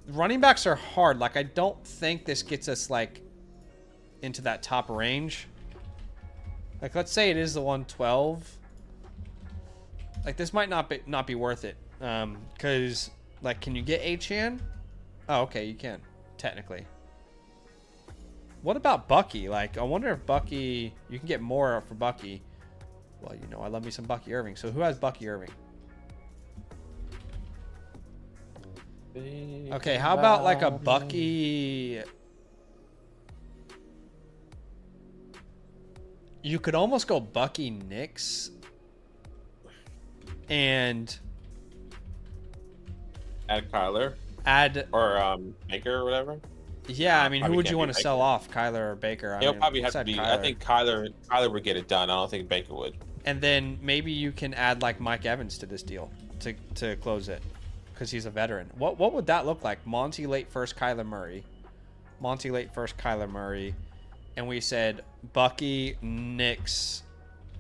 Speaker 1: running backs are hard. Like, I don't think this gets us like into that top range. Like, let's say it is the 112. Like, this might not be worth it. Because, like, can you get Achane? Oh, okay, you can, technically. What about Bucky? Like, I wonder if Bucky... You can get more for Bucky. Well, you know, I love me some Bucky Irving. So who has Bucky Irving? Okay, how about like a Bucky... You could almost go Bucky Nix and
Speaker 2: add Kyler. Or Baker or whatever.
Speaker 1: Yeah, I mean, who would you want to sell off, Kyler or Baker?
Speaker 2: He'll probably have to be. Kyler. I think Kyler would get it done. I don't think Baker would.
Speaker 1: And then maybe you can add like Mike Evans to this deal to close it, because he's a veteran. What would that look like? Monty late first, Kyler Murray. Monty late first, Kyler Murray, and we said Bucky, Nix,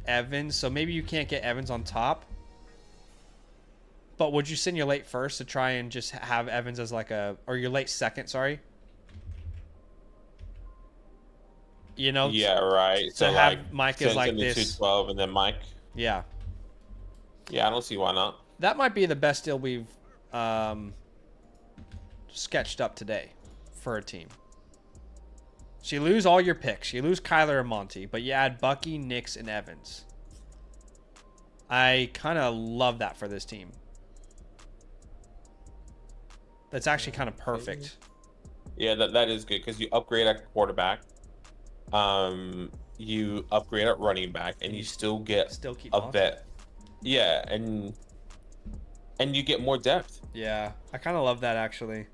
Speaker 1: Evans. So maybe you can't get Evans on top. But would you send your late first to try and just have Evans as like or your late second, sorry? You know?
Speaker 2: Yeah, right.
Speaker 1: So have like, Mike as like this.
Speaker 2: 212 and then Mike.
Speaker 1: Yeah.
Speaker 2: Yeah, I don't see why not.
Speaker 1: That might be the best deal we've sketched up today for a team. So you lose all your picks. You lose Kyler and Monty, but you add Bucky, Nix, and Evans. I kind of love that for this team. That's actually kind of perfect.
Speaker 2: Yeah, that is good because you upgrade at quarterback. You upgrade at running back, and you still get
Speaker 1: keep
Speaker 2: a vet. Yeah, and you get more depth.
Speaker 1: Yeah, I kind of love that actually.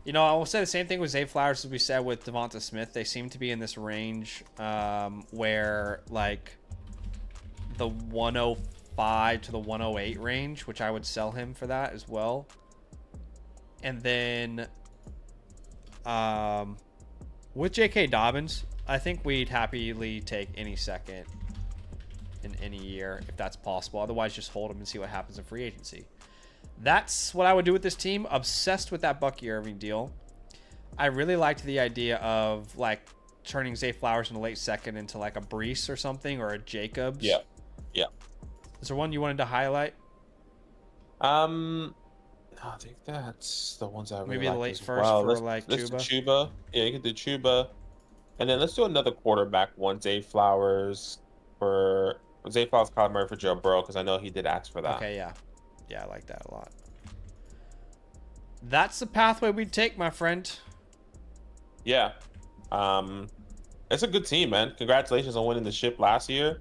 Speaker 1: You know, I will say the same thing with Zay Flowers as we said with Devonta Smith. They seem to be in this range where like the 105 to the 108 range, which I would sell him for that as well. And then with J.K. Dobbins, I think we'd happily take any second in any year if that's possible. Otherwise, just hold him and see what happens in free agency. That's what I would do with this team. Obsessed with that Bucky Irving deal. I really liked the idea of like turning Zay Flowers in the late second into like a Brees or something, or a Jacobs.
Speaker 2: Yeah. Yeah.
Speaker 1: Is there one you wanted to highlight?
Speaker 2: I think that's the ones I really
Speaker 1: Maybe
Speaker 2: like
Speaker 1: the late
Speaker 2: as
Speaker 1: first
Speaker 2: well.
Speaker 1: for
Speaker 2: Let's
Speaker 1: Chuba.
Speaker 2: do Chuba. Yeah, you can do Chuba. And then let's do another quarterback one. Zay Flowers, Kyler Murray for Joe Burrow, because I know he did ask for that.
Speaker 1: Okay, yeah. Yeah, I like that a lot. That's the pathway we'd take, my friend.
Speaker 2: Yeah. It's a good team, man. Congratulations on winning the ship last year.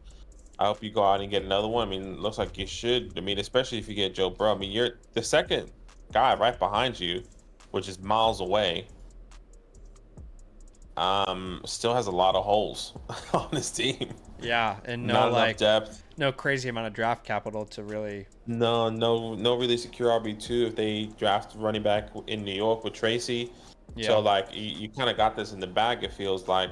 Speaker 2: I hope you go out and get another one. I mean, it looks like you should. I mean, especially if you get Joe Burrow. I mean, you're the second guy right behind you, which is miles away. Still has a lot of holes on his team.
Speaker 1: Yeah, and
Speaker 2: Not enough depth.
Speaker 1: No crazy amount of draft capital to really.
Speaker 2: No really secure RB2 if they draft running back in New York with Tracy.
Speaker 1: Yeah.
Speaker 2: So like you kind of got this in the bag, it feels like.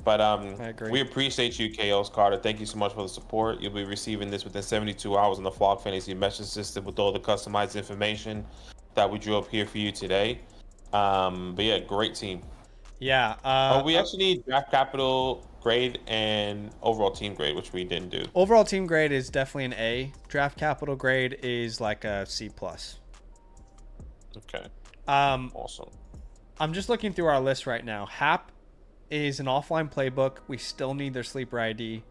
Speaker 2: But
Speaker 1: I agree.
Speaker 2: we appreciate you, Chaos Carter. Thank you so much for the support. You'll be receiving this within 72 hours on the Flock Fantasy message system with all the customized information that we drew up here for you today. But yeah, great team.
Speaker 1: Yeah.
Speaker 2: We actually need draft capital grade and overall team grade, which we didn't do.
Speaker 1: Overall team grade is definitely an A. Draft capital grade is like a C+.
Speaker 2: Okay.
Speaker 1: Awesome. I'm just looking through our list right now. Hap is an offline playbook. We still need their sleeper ID.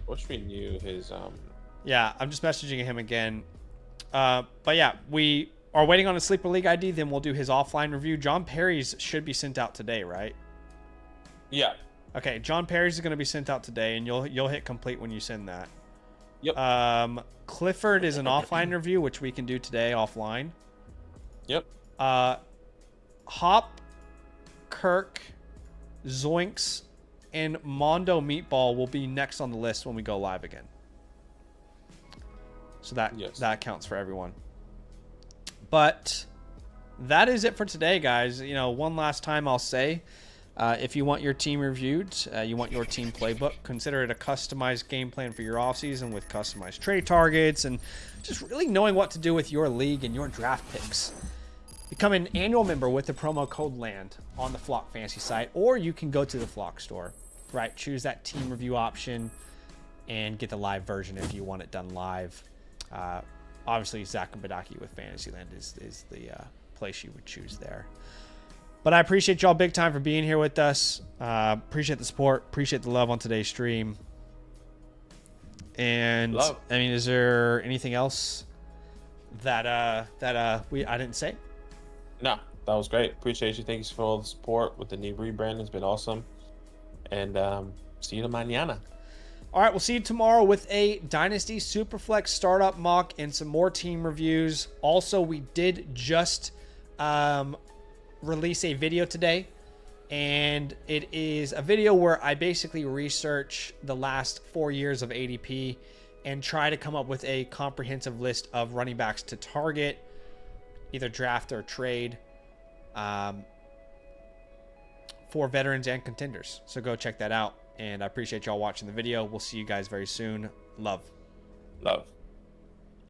Speaker 2: Wish we knew his
Speaker 1: Yeah, I'm just messaging him again. But yeah, we are waiting on a sleeper league ID. Then we'll do his offline review. John Perry's should be sent out today, right?
Speaker 2: Yeah.
Speaker 1: Okay, John Perry's is going to be sent out today, and you'll hit complete when you send that.
Speaker 2: Yep.
Speaker 1: Clifford is an offline review, which we can do today offline.
Speaker 2: Yep.
Speaker 1: Hop, Kirk, Zoinks, and Mondo Meatball will be next on the list when we go live again. So that counts for everyone. But that is it for today, guys. You know, one last time I'll say, if you want your team reviewed, you want your team playbook, consider it a customized game plan for your offseason with customized trade targets and just really knowing what to do with your league and your draft picks. Become an annual member with the promo code LAND on the Flock Fantasy site, or you can go to the Flock store, right? Choose that team review option and get the live version if you want it done live. Obviously, Zach and Badaki with Fantasyland is the place you would choose there. But I appreciate y'all big time for being here with us. Appreciate the support. Appreciate the love on today's stream. And I mean, is there anything else that I didn't say?
Speaker 2: No, that was great. Appreciate you. Thanks for all the support with the new rebrand. It's been awesome. And see you mañana.
Speaker 1: All right, we'll see you tomorrow with a Dynasty Superflex startup mock and some more team reviews. Also, we did just release a video today, and it is a video where I basically research the last 4 years of ADP and try to come up with a comprehensive list of running backs to target, either draft or trade, for veterans and contenders. So go check that out. And I appreciate y'all watching the video. We'll see you guys very soon. Love.
Speaker 2: Love.